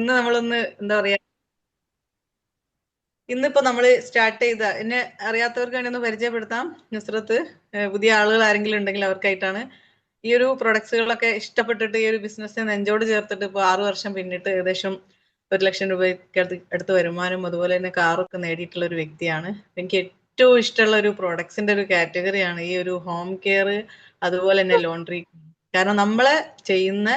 ഇന്ന് നമ്മളൊന്ന് എന്താ പറയാ, ഇന്നിപ്പോ നമ്മൾ സ്റ്റാർട്ട് ചെയ്ത, എന്നെ അറിയാത്തവർക്ക് വേണ്ടി ഒന്ന് പരിചയപ്പെടുത്താം. നുസ്രത്ത്. പുതിയ ആളുകൾ ആരെങ്കിലും ഉണ്ടെങ്കിൽ അവർക്കായിട്ടാണ്. ഈ ഒരു പ്രൊഡക്ട്സുകളൊക്കെ ഇഷ്ടപ്പെട്ടിട്ട് ഈ ഒരു ബിസിനസ് നെഞ്ചോട് ചേർത്തിട്ട് ഇപ്പോൾ 6 വർഷം പിന്നിട്ട് ഏകദേശം 1 ലക്ഷം രൂപയ്ക്ക് അടുത്ത് വരുമാനം, അതുപോലെ തന്നെ കാറൊക്കെ നേടിയിട്ടുള്ള ഒരു വ്യക്തിയാണ്. എനിക്ക് ഏറ്റവും ഇഷ്ടമുള്ള ഒരു പ്രൊഡക്ട്സിന്റെ ഒരു കാറ്റഗറിയാണ് ഈ ഒരു ഹോം കെയർ, അതുപോലെ തന്നെ ലോണ്ടറി. കാരണം നമ്മളെ ചെയ്യുന്ന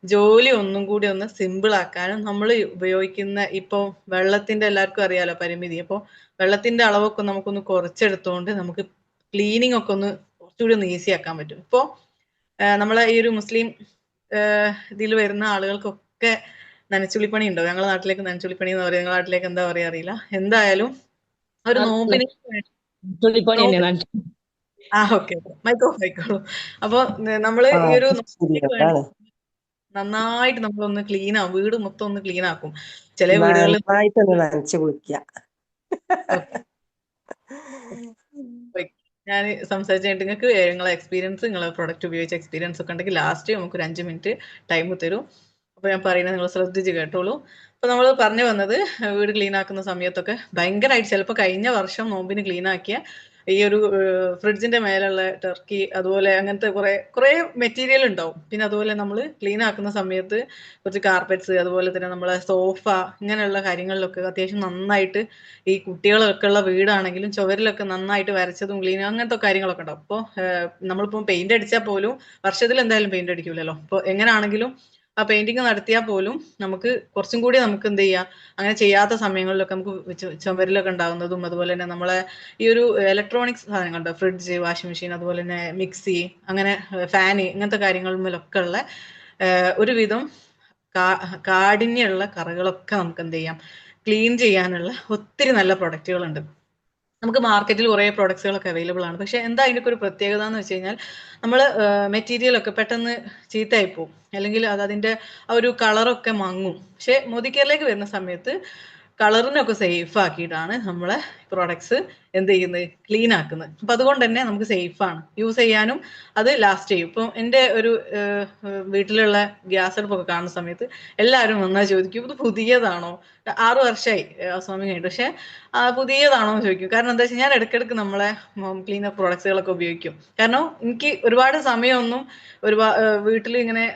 ജോലി ഒന്നും കൂടി ഒന്ന് സിമ്പിൾ ആക്കാനും, നമ്മൾ ഉപയോഗിക്കുന്ന ഇപ്പൊ വെള്ളത്തിന്റെ എല്ലാവർക്കും അറിയാലോ പരിമിതി. അപ്പോൾ വെള്ളത്തിന്റെ അളവൊക്കെ നമുക്കൊന്ന് കുറച്ചെടുത്തുകൊണ്ട് നമുക്ക് ക്ലീനിങ് ഒക്കെ ഒന്ന് കുറച്ചുകൂടി ഒന്ന് ഈസി ആക്കാൻ പറ്റും. ഇപ്പോൾ നമ്മളെ ഈ ഒരു മുസ്ലിം ഇതിൽ വരുന്ന ആളുകൾക്കൊക്കെ നനച്ചുള്ളിപ്പണി ഉണ്ടോ? ഞങ്ങളുടെ നാട്ടിലേക്ക് നനച്ചുള്ളിപ്പണി എന്ന് പറയും, നിങ്ങളുടെ നാട്ടിലേക്ക് എന്താ പറയാ അറിയില്ല. എന്തായാലും ഒരു നോമ്പിന് തുള്ളിപ്പണി നോമ്പ് തന്നെ. ഓക്കെ, മൈക്കോ ആയിക്കോളൂ. അപ്പൊ നമ്മള് ആ ഈ ഒരു ശരി, നോമ്പിലേക്ക് വേണ്ടി അതാണ്. നന്നായിട്ട് നമ്മളൊന്ന് ക്ലീൻ ആവും, വീട് മൊത്തം ഒന്ന് ക്ലീൻ ആക്കും. ചില വീടുകളിൽ നന്നായിട്ടൊന്ന് നനച്ചു കുളിക്കുക. ഞാൻ സംസാരിച്ചിട്ട് നിങ്ങൾക്ക് നിങ്ങളെ എക്സ്പീരിയൻസ്, നിങ്ങളെ പ്രൊഡക്റ്റ് ഉപയോഗിച്ച എക്സ്പീരിയൻസ് ഒക്കെ ഉണ്ടെങ്കിൽ ലാസ്റ്റ് നമുക്ക് ഒരു 5 മിനിറ്റ് ടൈം തരും. അപ്പൊ ഞാൻ പറയുന്നത് നിങ്ങൾ ശ്രദ്ധിച്ച് കേട്ടോളൂ. അപ്പൊ നമ്മൾ പറഞ്ഞു വന്നത്, വീട് ക്ലീൻ ആക്കുന്ന സമയത്തൊക്കെ ഭയങ്കരമായിട്ട് ചിലപ്പോൾ കഴിഞ്ഞ വർഷം നോമ്പിന് ക്ലീൻ ആക്കിയ ഈ ഒരു ഫ്രിഡ്ജിന്റെ മേലുള്ള ടർക്കി, അതുപോലെ അങ്ങനത്തെ കുറെ മെറ്റീരിയൽ ഉണ്ടാവും. പിന്നെ അതുപോലെ നമ്മൾ ക്ലീൻ ആക്കുന്ന സമയത്ത് കുറച്ച് കാർപ്പറ്റ്സ്, അതുപോലെ തന്നെ നമ്മളെ സോഫ, ഇങ്ങനെയുള്ള കാര്യങ്ങളിലൊക്കെ അത്യാവശ്യം നന്നായിട്ട്, ഈ കുട്ടികളൊക്കെ ഉള്ള വീടാണെങ്കിലും ചുവരിലൊക്കെ നന്നായിട്ട് വരച്ചതും ക്ലീൻ അങ്ങനത്തെ കാര്യങ്ങളൊക്കെ ഉണ്ടാവും. അപ്പോൾ നമ്മളിപ്പോൾ പെയിന്റ് അടിച്ചാൽ പോലും വർഷത്തിൽ എന്തായാലും പെയിന്റ് അടിക്കൂലല്ലോ. അപ്പോൾ എങ്ങനെയാണെങ്കിലും ആ പെയിന്റിങ് നടത്തിയാൽ പോലും നമുക്ക് കുറച്ചും കൂടി നമുക്ക് എന്ത് ചെയ്യാം, അങ്ങനെ ചെയ്യാത്ത സമയങ്ങളിലൊക്കെ നമുക്ക് ചുമരിലൊക്കെ ഉണ്ടാകുന്നതും, അതുപോലെ തന്നെ നമ്മളെ ഈ ഒരു ഇലക്ട്രോണിക്സ് സാധനങ്ങളുണ്ട്, ഫ്രിഡ്ജ്, വാഷിംഗ് മെഷീൻ, അതുപോലെ തന്നെ മിക്സി, അങ്ങനെ ഫാന്, ഇങ്ങനത്തെ കാര്യങ്ങളിലൊക്കെ ഉള്ള ഒരുവിധം കാഠിന്യമുള്ള കറകളൊക്കെ നമുക്ക് എന്ത് ചെയ്യാം, ക്ലീൻ ചെയ്യാനുള്ള ഒത്തിരി നല്ല പ്രൊഡക്റ്റുകളുണ്ട്. നമുക്ക് മാർക്കറ്റിൽ കുറേ പ്രൊഡക്ട്സുകളൊക്കെ അവൈലബിൾ ആണ്. പക്ഷെ എന്താ അതിൻ്റെ ഒരു പ്രത്യേകത എന്ന് വെച്ച് കഴിഞ്ഞാൽ, നമ്മൾ മെറ്റീരിയൽ ഒക്കെ പെട്ടെന്ന് ചീത്തയായി പോകും, അല്ലെങ്കിൽ അതിൻ്റെ ആ ഒരു കളറൊക്കെ മങ്ങും. പക്ഷെ മോദിക്കെയറിലേക്ക് വരുന്ന സമയത്ത് കളറിനൊക്കെ സേഫ് ആക്കിയിട്ടാണ് നമ്മളെ പ്രോഡക്ട്സ് എന്ത് ചെയ്യുന്നത്, ക്ലീൻ ആക്കുന്നത്. അപ്പം അതുകൊണ്ട് തന്നെ നമുക്ക് സേഫാണ്, യൂസ് ചെയ്യാനും അത് ലാസ്റ്റ് ചെയ്യും. ഇപ്പം എൻ്റെ ഒരു വീട്ടിലുള്ള ഗ്യാസ് അടുപ്പൊക്കെ കാണുന്ന സമയത്ത് എല്ലാവരും വന്നാൽ ചോദിക്കും, ഇത് പുതിയതാണോ? 6 വർഷമായി സ്വാമി കഴിഞ്ഞിട്ട്, പക്ഷെ പുതിയതാണോ എന്ന് ചോദിക്കും. കാരണം എന്താ വെച്ചാൽ ഞാൻ ഇടയ്ക്കിടയ്ക്ക് നമ്മളെ ഹോം ക്ലീനർ പ്രോഡക്ട്സുകളൊക്കെ ഉപയോഗിക്കും. കാരണം എനിക്ക് ഒരുപാട് സമയമൊന്നും വീട്ടിൽ ഇങ്ങനെ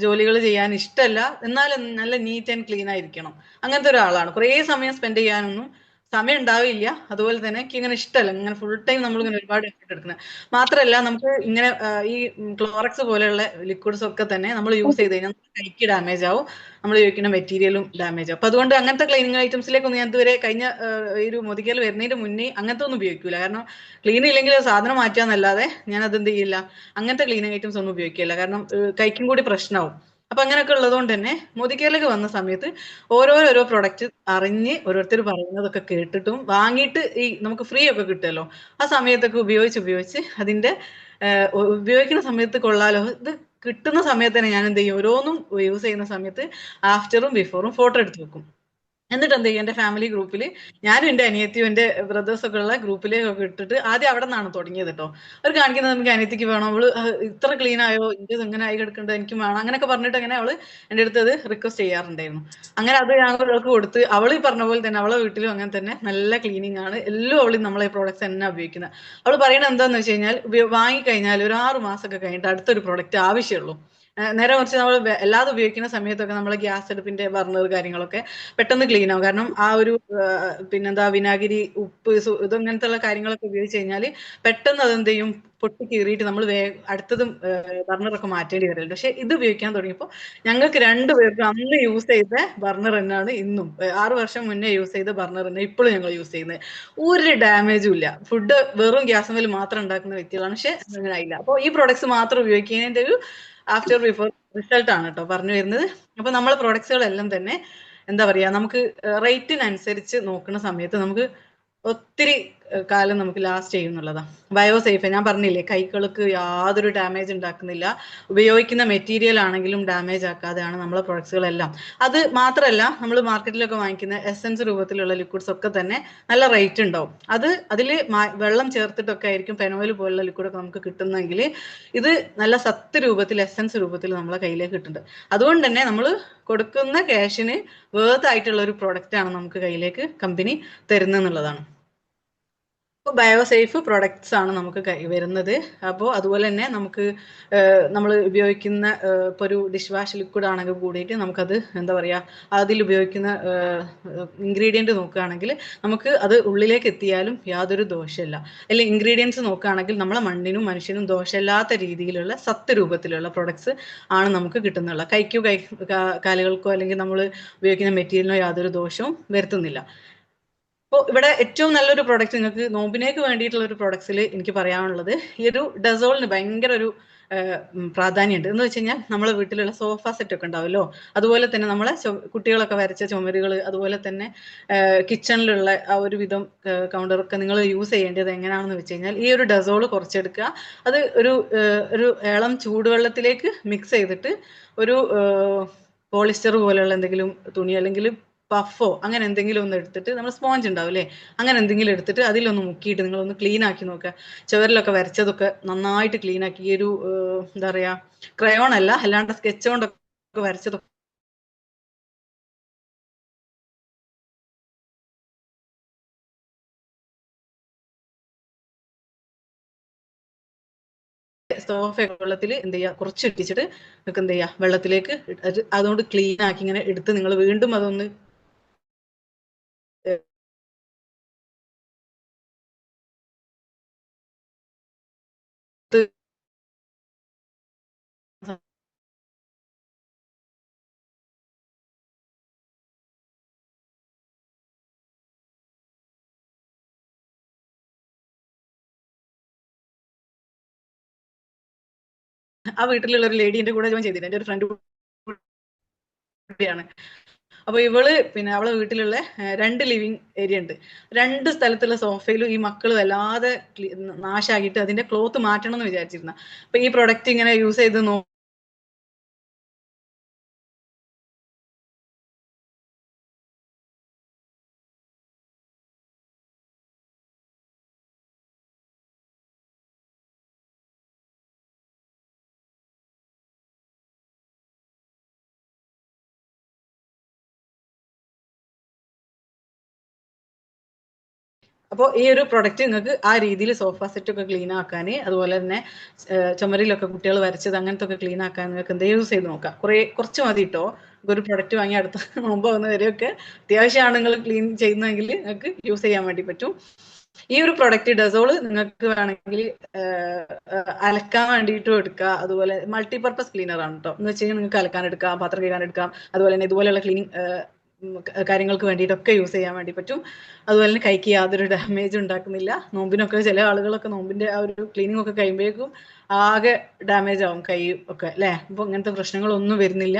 ജോലികൾ ചെയ്യാൻ ഇഷ്ടമല്ല, എന്നാലും നല്ല നീറ്റ് ആൻഡ് ക്ലീൻ ആയിരിക്കണം. അങ്ങനത്തെ ഒരാളാണ്. കുറേ സമയം സ്പെൻഡ് ചെയ്യാനൊന്നും സമയം ഉണ്ടാവില്ല. അതുപോലെ തന്നെ എനിക്ക് ഇങ്ങനെ ഇഷ്ടമല്ല ഇങ്ങനെ ഫുൾ ടൈം നമ്മളിങ്ങനെ ഒരുപാട് എഫർട്ട് എടുക്കുന്നത്. മാത്രമല്ല നമുക്ക് ഇങ്ങനെ ഈ ക്ലോറക്സ് പോലെയുള്ള ലിക്വിഡ്സ് ഒക്കെ തന്നെ നമ്മൾ യൂസ് ചെയ്ത് കഴിഞ്ഞാൽ കൈക്ക് ഡാമേജ് ആവും, നമ്മൾ ഉപയോഗിക്കുന്ന മെറ്റീരിയലും ഡാമേജ് ആവും. അപ്പൊ അതുകൊണ്ട് അങ്ങനത്തെ ക്ലീനിങ് ഐറ്റംസിലേക്കൊന്നും ഞാൻ ഇതുവരെ കഴിഞ്ഞ ഈ ഒരു മോദിക്കൽ വരുന്നതിന്റെ മുന്നേ അങ്ങനത്തെ ഒന്നും ഉപയോഗിക്കൂല. കാരണം ക്ലീൻ ഇല്ലെങ്കിൽ സാധനം മാറ്റാന്നല്ലാതെ ഞാൻ അത് എന്ത് ചെയ്യില്ല, അങ്ങനത്തെ ക്ലീനിങ് ഐറ്റംസ് ഒന്നും ഉപയോഗിക്കില്ല. കാരണം കൈക്കും കൂടി പ്രശ്നമാവും. അപ്പൊ അങ്ങനെയൊക്കെ ഉള്ളതുകൊണ്ട് തന്നെ മോദിക്കയിലേക്ക് വന്ന സമയത്ത് ഓരോരോ പ്രൊഡക്റ്റ് അറിഞ്ഞ് ഓരോരുത്തർ പറയുന്നതൊക്കെ കേട്ടിട്ടും വാങ്ങിയിട്ട്, ഈ നമുക്ക് ഫ്രീ ഒക്കെ കിട്ടുമല്ലോ, ആ സമയത്തൊക്കെ ഉപയോഗിച്ച് അതിന്റെ ഉപയോഗിക്കുന്ന സമയത്ത് കൊള്ളാലോ, ഇത് കിട്ടുന്ന സമയത്ത് തന്നെ ഞാൻ എന്ത് ചെയ്യും, ഓരോന്നും യൂസ് ചെയ്യുന്ന സമയത്ത് ആഫ്റ്ററും ബിഫോറും ഫോട്ടോ എടുത്ത് വെക്കും. എന്നിട്ട് എന്ത് ചെയ്യും, എന്റെ ഫാമിലി ഗ്രൂപ്പിൽ ഞാനും എന്റെ അനിയത്തിയും എന്റെ ബ്രദേഴ്സ് ഒക്കെ ഉള്ള ഗ്രൂപ്പിലേക്കൊക്കെ ഇട്ടിട്ട്, ആദ്യം അവിടെ നിന്നാണ് തുടങ്ങിയത് കേട്ടോ. അവർ കാണിക്കുന്നത് നമുക്ക് അനിയത്തിക്ക് വേണം, അവള് ഇത്ര ക്ലീൻ ആയോ, ഇത് എങ്ങനെ ആയി കിടക്കേണ്ടത്, എനിക്ക് വേണം, അങ്ങനെയൊക്കെ പറഞ്ഞിട്ട് അങ്ങനെ അവള് എന്റെ അടുത്ത് അത് റിക്വസ്റ്റ് ചെയ്യാറുണ്ടായിരുന്നു. അങ്ങനെ അത് ഞങ്ങൾക്ക് കൊടുത്ത്, അവള് ഈ പറഞ്ഞ പോലെ തന്നെ അവളെ വീട്ടിലും അങ്ങനെ തന്നെ നല്ല ക്ലീനിങ് ആണ്, എല്ലാം അവള് നമ്മളെ പ്രോഡക്ട്സ് തന്നെ ഉപയോഗിക്കുന്നത്. അവള് പറയുന്നത് എന്താന്ന് വെച്ച് കഴിഞ്ഞാൽ, വാങ്ങിക്കഴിഞ്ഞാൽ ഒരു 6 മാസമൊക്കെ കഴിഞ്ഞിട്ട് അടുത്തൊരു പ്രോഡക്റ്റ് ആവശ്യമുള്ളൂ. നേരെ മറിച്ച് നമ്മൾ എല്ലാതും ഉപയോഗിക്കുന്ന സമയത്തൊക്കെ നമ്മളെ ഗ്യാസ് അടുപ്പിന്റെ ബർണർ കാര്യങ്ങളൊക്കെ പെട്ടെന്ന് ക്ലീൻ ആവും. കാരണം ആ ഒരു പിന്നെന്താ വിനാഗിരി, ഉപ്പ്, ഇതങ്ങനത്തെ ഉള്ള കാര്യങ്ങളൊക്കെ ഉപയോഗിച്ച് കഴിഞ്ഞാൽ പെട്ടെന്ന് അതെന്ത് ചെയ്യും, പൊട്ടി കീറിയിട്ട് നമ്മൾ അടുത്തതും ബർണറൊക്കെ മാറ്റേണ്ടി വരുന്നുണ്ട്. പക്ഷെ ഇത് ഉപയോഗിക്കാൻ തുടങ്ങിയപ്പോൾ ഞങ്ങൾക്ക് രണ്ടുപേർക്കും അന്ന് യൂസ് ചെയ്ത ബർണർ തന്നെയാണ് ഇന്നും, 6 വർഷം മുന്നേ യൂസ് ചെയ്ത ബർണർ തന്നെ ഇപ്പോഴും ഞങ്ങൾ യൂസ് ചെയ്യുന്നത്. ഒരു ഡാമേജും ഇല്ല. ഫുഡ് വെറും ഗ്യാസ് മേൽ മാത്രം ഉണ്ടാക്കുന്ന വ്യക്തികളാണ്, പക്ഷെ അങ്ങനെ ആയില്ല. അപ്പോൾ ഈ പ്രോഡക്ട്സ് മാത്രം ഉപയോഗിക്കുന്നതിന്റെ ഒരു ആഫ്റ്റർ ബിഫോർ റിസൾട്ട് ആണ് കേട്ടോ പറഞ്ഞു വരുന്നത്. അപ്പൊ നമ്മളെ പ്രോഡക്ട്സുകളെല്ലാം തന്നെ എന്താ പറയാ, നമുക്ക് റേറ്റിനനുസരിച്ച് നോക്കുന്ന സമയത്ത് നമുക്ക് ഒത്തിരി കാലം നമുക്ക് ലാസ്റ്റ് ചെയ്യുന്നുള്ളതാണ്. ബയോസേഫ് ഞാൻ പറഞ്ഞില്ലേ, കൈകൾക്ക് യാതൊരു ഡാമേജ് ഉണ്ടാക്കുന്നില്ല. ഉപയോഗിക്കുന്ന മെറ്റീരിയൽ ആണെങ്കിലും ഡാമേജ് ആക്കാതെയാണ് നമ്മളെ പ്രൊഡക്ട്സുകളെല്ലാം. അത് മാത്രമല്ല, നമ്മൾ മാർക്കറ്റിലൊക്കെ വാങ്ങിക്കുന്ന എസൻസ് രൂപത്തിലുള്ള ലിക്വിഡ്സ് ഒക്കെ തന്നെ നല്ല റേറ്റ് ഉണ്ടാവും. അതിൽ വെള്ളം ചേർത്തിട്ടൊക്കെ ആയിരിക്കും ഫെനോയിൽ പോലുള്ള ലിക്വിഡൊക്കെ നമുക്ക് കിട്ടുന്നതെങ്കിൽ ഇത് നല്ല സത്ത് രൂപത്തിൽ, എസൻസ് രൂപത്തിൽ നമ്മളെ കയ്യിലേക്ക് കിട്ടുന്നുണ്ട്. അതുകൊണ്ട് തന്നെ നമ്മൾ കൊടുക്കുന്ന ക്യാഷിന് വേർത്ത് ആയിട്ടുള്ള ഒരു പ്രോഡക്റ്റ് ആണ് നമുക്ക് കയ്യിലേക്ക് കമ്പനി തരുന്നതെന്നുള്ളതാണ്. ഇപ്പോൾ ബയോസേഫ് പ്രൊഡക്ട്സ് ആണ് നമുക്ക് വരുന്നത്. അപ്പോൾ അതുപോലെ തന്നെ നമുക്ക് നമ്മൾ ഉപയോഗിക്കുന്ന ഇപ്പോൾ ഒരു ഡിഷ് വാഷ് ലിക്വിഡ് ആണെങ്കിൽ കൂടിയിട്ട് നമുക്കത് എന്താ പറയുക, അതിൽ ഉപയോഗിക്കുന്ന ഇൻഗ്രീഡിയൻറ്റ് നോക്കുകയാണെങ്കിൽ നമുക്ക് അത് ഉള്ളിലേക്ക് എത്തിയാലും യാതൊരു ദോഷമില്ല. അല്ലെങ്കിൽ ഇൻഗ്രീഡിയൻസ് നോക്കുകയാണെങ്കിൽ നമ്മളെ മണ്ണിനും മനുഷ്യനും ദോഷമില്ലാത്ത രീതിയിലുള്ള സത്ത് രൂപത്തിലുള്ള പ്രൊഡക്ട്സ് ആണ് നമുക്ക് കിട്ടുന്നുള്ള. കാലുകൾക്കോ അല്ലെങ്കിൽ നമ്മൾ ഉപയോഗിക്കുന്ന മെറ്റീരിയലിനോ യാതൊരു ദോഷവും വരുത്തുന്നില്ല. അപ്പോൾ ഇവിടെ ഏറ്റവും നല്ലൊരു പ്രൊഡക്റ്റ് നിങ്ങൾക്ക് നോമ്പിനേക്ക് വേണ്ടിയിട്ടുള്ള ഒരു പ്രൊഡക്ട്സിൽ എനിക്ക് പറയാനുള്ളത്, ഈ ഒരു ഡെസോളിന് ഭയങ്കര ഒരു പ്രാധാന്യമുണ്ട്. എന്ന് വെച്ച് കഴിഞ്ഞാൽ നമ്മളെ വീട്ടിലുള്ള സോഫ സെറ്റ് ഒക്കെ ഉണ്ടാവുമല്ലോ, അതുപോലെ തന്നെ നമ്മളെ കുട്ടികളൊക്കെ വരച്ച ചുമരുകൾ, അതുപോലെ തന്നെ കിച്ചണിലുള്ള ആ ഒരു വിധം കൗണ്ടറൊക്കെ നിങ്ങൾ യൂസ് ചെയ്യേണ്ടത് എങ്ങനെയാണെന്ന് വെച്ച് കഴിഞ്ഞാൽ, ഈ ഒരു ഡെസോള് കുറച്ചെടുക്കുക, അത് ഒരു ഇളം ചൂടുവെള്ളത്തിലേക്ക് മിക്സ് ചെയ്തിട്ട് ഒരു പോളിസ്റ്റർ പോലെയുള്ള എന്തെങ്കിലും തുണി അല്ലെങ്കിൽ പഫോ അങ്ങനെ എന്തെങ്കിലും ഒന്ന് എടുത്തിട്ട്, നമ്മൾ സ്പോഞ്ച് ഉണ്ടാവില്ലേ, അങ്ങനെ എന്തെങ്കിലും എടുത്തിട്ട് അതിലൊന്ന് മുക്കിയിട്ട് നിങ്ങളൊന്ന് ക്ലീൻ ആക്കി നോക്കുക. ചുവരിലൊക്കെ വരച്ചതൊക്കെ നന്നായിട്ട് ക്ലീൻ ആക്കി, ഈ ഒരു എന്താ പറയാ, ക്രയോൺ അല്ല, അല്ലാണ്ട് സ്കെച്ച് കൊണ്ടൊക്കെ വരച്ചതൊക്കെ സോഫ വെള്ളത്തിൽ എന്ത് ചെയ്യുക, കുറച്ച് ഇട്ടിച്ചിട്ട് നിങ്ങൾക്ക് എന്ത് ചെയ്യുക, വെള്ളത്തിലേക്ക് അതുകൊണ്ട് ക്ലീൻ ആക്കി ഇങ്ങനെ എടുത്ത് നിങ്ങൾ വീണ്ടും അതൊന്ന് ആ വീട്ടിലുള്ള ഒരു ലേഡി എന്റെ കൂടെ ജോയിൻ ചെയ്തില്ല, എന്റെ ഒരു ഫ്രണ്ട് കൂടിയാണ്. അപ്പൊ ഇവള് പിന്നെ അവളെ വീട്ടിലുള്ള 2 ലിവിങ് ഏരിയ ഉണ്ട്. 2 സ്ഥലത്തുള്ള സോഫയിലും ഈ മക്കൾ വല്ലാതെ നാശാക്കിയിട്ട് അതിന്റെ ക്ലോത്ത് മാറ്റണം എന്ന് വിചാരിച്ചിരുന്ന. അപ്പൊ ഈ പ്രൊഡക്റ്റ് ഇങ്ങനെ യൂസ് ചെയ്ത് അപ്പോൾ ഈ ഒരു പ്രൊഡക്റ്റ് നിങ്ങൾക്ക് ആ രീതിയിൽ സോഫ സെറ്റ് ഒക്കെ ക്ലീൻ ആക്കാൻ, അതുപോലെ തന്നെ ചുമരിലൊക്കെ കുട്ടികൾ വരച്ചത് അങ്ങനത്തെ ഒക്കെ ക്ലീൻ ആക്കാൻ നിങ്ങൾക്ക് എന്ത് യൂസ് ചെയ്ത് നോക്കാം. കുറച്ച് മതി കേട്ടോ. ഒരു പ്രൊഡക്റ്റ് വാങ്ങി അടുത്ത മുമ്പ് വരെയൊക്കെ അത്യാവശ്യമാണ് നിങ്ങൾ ക്ലീൻ ചെയ്യുന്നതെങ്കിൽ നിങ്ങൾക്ക് യൂസ് ചെയ്യാൻ വേണ്ടി പറ്റും. ഈ ഒരു പ്രൊഡക്റ്റ് ഡെസോള് നിങ്ങൾക്ക് വേണമെങ്കിൽ അലക്കാൻ വേണ്ടിയിട്ടും എടുക്കുക. അതുപോലെ മൾട്ടിപർപ്പസ് ക്ലീനർ ആണ് കേട്ടോ. എന്ന് വെച്ച് കഴിഞ്ഞാൽ നിങ്ങൾക്ക് അലക്കാൻ എടുക്കാം, പാത്രം കഴുകാൻ എടുക്കാം, അതുപോലെ തന്നെ ഇതുപോലെയുള്ള ക്ലീനിങ് കാര്യങ്ങൾക്ക് വേണ്ടിയിട്ടൊക്കെ യൂസ് ചെയ്യാൻ വേണ്ടി പറ്റും. അതുപോലെ തന്നെ കൈക്ക് യാതൊരു ഡാമേജ് ഉണ്ടാക്കുന്നില്ല. നോമ്പിനൊക്കെ ചില ആളുകളൊക്കെ നോമ്പിന്റെ ആ ഒരു ക്ലീനിങ് ഒക്കെ കഴിയുമ്പോഴേക്കും ആകെ ഡാമേജ് ആവും കൈ ഒക്കെ അല്ലേ. അപ്പോൾ അങ്ങനത്തെ പ്രശ്നങ്ങളൊന്നും വരുന്നില്ല.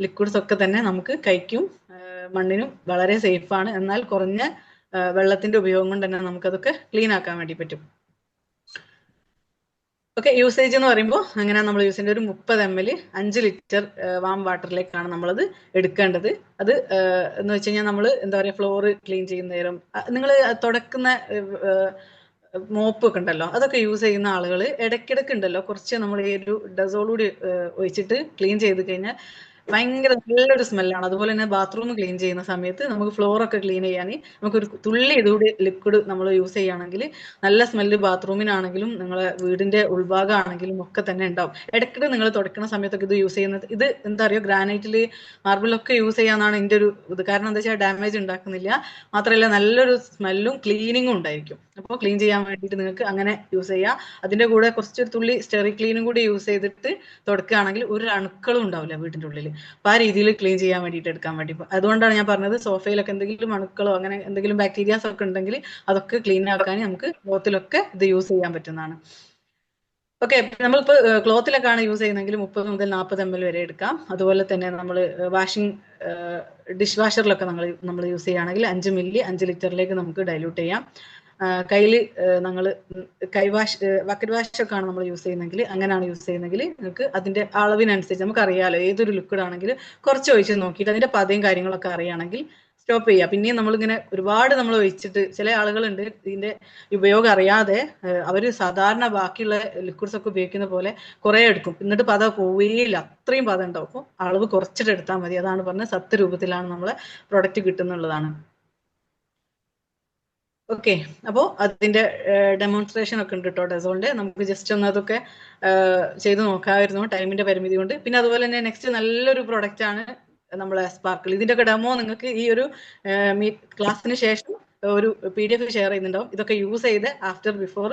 ലിക്വിഡ്സ് ഒക്കെ തന്നെ നമുക്ക് കൈക്കും മണ്ണിനും വളരെ സേഫാണ്. എന്നാൽ കുറഞ്ഞ വെള്ളത്തിന്റെ ഉപയോഗം കൊണ്ട് തന്നെ നമുക്കതൊക്കെ ക്ലീൻ ആക്കാൻ വേണ്ടി പറ്റും. ഓക്കെ, യൂസേജ് എന്ന് പറയുമ്പോൾ അങ്ങനെ നമ്മൾ യൂസ് ചെയ്യേണ്ട ഒരു 30 ml 5 ലിറ്റർ വാം വാട്ടറിലേക്കാണ് നമ്മളത് എടുക്കേണ്ടത്. അത് എന്ന് വെച്ച് കഴിഞ്ഞാൽ നമ്മൾ എന്താ പറയുക, ഫ്ലോറ് ക്ലീൻ ചെയ്യുന്ന നേരം നിങ്ങൾ തുടക്കുന്ന മോപ്പ് ഒക്കെ ഉണ്ടല്ലോ, അതൊക്കെ യൂസ് ചെയ്യുന്ന ആളുകൾ ഇടയ്ക്കിടയ്ക്ക് ഉണ്ടല്ലോ കുറച്ച് നമ്മൾ ഈ ഒരു ഡെസോൾ കൂടി ഒഴിച്ചിട്ട് ക്ലീൻ ചെയ്ത് കഴിഞ്ഞാൽ ഭയങ്കര നല്ലൊരു സ്മെല്ലാണ്. അതുപോലെ തന്നെ ബാത്റൂം ക്ലീൻ ചെയ്യുന്ന സമയത്ത് നമുക്ക് ഫ്ലോർ ഒക്കെ ക്ലീൻ ചെയ്യാൻ നമുക്കൊരു തുള്ളി ഇതുകൂടി ലിക്വിഡ് നമ്മൾ യൂസ് ചെയ്യുകയാണെങ്കിൽ നല്ല സ്മെല്ല് ബാത്റൂമിനാണെങ്കിലും നിങ്ങളെ വീടിന്റെ ഉൾഭാഗമാണെങ്കിലും ഒക്കെ തന്നെ ഉണ്ടാവും. ഇടയ്ക്കിടെ നിങ്ങൾ തുടക്കുന്ന സമയത്തൊക്കെ ഇത് യൂസ് ചെയ്യുന്നത്, ഇത് എന്താ പറയുക, ഗ്രാനൈറ്റിൽ മാർബിളൊക്കെ യൂസ് ചെയ്യാന്നാണ് എൻ്റെ ഒരു ഇത്. കാരണം എന്താ വെച്ചാൽ ഡാമേജ് ഉണ്ടാക്കുന്നില്ല, മാത്രമല്ല നല്ലൊരു സ്മെല്ലും ക്ലീനിങ്ങും ഉണ്ടായിരിക്കും. അപ്പോൾ ക്ലീൻ ചെയ്യാൻ വേണ്ടിയിട്ട് നിങ്ങൾക്ക് അങ്ങനെ യൂസ് ചെയ്യാം. അതിന്റെ കൂടെ കുറച്ചൊരു തുള്ളി സ്റ്റെറി ക്ലീനും കൂടി യൂസ് ചെയ്തിട്ട് തുടക്കുകയാണെങ്കിൽ ഒരു അണുക്കളും ഉണ്ടാവില്ല വീടിന്റെ ഉള്ളിൽ. അപ്പൊ ആ രീതിയിൽ ക്ലീൻ ചെയ്യാൻ വേണ്ടിയിട്ട് എടുക്കാൻ വേണ്ടി. അതുകൊണ്ടാണ് ഞാൻ പറഞ്ഞത് സോഫയിലൊക്കെ എന്തെങ്കിലും അണുക്കളോ അങ്ങനെ എന്തെങ്കിലും ബാക്ടീരിയാസ് ഒക്കെ ഉണ്ടെങ്കിൽ അതൊക്കെ ക്ലീൻ ആക്കാൻ നമുക്ക് ക്ലോത്തിലൊക്കെ ഇത് യൂസ് ചെയ്യാൻ പറ്റുന്നതാണ്. ഓക്കെ, നമ്മളിപ്പോൾ ക്ലോത്തിലൊക്കെ ആണ് യൂസ് ചെയ്യുന്നതെങ്കിൽ 30 മുതൽ 40 ml വരെ എടുക്കാം. അതുപോലെ തന്നെ നമ്മൾ വാഷിംഗ് ഡിഷ് വാഷറിലൊക്കെ നമ്മൾ യൂസ് ചെയ്യുകയാണെങ്കിൽ 5 മില്ലി 5 ലിറ്ററിലേക്ക് നമുക്ക് ഡൈല്യൂട്ട് ചെയ്യാം. കയ്യിൽ നിങ്ങൾ ബക്കറ്റ് വാഷ് ഒക്കെ ആണ് നമ്മൾ യൂസ് ചെയ്യുന്നെങ്കിൽ, അങ്ങനെയാണ് യൂസ് ചെയ്യുന്നെങ്കിൽ നിങ്ങൾക്ക് അതിന്റെ അളവിനനുസരിച്ച് നമുക്കറിയാലോ ഏതൊരു ലിക്വിഡ് ആണെങ്കിലും കുറച്ച് ഒഴിച്ച് നോക്കിയിട്ട് അതിന്റെ പതയും കാര്യങ്ങളൊക്കെ അറിയുകയാണെങ്കിൽ സ്റ്റോപ്പ് ചെയ്യുക. പിന്നെയും നമ്മളിങ്ങനെ ഒരുപാട് നമ്മൾ ഒഴിച്ചിട്ട്, ചില ആളുകളുണ്ട് ഇതിന്റെ ഉപയോഗം അറിയാതെ അവർ സാധാരണ ബാക്കിയുള്ള ലിക്വിഡ്സ് ഒക്കെ ഉപയോഗിക്കുന്ന പോലെ കുറെ എടുക്കും, എന്നിട്ട് പത പോവുകയില്ല, അത്രയും പത ഉണ്ടാവും. അപ്പോൾ അളവ് കുറച്ചിട്ട് എടുത്താൽ മതി. അതാണ് പറഞ്ഞത്, സത്ത് രൂപത്തിലാണ് നമ്മളെ പ്രൊഡക്റ്റ് കിട്ടുന്നുള്ളതാണ്. ഓക്കെ, അപ്പോൾ അതിന്റെ ഡെമോൺസ്ട്രേഷൻ ഒക്കെ ഉണ്ട് കേട്ടോ ഡെസോളിന്റെ. നമുക്ക് ജസ്റ്റ് ഒന്ന് അതൊക്കെ ചെയ്ത് നോക്കാമായിരുന്നു ടൈമിന്റെ പരിമിതി കൊണ്ട്. പിന്നെ അതുപോലെ തന്നെ നെക്സ്റ്റ് നല്ലൊരു പ്രൊഡക്റ്റ് ആണ് നമ്മളെ സ്പാർക്കിൾ. ഇതിന്റെ ഒക്കെ ഡെമോ നിങ്ങൾക്ക് ഈ ഒരു ക്ലാസ്സിന് ശേഷം ഒരു PDF ഷെയർ ചെയ്യുന്നുണ്ടാവും. ഇതൊക്കെ യൂസ് ചെയ്ത് ആഫ്റ്റർ ബിഫോർ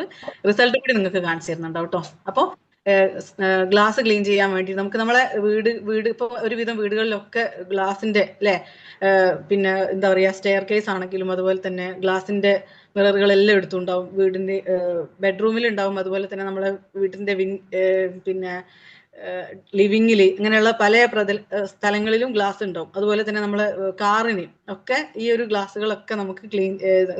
റിസൾട്ട് കൂടി നിങ്ങൾക്ക് കാണിച്ചു തരുന്നുണ്ടാവും കേട്ടോ. അപ്പോൾ ഗ്ലാസ് ക്ലീൻ ചെയ്യാൻ വേണ്ടി നമുക്ക് നമ്മളെ വീട് ഇപ്പോൾ ഒരുവിധം വീടുകളിലൊക്കെ ഗ്ലാസിന്റെ അല്ലെ, പിന്നെ എന്താ പറയാ സ്റ്റെയർ കേസ് ആണെങ്കിലും അതുപോലെ തന്നെ ഗ്ലാസിന്റെ മിററുകളെല്ലാം എടുത്തുണ്ടാവും. വീടിന്റെ ബെഡ്റൂമിൽ ഉണ്ടാവും, അതുപോലെ തന്നെ നമ്മളെ വീടിന്റെ പിന്നെ ലിവിങ്ങിൽ ഇങ്ങനെയുള്ള പല സ്ഥലങ്ങളിലും ഗ്ലാസ് ഉണ്ടാവും. അതുപോലെ തന്നെ നമ്മളെ കാറിന് ഒക്കെ ഈ ഒരു ഗ്ലാസ്സുകളൊക്കെ നമുക്ക്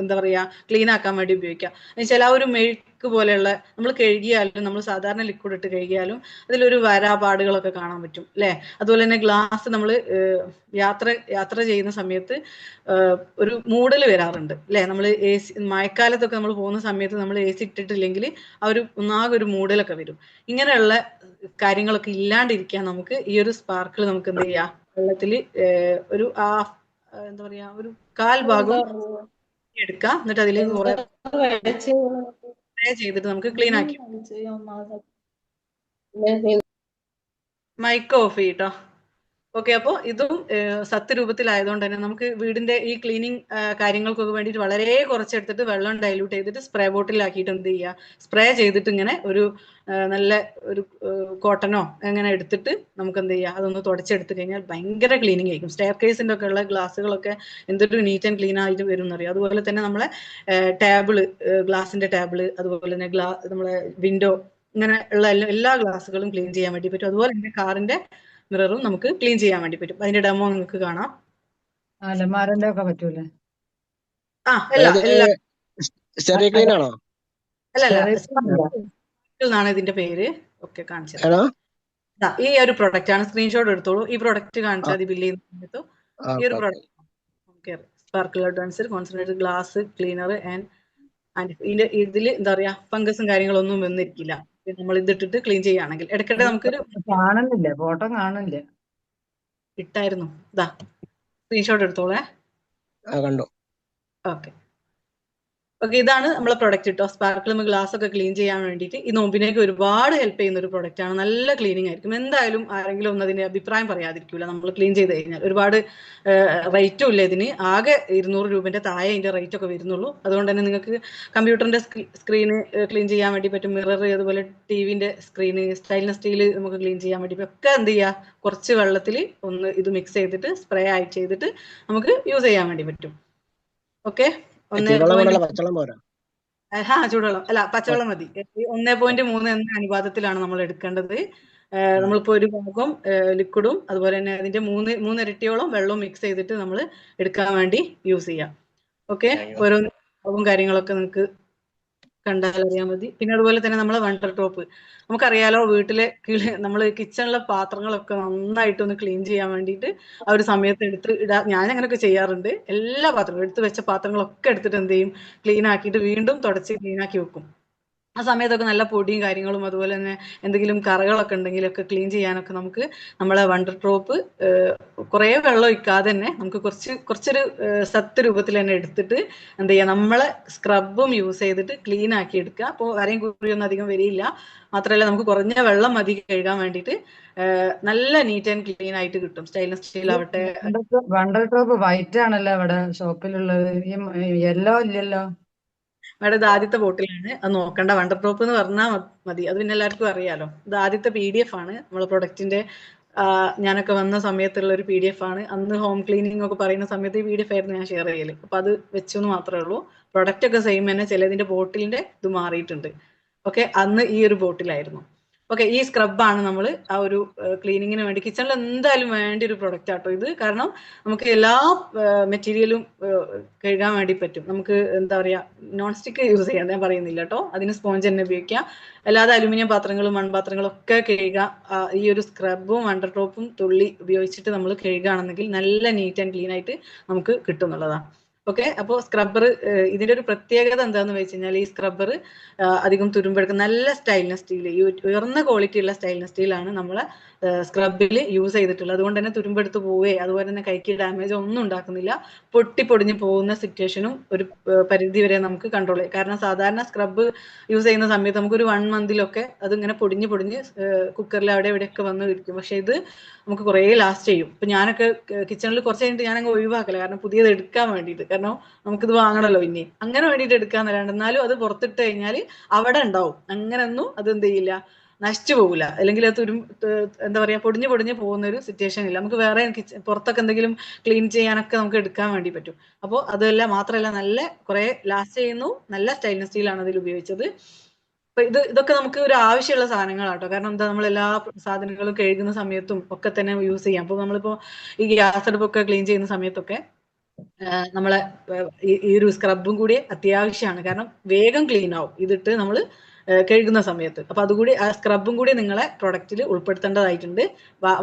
എന്താ പറയാ ക്ലീൻ ആക്കാൻ വേണ്ടി ഉപയോഗിക്കാം. എന്നുവെച്ചാൽ ആ ഒരു മെഴുക്ക് പോലെയുള്ള, നമ്മൾ കഴുകിയാലും നമ്മൾ സാധാരണ ലിക്വിഡ് ഇട്ട് കഴുകിയാലും അതിലൊരു വരാപാടുകളൊക്കെ കാണാൻ പറ്റും അല്ലെ. അതുപോലെ തന്നെ ഗ്ലാസ് നമ്മൾ യാത്ര ചെയ്യുന്ന സമയത്ത് ഒരു മൂടൽ വരാറുണ്ട് അല്ലെ. നമ്മൾ മഴക്കാലത്തൊക്കെ നമ്മൾ പോകുന്ന സമയത്ത് നമ്മൾ AC ഇട്ടിട്ടില്ലെങ്കിൽ ആ ഒരു ഒന്നാകെ ഒരു മൂടലൊക്കെ വരും. ഇങ്ങനെയുള്ള കാര്യങ്ങളൊക്കെ ഇല്ലാണ്ടിരിക്കാൻ നമുക്ക് ഈ ഒരു സ്പാർക്കിൾ നമുക്ക് എന്ത് ചെയ്യാം, വെള്ളത്തിൽ ഒരു എന്താ പറയാ ഒരു 1/4 ഭാഗം എടുക്കാം, എന്നിട്ട് അതിലേക്ക് കുറെ ചെയ്തിട്ട് നമുക്ക് ക്ലീൻ ആക്കി. മൈക്ക് ഓഫ് ചെയ്യട്ടോ. ഓക്കെ, അപ്പോൾ ഇതും സത്ത് രൂപത്തിലായതുകൊണ്ട് തന്നെ നമുക്ക് വീടിന്റെ ഈ ക്ലീനിങ് കാര്യങ്ങൾക്കൊക്കെ വേണ്ടിയിട്ട് വളരെ കുറച്ചെടുത്തിട്ട് വെള്ളം ഡൈല്യൂട്ട് ചെയ്തിട്ട് സ്പ്രേ ബോട്ടിലാക്കിയിട്ട് എന്ത് ചെയ്യുക, സ്പ്രേ ചെയ്തിട്ട് ഇങ്ങനെ ഒരു നല്ല ഒരു കോട്ടനോ അങ്ങനെ എടുത്തിട്ട് നമുക്ക് എന്ത് ചെയ്യുക, അതൊന്ന് തുടച്ചെടുത്ത് കഴിഞ്ഞാൽ ഭയങ്കര ക്ലീനിങ് ആയിരിക്കും. സ്റ്റെയർ കേസിന്റെ ഒക്കെ ഉള്ള ഗ്ലാസ്സുകളൊക്കെ എന്തൊരു നീറ്റ് ആൻഡ് ക്ലീൻ ആയിട്ട് വരും എന്നറിയാം. അതുപോലെ തന്നെ നമ്മളെ ടേബിള്, ഗ്ലാസിന്റെ ടേബിള്, അതുപോലെ തന്നെ നമ്മളെ വിൻഡോ, ഇങ്ങനെ ഉള്ള എല്ലാ ഗ്ലാസ്സുകളും ക്ലീൻ ചെയ്യാൻ വേണ്ടി പറ്റും. അതുപോലെ തന്നെ കാറിന്റെ മിററും നമുക്ക് ക്ലീൻ ചെയ്യാൻ വേണ്ടി പറ്റും. അതിന്റെ ഡെമോ നിങ്ങൾക്ക് കാണാം. അലമാരന്റെ ഒക്കെ പറ്റൂലേ? എന്നാണ് ഇതിന്റെ പേര്. ഓക്കെ, കാണിച്ചത് ഈ ഒരു പ്രൊഡക്റ്റ് ആണ്. സ്ക്രീൻഷോട്ട് എടുത്തോളൂ. ഈ പ്രൊഡക്റ്റ് കാണിച്ചാൽ ബില്ല് ചെയ്യുന്ന സമയത്ത് ഈ ഒരു product sparkle advanced concentrated glass cleaner and ഇതിൽ എന്താ പറയാ ഫംഗസും കാര്യങ്ങളൊന്നും വന്നിരിക്കില്ല നമ്മൾ ഇതിട്ടിട്ട് ക്ലീൻ ചെയ്യുകയാണെങ്കിൽ. ഇടയ്ക്കിടെ നമുക്കൊരു കാണുന്നില്ല, ഫോട്ടോ കാണുന്നില്ല, ഇട്ടായിരുന്നു. ഇതാ സ്ക്രീൻഷോട്ട് എടുത്തോളേ. കണ്ടു. ഓക്കെ, ഇതാണ് നമ്മളെ പ്രൊഡക്റ്റ് കേട്ടോ. സ്പാർക്കിൾ ഗ്ലാസ് ഒക്കെ ക്ലീൻ ചെയ്യാൻ വേണ്ടിയിട്ട് ഈ നോമ്പിനേക്ക് ഒരുപാട് ഹെൽപ്പ് ചെയ്യുന്ന ഒരു പ്രൊഡക്റ്റ് ആണ്. നല്ല ക്ലീനിങ് ആയിരിക്കും. എന്തായാലും ആരെങ്കിലും ഒന്ന് അതിന്റെ അഭിപ്രായം പറയാതിരിക്കൂല നമ്മൾ ക്ലീൻ ചെയ്ത് കഴിഞ്ഞാൽ. ഒരുപാട് റേറ്റും ഇല്ല ഇതിന്, ആകെ 200 രൂപന്റെ താഴെ ഇതിന്റെ റേറ്റ് ഒക്കെ വരുന്നുള്ളൂ. അതുകൊണ്ട് തന്നെ നിങ്ങൾക്ക് കമ്പ്യൂട്ടറിന്റെ സ്ക്രീന് ക്ലീൻ ചെയ്യാൻ വേണ്ടി പറ്റും, മിറർ, അതുപോലെ ടിവിന്റെ സ്ക്രീന്, സ്റ്റൈൻലെസ് സ്റ്റീൽ നമുക്ക് ക്ലീൻ ചെയ്യാൻ വേണ്ടി ഒക്കെ എന്ത് ചെയ്യുക, കുറച്ച് വെള്ളത്തിൽ ഒന്ന് ഇത് മിക്സ് ചെയ്തിട്ട് സ്പ്രേ ആയിട്ട് ചെയ്തിട്ട് നമുക്ക് യൂസ് ചെയ്യാൻ വേണ്ടി പറ്റും. ഓക്കെ, ചൂടുവെള്ളം അല്ല, പച്ചവെള്ളം മതി. 1.3 എന്ന അനുപാതത്തിലാണ് നമ്മൾ എടുക്കേണ്ടത്. നമ്മളിപ്പോ ഒരു ഭാഗം ലിക്വിഡും അതുപോലെ തന്നെ അതിന്റെ 3 ഇരട്ടിയോളം വെള്ളവും മിക്സ് ചെയ്തിട്ട് നമ്മൾ എടുക്കാൻ വേണ്ടി യൂസ് ചെയ്യാം. ഓക്കെ, ഓരോ കാര്യങ്ങളൊക്കെ നിങ്ങൾക്ക് കണ്ടാൽ അറിയാൻ മതി. പിന്നെ അതുപോലെ തന്നെ നമ്മളെ വണ്ടർ ടോപ്പ്, നമുക്കറിയാലോ വീട്ടിലെ നമ്മൾ കിച്ചണിലെ പാത്രങ്ങളൊക്കെ നന്നായിട്ടൊന്ന് ക്ലീൻ ചെയ്യാൻ വേണ്ടിയിട്ട് ആ ഒരു സമയത്ത് എടുത്ത് ഞാൻ അങ്ങനെയൊക്കെ ചെയ്യാറുണ്ട്. എല്ലാ പാത്രങ്ങളും എടുത്ത് വെച്ച പാത്രങ്ങളൊക്കെ എടുത്തിട്ട് എന്ത് ചെയ്യും, ക്ലീൻ ആക്കിയിട്ട് വീണ്ടും തുടച്ച് ക്ലീൻ ആക്കി വെക്കും. ആ സമയത്തൊക്കെ നല്ല പൊടിയും കാര്യങ്ങളും അതുപോലെ തന്നെ എന്തെങ്കിലും കറകളൊക്കെ ഉണ്ടെങ്കിലൊക്കെ ക്ലീൻ ചെയ്യാനൊക്കെ നമുക്ക് നമ്മളെ വണ്ടർ ഡ്രോപ്പ് കുറേ വെള്ളം ഒഴിക്കാതെ തന്നെ നമുക്ക് കുറച്ചൊരു സത്ത് രൂപത്തിൽ തന്നെ എടുത്തിട്ട് എന്ത് ചെയ്യുക, നമ്മളെ സ്ക്രബും യൂസ് ചെയ്തിട്ട് ക്ലീൻ ആക്കി എടുക്കുക. അപ്പോൾ വരയും കുറിയൊന്നും അധികം വരില്ല. മാത്രമല്ല നമുക്ക് കുറഞ്ഞ വെള്ളം മതി കഴുകാൻ വേണ്ടിയിട്ട് നല്ല നീറ്റ് ആൻഡ് ക്ലീൻ ആയിട്ട് കിട്ടും. സ്റ്റെയിൻലെസ് സ്റ്റീൽ ആവട്ടെ. വണ്ടർ ടോപ്പ് വൈറ്റ് ആണല്ലോ ഇവിടെ ഷോപ്പിലുള്ളത്, യെല്ലോ ഇല്ലല്ലോ. മേഡം ഇത് ആദ്യത്തെ ബോട്ടിലാണ്, അത് നോക്കണ്ട. വണ്ടർ ഡ്രോപ്പ് എന്ന് പറഞ്ഞാൽ മതി, അത് പിന്നെ എല്ലാവർക്കും അറിയാലോ. ഇത് ആദ്യത്തെ PDF ആണ് നമ്മളെ പ്രൊഡക്റ്റിന്റെ. ഞാനൊക്കെ വന്ന സമയത്തുള്ള ഒരു PDF ആണ്. അന്ന് ഹോം ക്ലീനിങ് ഒക്കെ പറയുന്ന സമയത്ത് ഈ PDF ആയിരുന്നു ഞാൻ ഷെയർ ചെയ്യല്. അപ്പൊ അത് വെച്ചെന്ന് മാത്രമേ ഉള്ളൂ. പ്രൊഡക്റ്റ് ഒക്കെ സെയിം തന്നെ, ചിലതിന്റെ ബോട്ടിലിന്റെ ഇത് മാറിയിട്ടുണ്ട്. ഓക്കെ, അന്ന് ഈ ഒരു ബോട്ടിലായിരുന്നു. ഓക്കെ, ഈ സ്ക്രബാണ് നമ്മൾ ആ ഒരു ക്ലീനിങ്ങിന് വേണ്ടി കിച്ചണിൽ എന്തായാലും വേണ്ട ഒരു പ്രൊഡക്റ്റ് ആട്ടോ ഇത്. കാരണം നമുക്ക് എല്ലാ മെറ്റീരിയലും കഴുകാൻ വേണ്ടി പറ്റും. നമുക്ക് എന്താ പറയുക, നോൺ സ്റ്റിക്ക് യൂസ് ചെയ്യാൻ ഞാൻ പറയുന്നില്ല കേട്ടോ, അതിന് സ്പോഞ്ച് തന്നെ ഉപയോഗിക്കാം. അല്ലാതെ അലുമിനിയം പാത്രങ്ങളും മൺപാത്രങ്ങളും ഒക്കെ കഴുകാം. ഈ ഒരു സ്ക്രബും അണ്ടർ ടോപ്പും തുള്ളി ഉപയോഗിച്ചിട്ട് നമ്മൾ കഴുകുകയാണെന്നെങ്കിൽ നല്ല നീറ്റ് ആൻഡ് ക്ലീൻ ആയിട്ട് നമുക്ക് കിട്ടുന്നുള്ളതാണ്. ഓക്കെ, അപ്പോൾ സ്ക്രബ്ബർ ഇതിന്റെ ഒരു പ്രത്യേകത എന്താണെന്ന് വെച്ച് കഴിഞ്ഞാൽ ഈ സ്ക്രബ്ബർ അധികം തുരുമ്പെടുക്കുന്ന നല്ല സ്റ്റൈൽനെസ് സ്റ്റീൽ, ഈ ഉയർന്ന ക്വാളിറ്റി ഉള്ള സ്റ്റൈൽനെസ് സ്റ്റീലാണ് നമ്മളെ സ്ക്രബിൽ യൂസ് ചെയ്തിട്ടുള്ളത്. അതുകൊണ്ട് തന്നെ തുരുമ്പെടുത്ത് പോവേ അതുപോലെ തന്നെ കൈക്ക് ഡാമേജ് ഒന്നും ഉണ്ടാക്കുന്നില്ല. പൊടിഞ്ഞു പോകുന്ന സിറ്റുവേഷനും ഒരു പരിധി വരെ നമുക്ക് കൺട്രോൾ ചെയ്യാം. കാരണം സാധാരണ സ്ക്രബ് യൂസ് ചെയ്യുന്ന സമയത്ത് നമുക്കൊരു 1 മന്തിലൊക്കെ അത് ഇങ്ങനെ പൊടിഞ്ഞ് കുക്കറിൽ അവിടെ ഇവിടെയൊക്കെ വന്ന് ഇരിക്കും. പക്ഷെ ഇത് നമുക്ക് കുറേ ലാസ്റ്റ് ചെയ്യും. ഇപ്പൊ ഞാനൊക്കെ കിച്ചണിൽ കുറച്ച് കഴിഞ്ഞിട്ട് ഞാനങ്ങ് ഒഴിവാക്കല, കാരണം പുതിയത് എടുക്കാൻ വേണ്ടിയിട്ട്. കാരണം നമുക്കിത് വാങ്ങണല്ലോ പിന്നെ, അങ്ങനെ വേണ്ടിയിട്ട് എടുക്കാന്നല്ലാണ്ട്. എന്നാലും അത് പുറത്തിട്ട് കഴിഞ്ഞാൽ അവിടെ ഉണ്ടാവും, അങ്ങനെയൊന്നും അത് എന്ത് ചെയ്യില്ല, നശിച്ചു പോകില്ല. അല്ലെങ്കിൽ അത് എന്താ പറയാ, പൊടിഞ്ഞു പോകുന്ന ഒരു സിറ്റുവേഷൻ ഇല്ല. നമുക്ക് വേറെ പുറത്തൊക്കെ എന്തെങ്കിലും ക്ലീൻ ചെയ്യാനൊക്കെ നമുക്ക് എടുക്കാൻ വേണ്ടി പറ്റും. അപ്പോൾ അതല്ല മാത്രമല്ല നല്ല കുറെ ലാസ്റ്റ് ചെയ്യുന്നു. നല്ല സ്റ്റെയിൻലെസ് സ്റ്റീലാണ് അതിൽ ഉപയോഗിച്ചത്. അപ്പൊ ഇതൊക്കെ നമുക്ക് ഒരു ആവശ്യമുള്ള സാധനങ്ങളാട്ടോ. കാരണം എന്താ, നമ്മൾ എല്ലാ സാധനങ്ങളും കഴുകുന്ന സമയത്തും ഒക്കെ തന്നെ യൂസ് ചെയ്യാം. അപ്പൊ നമ്മളിപ്പോ ഈ ഗ്യാസ് അടുപ്പൊക്കെ ക്ലീൻ ചെയ്യുന്ന സമയത്തൊക്കെ നമ്മളെ ഈ ഒരു സ്ക്രബും കൂടി അത്യാവശ്യമാണ്. കാരണം വേഗം ക്ലീൻ ആവും ഇതിട്ട് നമ്മൾ കഴുകുന്ന സമയത്ത്. അപ്പൊ അതുകൂടി ആ സ്ക്രബും കൂടി നിങ്ങളെ പ്രൊഡക്റ്റിൽ ഉൾപ്പെടുത്തേണ്ടതായിട്ടുണ്ട്.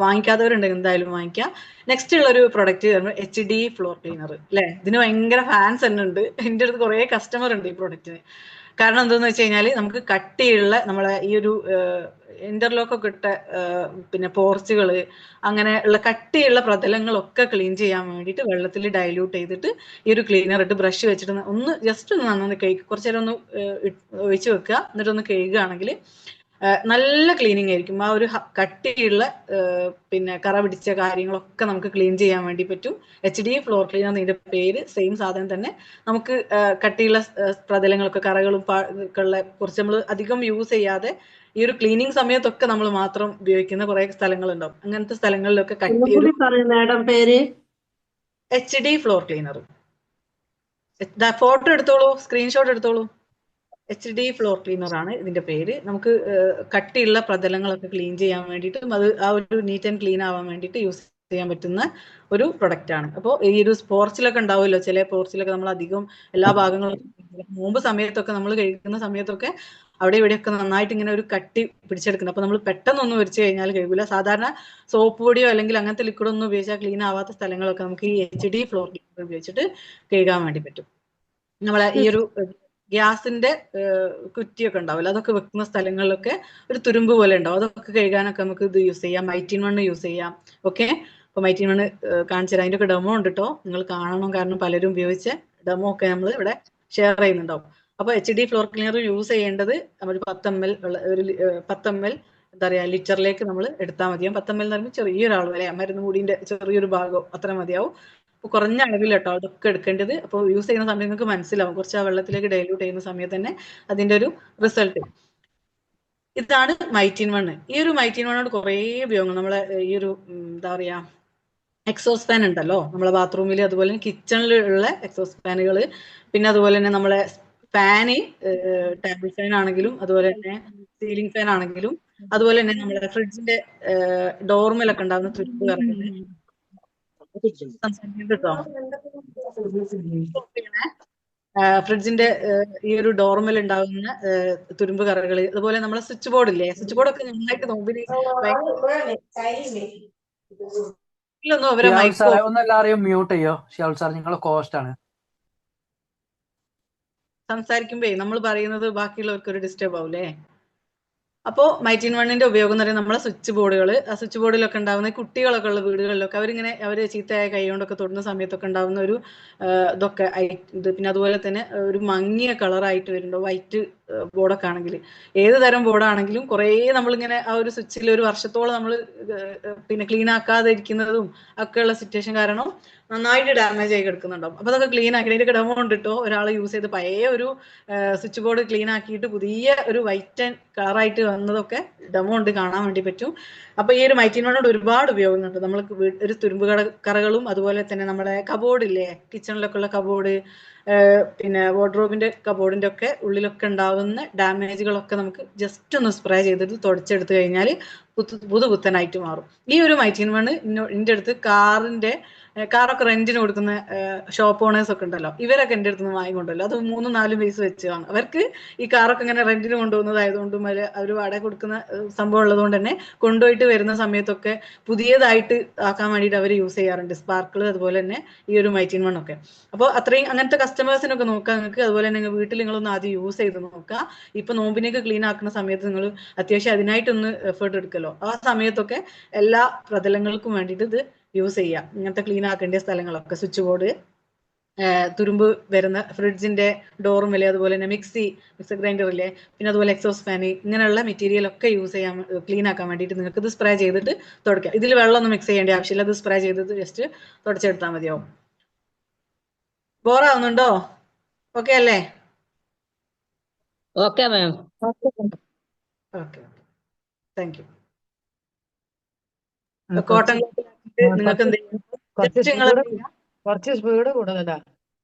വാങ്ങിക്കാത്തവരുണ്ടെങ്കിൽ എന്തായാലും വാങ്ങിക്കാം. നെക്സ്റ്റ് ഉള്ള ഒരു പ്രൊഡക്റ്റ് HD ഫ്ലോർ ക്ലീനർ അല്ലെ. ഇതിന് ഭയങ്കര ഫാൻസ് തന്നെ ഉണ്ട്. എൻ്റെ അടുത്ത് കുറെ കസ്റ്റമർ ഉണ്ട് ഈ പ്രൊഡക്റ്റിന്. കാരണം എന്താന്ന് വെച്ച് കഴിഞ്ഞാൽ നമുക്ക് കട്ടിയുള്ള നമ്മളെ ഈ ഒരു ഇന്റർലോക്ക് ഒക്കെ ഇട്ട പിന്നെ പോർച്ചുകള് അങ്ങനെയുള്ള കട്ടിയുള്ള പ്രതലങ്ങളൊക്കെ ക്ലീൻ ചെയ്യാൻ വേണ്ടിയിട്ട് വെള്ളത്തിൽ ഡൈല്യൂട്ട് ചെയ്തിട്ട് ഈ ഒരു ക്ലീനർ ഇട്ട് ബ്രഷ് വെച്ചിട്ട് ഒന്ന് ജസ്റ്റ് ഒന്ന് നന്നൊന്ന് കഴുകി കുറച്ചു നേരം ഒന്ന് ഒഴിച്ചു വെക്കുക. എന്നിട്ടൊന്ന് കഴുകുകയാണെങ്കിൽ നല്ല ക്ലീനിങ് ആയിരിക്കും. ആ ഒരു കട്ടിയുള്ള പിന്നെ കറ പിടിച്ച കാര്യങ്ങളൊക്കെ നമുക്ക് ക്ലീൻ ചെയ്യാൻ വേണ്ടി പറ്റും. HD ഫ്ലോർ ക്ലീനർ ഇതിന്റെ പേര്. സെയിം സാധനം തന്നെ. നമുക്ക് കട്ടിയുള്ള പ്രതലങ്ങളൊക്കെ കറകളും ഉള്ള കുറച്ച് നമ്മൾ അധികം യൂസ് ചെയ്യാതെ ഈ ഒരു ക്ലീനിങ് സമയത്തൊക്കെ നമ്മൾ മാത്രം ഉപയോഗിക്കുന്ന കുറെ സ്ഥലങ്ങളുണ്ടാവും. അങ്ങനത്തെ സ്ഥലങ്ങളിലൊക്കെ കട്ടിയൊരു HD ഫ്ലോർ ക്ലീനർ. ഫോട്ടോ എടുത്തോളൂ, സ്ക്രീൻഷോട്ട് എടുത്തോളൂ. HD ഫ്ലോർ ക്ലീനർ ആണ് ഇതിന്റെ പേര്. നമുക്ക് കട്ടിയുള്ള പ്രതലങ്ങളൊക്കെ ക്ലീൻ ചെയ്യാൻ വേണ്ടിയിട്ടും അത് ആ ഒരു നീറ്റ് ആൻഡ് ക്ലീൻ ആവാൻ വേണ്ടിയിട്ട് യൂസ് ചെയ്യാൻ പറ്റുന്ന ഒരു പ്രൊഡക്റ്റ് ആണ്. അപ്പോൾ ഈ ഒരു പോർച്ചിലൊക്കെ ഉണ്ടാവുമല്ലോ, ചില പോർച്ചിലൊക്കെ നമ്മൾ അധികം എല്ലാ ഭാഗങ്ങളും മുമ്പ് സമയത്തൊക്കെ നമ്മൾ കഴിക്കുന്ന സമയത്തൊക്കെ അവിടെ ഇവിടെയൊക്കെ നന്നായിട്ട് ഇങ്ങനെ ഒരു കട്ടി പിടിച്ചെടുക്കുന്നത്. അപ്പൊ നമ്മൾ പെട്ടെന്നൊന്നും വരച്ചു കഴിഞ്ഞാൽ കഴിയില്ല. സാധാരണ സോപ്പ് പൊടിയോ അല്ലെങ്കിൽ അങ്ങനത്തെ ലിക്വിഡ് ഒന്നും ഉപയോഗിച്ചാൽ ക്ലീൻ ആവാത്ത സ്ഥലങ്ങളൊക്കെ നമുക്ക് ഈ HD ഫ്ലോർ ക്ലീനർ ഉപയോഗിച്ചിട്ട് കഴുകാൻ വേണ്ടി പറ്റും. നമ്മളെ ഈ ഒരു ഗ്യാസിന്റെ കുറ്റിയൊക്കെ ഉണ്ടാവില്ല, അതൊക്കെ വെക്കുന്ന സ്ഥലങ്ങളിലൊക്കെ ഒരു തുരുമ്പ് പോലെ ഉണ്ടാവും. അതൊക്കെ കഴുകാനൊക്കെ നമുക്ക് ഇത് യൂസ് ചെയ്യാം. മൈറ്റീൻ മണ്ണ് യൂസ് ചെയ്യാം. ഓക്കെ, അപ്പൊ മൈറ്റീൻ മണ്ണ് കാണിച്ചു തരാം. അതിന്റെ ഒക്കെ ഡെമോ ഉണ്ട് കേട്ടോ, നിങ്ങൾ കാണണം. കാരണം പലരും ഉപയോഗിച്ച ഡെമോ ഒക്കെ നമ്മൾ ഇവിടെ ഷെയർ ചെയ്യുന്നുണ്ടാവും. അപ്പൊ HD ഫ്ലോർ ക്ലീനർ യൂസ് ചെയ്യേണ്ടത് നമ്മൾ 10 ml ഒരു 10 ml എന്താ പറയാ ലിറ്ററിലേക്ക് നമ്മൾ എടുത്താൽ മതിയാവും. 10 ml എന്ന് പറയുമ്പോൾ ചെറിയൊരളവ് അല്ലെ, മരുന്ന് കൂടിന്റെ ചെറിയൊരു ഭാഗം അത്ര മതിയാവും. കുറഞ്ഞ അളവിൽ കേട്ടോ അതൊക്കെ എടുക്കേണ്ടത്. അപ്പോൾ യൂസ് ചെയ്യുന്ന സമയത്ത് നിങ്ങൾക്ക് മനസ്സിലാവും, കുറച്ച് ആ വെള്ളത്തിലേക്ക് ഡൈല്യൂട്ട് ചെയ്യുന്ന സമയത്ത് തന്നെ അതിന്റെ ഒരു റിസൾട്ട്. ഇതാണ് മൈറ്റീൻ മണ്ണ്. ഈ ഒരു മൈറ്റീൻ മണ്ണോട് കുറേ ഉപയോഗങ്ങൾ. നമ്മളെ ഈ ഒരു എന്താ പറയാ എക്സോസ് ഫാൻ ഉണ്ടല്ലോ നമ്മളെ ബാത്റൂമിൽ, അതുപോലെ തന്നെ കിച്ചണിലുള്ള എക്സോസ് ഫാനുകൾ, പിന്നെ അതുപോലെ തന്നെ നമ്മളെ ഫാന് ടേബിൾ ഫാൻ ആണെങ്കിലും അതുപോലെ തന്നെ സീലിംഗ് ഫാൻ ആണെങ്കിലും, അതുപോലെ തന്നെ നമ്മുടെ ഫ്രിഡ്ജിന്റെ ഡോർമലൊക്കെ ഉണ്ടാകുന്ന തുരുമ്പ് കറകള് സംസാരിക്കട്ടോ. ഫ്രിഡ്ജിന്റെ ഈ ഒരു ഡോർമൽ ഉണ്ടാകുന്ന തുരുമ്പ് കറകള്, അതുപോലെ നമ്മളെ സ്വിച്ച് ബോർഡ് ഇല്ലേ, സ്വിച്ച് ബോർഡ് ഒക്കെ നന്നായിട്ട് നോമ്പിന് അവരെ മൈക്കോ ഒന്നെല്ലാരെയും മ്യൂട്ട് ചെയ്യോ ഷിയാൽ സാർ, നിങ്ങൾ കോസ്റ്റ് ആണ് സംസാരിക്കുമ്പോ നമ്മൾ പറയുന്നത് ബാക്കിയുള്ളവർക്ക് ഒരു ഡിസ്റ്റർബ് ആവൂലേ. അപ്പോൾ മൈറ്റീൻ മണ്ണിന്റെ ഉപയോഗം എന്ന് പറയുന്നത് നമ്മളെ സ്വിച്ച് ബോർഡുകൾ, ആ സ്വിച്ച് ബോർഡിലൊക്കെ ഉണ്ടാകുന്ന കുട്ടികളൊക്കെ ഉള്ള വീടുകളിലൊക്കെ അവരിങ്ങനെ അവർ ചീത്തയായ കൈ കൊണ്ടൊക്കെ തൊടുന്ന സമയത്തൊക്കെ ഉണ്ടാകുന്ന ഒരു ഇതൊക്കെ ഇത്. പിന്നെ അതുപോലെ തന്നെ ഒരു മങ്ങിയ കളറായിട്ട് വരുന്നുണ്ടോ വൈറ്റ് ബോർഡൊക്കെ ആണെങ്കിൽ, ഏത് തരം ബോർഡാണെങ്കിലും കുറേ നമ്മളിങ്ങനെ ആ ഒരു സ്വിച്ചിൽ ഒരു വർഷത്തോളം നമ്മൾ പിന്നെ ക്ലീൻ ആക്കാതെ ഇരിക്കുന്നതും ഒക്കെയുള്ള സിറ്റുവേഷൻ കാരണം നന്നായിട്ട് ഡാമേജ് ആയി കിടക്കുന്നുണ്ടാവും. അപ്പൊ അതൊക്കെ ക്ലീൻ ആക്കി അതിന്റെ ഡെമോ കണ്ടിട്ടോ ഒരാൾ യൂസ് ചെയ്ത് പഴയ ഒരു സ്വിച്ച് ബോർഡ് ക്ലീൻ ആക്കിയിട്ട് പുതിയ ഒരു വൈറ്റ് ആൻഡ് കളറായിട്ട് വന്നതൊക്കെ ഡെമോ ഉണ്ട്, കാണാൻ വേണ്ടി പറ്റും. അപ്പൊ ഈ ഒരു മൈറ്റീൻ വണ്ണോട് ഒരുപാട് ഉപയോഗങ്ങളുണ്ട്. നമ്മൾ ഒരു തുരുമ്പ് കറകളും അതുപോലെ തന്നെ നമ്മുടെ കബോർഡ് ഇല്ലേ, കിച്ചണിലൊക്കെ ഉള്ള കബോർഡ്, പിന്നെ വാർഡ്രോബിന്റെ കബോർഡിന്റെ ഒക്കെ ഉള്ളിലൊക്കെ ഉണ്ടാവുന്ന ഡാമേജുകളൊക്കെ നമുക്ക് ജസ്റ്റ് ഒന്ന് സ്പ്രേ ചെയ്തിട്ട് തുടച്ചെടുത്ത് കഴിഞ്ഞാൽ പുതുപുത്തനായിട്ട് മാറും. ഈ ഒരു മൈറ്റീൻ വണ്ണ് എൻ്റെ അടുത്ത് കാറൊക്കെ റെന്റിന് കൊടുക്കുന്ന ഷോപ്പ് ഓണേഴ്സ് ഒക്കെ ഉണ്ടല്ലോ, ഇവരൊക്കെ എൻ്റെ അടുത്ത് നിന്ന് വാങ്ങിക്കൊണ്ടല്ലോ. അത് 3-4 പീസ് വെച്ച് വാങ്ങും. അവർക്ക് ഈ കാറൊക്കെ ഇങ്ങനെ റെന്റിന് കൊണ്ടുപോകുന്നതായതുകൊണ്ടും അവർ വാടക കൊടുക്കുന്ന സംഭവം ഉള്ളതുകൊണ്ട് തന്നെ കൊണ്ടുപോയിട്ട് വരുന്ന സമയത്തൊക്കെ പുതിയതായിട്ട് ആക്കാൻ വേണ്ടിയിട്ട് അവർ യൂസ് ചെയ്യാറുണ്ട്, സ്പാർക്കിൾ അതുപോലെ തന്നെ ഈ ഒരു മൈറ്റീൻ വൺ ഒക്കെ. അപ്പോൾ അത്രയും അങ്ങനത്തെ കസ്റ്റമേഴ്സിനൊക്കെ നോക്കാം നിങ്ങൾക്ക്. അതുപോലെ തന്നെ വീട്ടിൽ നിങ്ങളൊന്ന് ആദ്യം യൂസ് ചെയ്ത് നോക്കുക. ഇപ്പൊ നോമ്പിനേക്ക് ക്ലീൻ ആക്കുന്ന സമയത്ത് നിങ്ങൾ അത്യാവശ്യം അതിനായിട്ടൊന്ന് എഫേർട്ട് എടുക്കല്ലോ. ആ സമയത്തൊക്കെ എല്ലാ പ്രതലങ്ങൾക്കും വേണ്ടിയിട്ട് ഇത് യൂസ് ചെയ്യാം. ഇങ്ങനത്തെ ക്ലീൻ ആക്കേണ്ട സ്ഥലങ്ങളൊക്കെ, സ്വിച്ച് ബോർഡ്, തുരുമ്പ് വരുന്ന ഫ്രിഡ്ജിന്റെ ഡോറുമില്ലേ, അതുപോലെ തന്നെ മിക്സർ ഗ്രൈൻഡർ ഇല്ലേ, പിന്നെ അതുപോലെ എക്സോസ് ഫാന്, ഇങ്ങനെയുള്ള മെറ്റീരിയൽ ഒക്കെ യൂസ് ചെയ്യാൻ ക്ലീൻ ആക്കാൻ വേണ്ടിയിട്ട് നിങ്ങൾക്ക് ഇത് സ്പ്രേ ചെയ്തിട്ട് തുടയ്ക്കാം. ഇതിൽ വെള്ളമൊന്നും മിക്സ് ചെയ്യേണ്ട ആവശ്യമില്ല, ഇത് സ്പ്രേ ചെയ്തിട്ട് ജസ്റ്റ് തുടച്ചെടുത്താൽ മതിയാവും. ബോറാവുന്നുണ്ടോ? ഓക്കെ അല്ലേ? Okay ma'am. Okay, thank U. Cotton നിങ്ങൾക്ക് എന്ത് ചെയ്യാം, കുറച്ച് സ്പീഡ് കൂടുതലാ.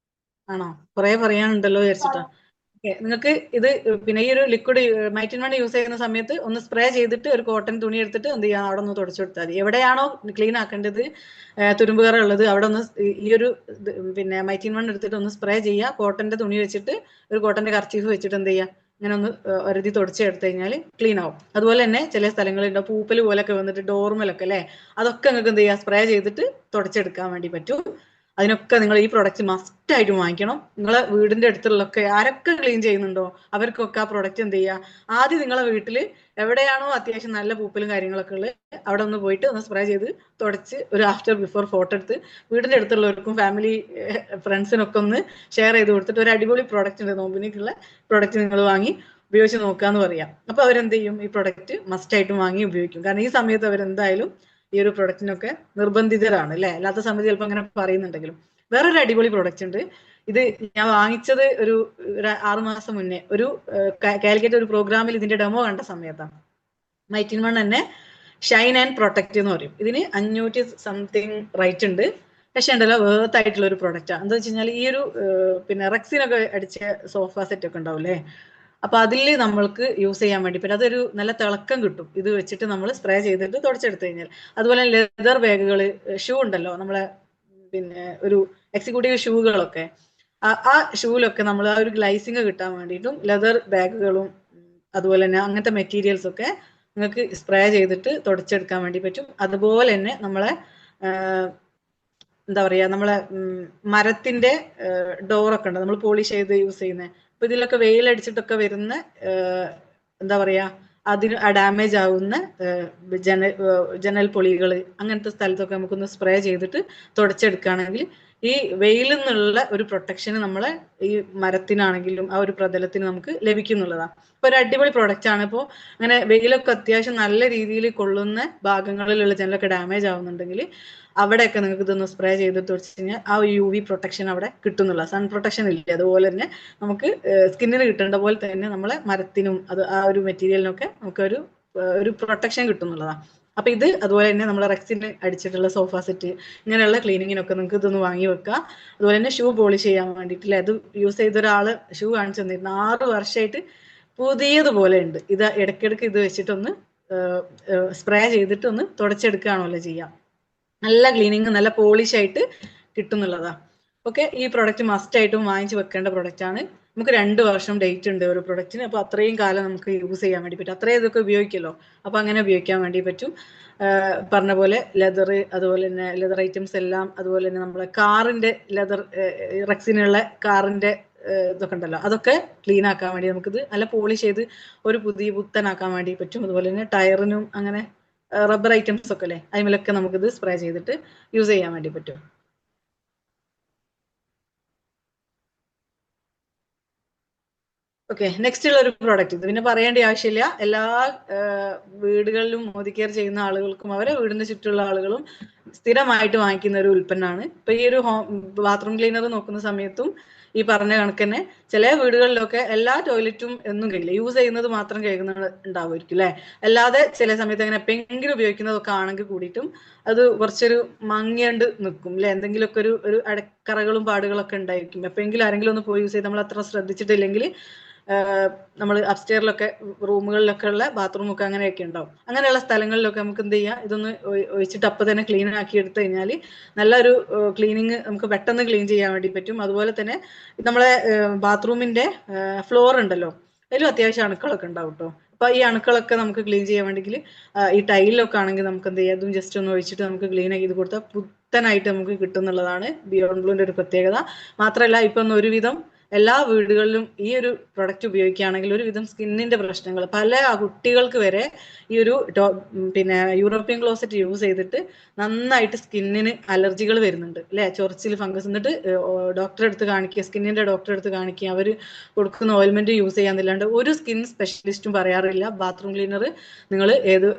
ആണോ? കുറെ പറയാനുണ്ടല്ലോ വിചാരിച്ചിട്ടാ. നിങ്ങൾക്ക് ഇത് പിന്നെ ഈ ഒരു ലിക്വിഡ് മൈറ്റിൻ വൺ യൂസ് ചെയ്യുന്ന സമയത്ത് ഒന്ന് സ്പ്രേ ചെയ്തിട്ട് ഒരു കോട്ടൺ തുണി എടുത്തിട്ട് എന്ത് ചെയ്യാം, അവിടെ ഒന്ന് തുടച്ചു കൊടുത്താൽ മതി. എവിടെയാണോ ക്ലീൻ ആക്കേണ്ടത്, തുരുമ്പുകറ ഉള്ളത്, അവിടെ ഒന്ന് ഈ ഒരു പിന്നെ മൈറ്റിൻ വൺ എടുത്തിട്ട് ഒന്ന് സ്പ്രേ ചെയ്യുക. കോട്ടന്റെ തുണി വെച്ചിട്ട് ഒരു കോട്ടന്റെ കർച്ചീഫ് വെച്ചിട്ട് എന്ത് ചെയ്യുക, ഇങ്ങനെ ഒന്ന് ഒരുതി തുടച്ചെടുത്ത് കഴിഞ്ഞാൽ ക്ലീൻ ആവും. അതുപോലെ തന്നെ ചില സ്ഥലങ്ങളുണ്ട് പൂപ്പൽ പോലൊക്കെ വന്നിട്ട് ഡോർമലൊക്കെ അല്ലേ, അതൊക്കെ നിങ്ങൾക്ക് എന്ത് ചെയ്യുക, സ്പ്രേ ചെയ്തിട്ട് തുടച്ചെടുക്കാൻ വേണ്ടി പറ്റും. അതിനൊക്കെ നിങ്ങൾ ഈ പ്രൊഡക്റ്റ് മസ്റ്റ് ആയിട്ട് വാങ്ങിക്കണം. നിങ്ങളെ വീടിന്റെ അടുത്തുള്ളൊക്കെ ആരൊക്കെ ക്ലീൻ ചെയ്യുന്നുണ്ടോ അവർക്കൊക്കെ ആ പ്രൊഡക്റ്റ് എന്ത് ചെയ്യുക, ആദ്യം നിങ്ങളെ വീട്ടിൽ എവിടെയാണോ അത്യാവശ്യം നല്ല പൂപ്പലും കാര്യങ്ങളൊക്കെ ഉള്ളത് അവിടെ ഒന്ന് പോയിട്ട് ഒന്ന് സ്പ്രേ ചെയ്ത് തുടച്ച് ഒരു ആഫ്റ്റർ ബിഫോർ ഫോട്ടോ എടുത്ത് വീടിന്റെ അടുത്തുള്ളവർക്കും ഫാമിലി ഫ്രണ്ട്സിനൊക്കെ ഒന്ന് ഷെയർ ചെയ്ത് കൊടുത്തിട്ട് ഒരു അടിപൊളി പ്രൊഡക്റ്റ് ഉണ്ട്, നോമ്പിനേക്കുള്ള പ്രൊഡക്റ്റ് നിങ്ങൾ വാങ്ങി ഉപയോഗിച്ച് നോക്കാന്ന് പറയാം. അപ്പൊ അവരെന്ത് ചെയ്യും, ഈ പ്രൊഡക്റ്റ് മസ്റ്റ് ആയിട്ടും വാങ്ങി ഉപയോഗിക്കും. കാരണം ഈ സമയത്ത് അവരെന്തായാലും ഈ ഒരു പ്രൊഡക്റ്റിനൊക്കെ നിർബന്ധിതരാണ് അല്ലെ, അല്ലാത്ത സമയത്ത് ചിലപ്പോൾ അങ്ങനെ പറയുന്നുണ്ടെങ്കിലും. വേറൊരു അടിപൊളി പ്രൊഡക്റ്റ് ഉണ്ട്. ഇത് ഞാൻ വാങ്ങിച്ചത് ഒരു 6 മാസം മുന്നേ ഒരു കാലിക്കറ്റ് ഒരു പ്രോഗ്രാമിൽ ഇതിന്റെ ഡെമോ കണ്ട സമയത്താണ്. മൈറ്റിൻ വൺ തന്നെ ഷൈൻ ആൻഡ് പ്രൊട്ടക്റ്റ് എന്ന് പറയും. ഇതിന് 500 സംതിങ് റേറ്റ് ഉണ്ട്. പക്ഷെ ഉണ്ടല്ലോ വേർത്ത് ആയിട്ടുള്ള ഒരു പ്രൊഡക്റ്റാണ്. എന്താ വെച്ച് കഴിഞ്ഞാൽ ഈ ഒരു പിന്നെ റെക്സിനൊക്കെ അടിച്ച സോഫ സെറ്റ് ഒക്കെ ഉണ്ടാവില്ലേ, അപ്പൊ അതിൽ നമ്മൾക്ക് യൂസ് ചെയ്യാൻ വേണ്ടി പറ്റും. അതൊരു നല്ല തിളക്കം കിട്ടും ഇത് വെച്ചിട്ട് നമ്മൾ സ്പ്രേ ചെയ്തിട്ട് തുടച്ചെടുത്ത് കഴിഞ്ഞാൽ. അതുപോലെ ലെതർ ബാഗുകൾ, ഷൂ ഉണ്ടല്ലോ നമ്മളെ പിന്നെ ഒരു എക്സിക്യൂട്ടീവ് ഷൂകളൊക്കെ, ആ ഷൂവിലൊക്കെ നമ്മൾ ആ ഒരു ഗ്ലൈസിങ് കിട്ടാൻ വേണ്ടിയിട്ടും ലെതർ ബാഗുകളും അതുപോലെ തന്നെ അങ്ങനത്തെ മെറ്റീരിയൽസ് ഒക്കെ നിങ്ങൾക്ക് സ്പ്രേ ചെയ്തിട്ട് തുടച്ചെടുക്കാൻ വേണ്ടി പറ്റും. അതുപോലെ തന്നെ നമ്മളെ എന്താ പറയാ, നമ്മളെ മരത്തിന്റെ ഡോറൊക്കെ ഉണ്ട് നമ്മൾ പോളിഷ് ചെയ്ത് യൂസ് ചെയ്യുന്നത്. അപ്പൊ ഇതിലൊക്കെ വെയിലടിച്ചിട്ടൊക്കെ വരുന്ന എന്താ പറയാ, അതിന് ഡാമേജ് ആവുന്ന ജനൽ പൊളികൾ അങ്ങനത്തെ സ്ഥലത്തൊക്കെ നമുക്കൊന്ന് സ്പ്രേ ചെയ്തിട്ട് തുടച്ചെടുക്കുകയാണെങ്കിൽ ഈ വെയിലിൽ നിന്നുള്ള ഒരു പ്രൊട്ടക്ഷൻ നമ്മളെ ഈ മരത്തിനാണെങ്കിലും ആ ഒരു പ്രതലത്തിന് നമുക്ക് ലഭിക്കുന്നുള്ളതാണ്. ഇപ്പൊ ഒരു അടിപൊളി പ്രൊഡക്റ്റ് ആണ്. ഇപ്പോൾ അങ്ങനെ വെയിലൊക്കെ അത്യാവശ്യം നല്ല രീതിയിൽ കൊള്ളുന്ന ഭാഗങ്ങളിലുള്ള ജനലൊക്കെ ഡാമേജ് ആവുന്നുണ്ടെങ്കിൽ അവിടെയൊക്കെ നിങ്ങൾക്ക് ഇതൊന്ന് സ്പ്രേ ചെയ്തിട്ട് വെച്ച് കഴിഞ്ഞാൽ ആ UV പ്രൊട്ടക്ഷൻ അവിടെ കിട്ടുന്നുള്ള, സൺ പ്രൊട്ടക്ഷൻ ഇല്ല, അതുപോലെ തന്നെ നമുക്ക് സ്കിന്നിന് കിട്ടേണ്ട പോലെ തന്നെ നമ്മളെ മരത്തിനും അത് ആ ഒരു മെറ്റീരിയലിനൊക്കെ നമുക്ക് ഒരു പ്രൊട്ടക്ഷൻ കിട്ടുന്നുള്ളതാണ്. അപ്പൊ ഇത് അതുപോലെ തന്നെ നമ്മളെ റെക്സിന് അടിച്ചിട്ടുള്ള സോഫ സെറ്റ് ഇങ്ങനെയുള്ള ക്ലീനിങ്ങിനൊക്കെ നിങ്ങൾക്ക് ഇതൊന്ന് വാങ്ങി വെക്കാം. അതുപോലെ തന്നെ ഷൂ പോളിഷ് ചെയ്യാൻ വേണ്ടിയിട്ടില്ല, അത് യൂസ് ചെയ്ത ഒരാള് ഷൂ കാണിച്ചു തന്നിരുന്നു, 6 വർഷമായിട്ട് പുതിയതുപോലെ ഉണ്ട്. ഇത് ഇടയ്ക്കിടയ്ക്ക് ഇത് വെച്ചിട്ടൊന്ന് സ്പ്രേ ചെയ്തിട്ട് ഒന്ന് തുടച്ചെടുക്കുകയാണല്ലോ ചെയ്യാം. നല്ല ക്ലീനിങ് നല്ല പോളിഷ് ആയിട്ട് കിട്ടുന്നുള്ളതാ. ഓക്കെ, ഈ പ്രൊഡക്റ്റ് മസ്റ്റ് ആയിട്ടും വാങ്ങിച്ചു വെക്കേണ്ട പ്രൊഡക്റ്റ് ആണ്. നമുക്ക് 2 വർഷം ഡേറ്റ് ഉണ്ട് ഒരു പ്രൊഡക്റ്റിന്. അപ്പൊ അത്രയും കാലം നമുക്ക് യൂസ് ചെയ്യാൻ വേണ്ടി പറ്റും. അത്രയും ഇതൊക്കെ ഉപയോഗിക്കല്ലോ, അപ്പൊ അങ്ങനെ ഉപയോഗിക്കാൻ വേണ്ടി പറ്റും. പറഞ്ഞ പോലെ ലെതർ, അതുപോലെ തന്നെ ലെതർ ഐറ്റംസ് എല്ലാം, അതുപോലെ തന്നെ നമ്മളെ കാറിന്റെ ലെതർ റെക്സിനുള്ള കാറിന്റെ ഇതൊക്കെ ഉണ്ടല്ലോ, അതൊക്കെ ക്ലീൻ ആക്കാൻ വേണ്ടി നമുക്കിത് നല്ല പോളിഷ് ചെയ്ത് ഒരു പുത്തനാക്കാൻ വേണ്ടി പറ്റും. അതുപോലെ തന്നെ ടയറിനും അങ്ങനെ റബ്ബർ ഐറ്റംസ് ഒക്കെ അല്ലേ, അതിലൊക്കെ നമുക്കിത് സ്പ്രേ ചെയ്തിട്ട് യൂസ് ചെയ്യാൻ വേണ്ടി പറ്റും. ഓക്കെ, നെക്സ്റ്റ് ഉള്ള ഒരു പ്രോഡക്റ്റ്, ഇത് പിന്നെ പറയേണ്ട ആവശ്യമില്ല. എല്ലാ വീടുകളിലും മോദി കെയർ ചെയ്യുന്ന ആളുകൾക്കും അവരെ വീടിന് ചുറ്റുള്ള ആളുകളും സ്ഥിരമായിട്ട് വാങ്ങിക്കുന്ന ഒരു ഉൽപ്പന്നമാണ്. ഇപ്പൊ ഈ ഒരു ബാത്റൂം ക്ലീനർ നോക്കുന്ന സമയത്തും ഈ പറഞ്ഞ കണക്ക് തന്നെ ചില വീടുകളിലൊക്കെ എല്ലാ ടോയ്ലറ്റും എന്നും കഴിയില്ല, യൂസ് ചെയ്യുന്നത് മാത്രം കഴുകുന്ന ഉണ്ടാവുമായിരിക്കും അല്ലെ. അല്ലാതെ ചില സമയത്ത് അങ്ങനെ എപ്പോഴെങ്കിലും ഉപയോഗിക്കുന്നതൊക്കെ ആണെങ്കിൽ കൂടിയിട്ടും അത് കുറച്ചൊരു മങ്ങിയണ്ട് നിൽക്കും അല്ലെ. എന്തെങ്കിലുമൊക്കെ ഒരു കറകളും പാടുകളൊക്കെ ഉണ്ടായിരിക്കും. എപ്പോഴെങ്കിലും ആരെങ്കിലും ഒന്ന് പോയി യൂസ് ചെയ്ത് നമ്മൾ അത്ര ശ്രദ്ധിച്ചിട്ടില്ലെങ്കിൽ നമ്മൾ അപ്സ്റ്റെയറിലൊക്കെ റൂമുകളിലൊക്കെ ഉള്ള ബാത്റൂമൊക്കെ അങ്ങനെയൊക്കെ ഉണ്ടാവും. അങ്ങനെയുള്ള സ്ഥലങ്ങളിലൊക്കെ നമുക്ക് എന്ത് ചെയ്യാം, ഇതൊന്ന് ഒഴിച്ചിട്ട് അപ്പം തന്നെ ക്ലീൻ ആക്കി എടുത്തു കഴിഞ്ഞാൽ നല്ലൊരു ക്ലീനിങ് നമുക്ക് പെട്ടെന്ന് ക്ലീൻ ചെയ്യാൻ വേണ്ടി പറ്റും. അതുപോലെ തന്നെ നമ്മളെ ബാത്റൂമിന്റെ ഫ്ലോർ ഉണ്ടല്ലോ, അതിലും അത്യാവശ്യം അണുക്കളൊക്കെ ഉണ്ടാവും കേട്ടോ. അപ്പൊ ഈ അണുക്കളൊക്കെ നമുക്ക് ക്ലീൻ ചെയ്യാൻ വേണ്ടെങ്കിൽ ഈ ടൈലിലൊക്കെ ആണെങ്കിൽ നമുക്ക് എന്ത് ചെയ്യാം, അതും ജസ്റ്റ് ഒന്ന് ഒഴിച്ചിട്ട് നമുക്ക് ക്ലീൻ ചെയ്ത് കൊടുത്താൽ പുത്തനായിട്ട് നമുക്ക് കിട്ടും എന്നുള്ളതാണ് ബിയോണ്ട് ബ്ലൂവിന്റെ ഒരു പ്രത്യേകത. മാത്രമല്ല ഇപ്പം ഒരുവിധം എല്ലാ വീടുകളിലും ഈ ഒരു പ്രൊഡക്റ്റ് ഉപയോഗിക്കുകയാണെങ്കിൽ ഒരുവിധം സ്കിന്നിന്റെ പ്രശ്നങ്ങൾ പല കുട്ടികൾക്ക് വരെ ഈ ഒരു പിന്നെ യൂറോപ്യൻ ക്ലോസറ്റ് യൂസ് ചെയ്തിട്ട് നന്നായിട്ട് സ്കിന്നിന് അലർജികൾ വരുന്നുണ്ട് അല്ലെ, ചൊറിച്ചിൽ, ഫംഗസ്. എന്നിട്ട് ഡോക്ടറെ അടുത്ത് കാണിക്കുക, സ്കിന്നിന്റെ ഡോക്ടറെ അടുത്ത് കാണിക്കുക, അവർ കൊടുക്കുന്ന ഓയിൽമെന്റ് യൂസ് ചെയ്യാന്നില്ലാണ്ട് ഒരു സ്കിൻ സ്പെഷ്യലിസ്റ്റും പറയാറില്ല ബാത്റൂം ക്ലീനർ നിങ്ങൾ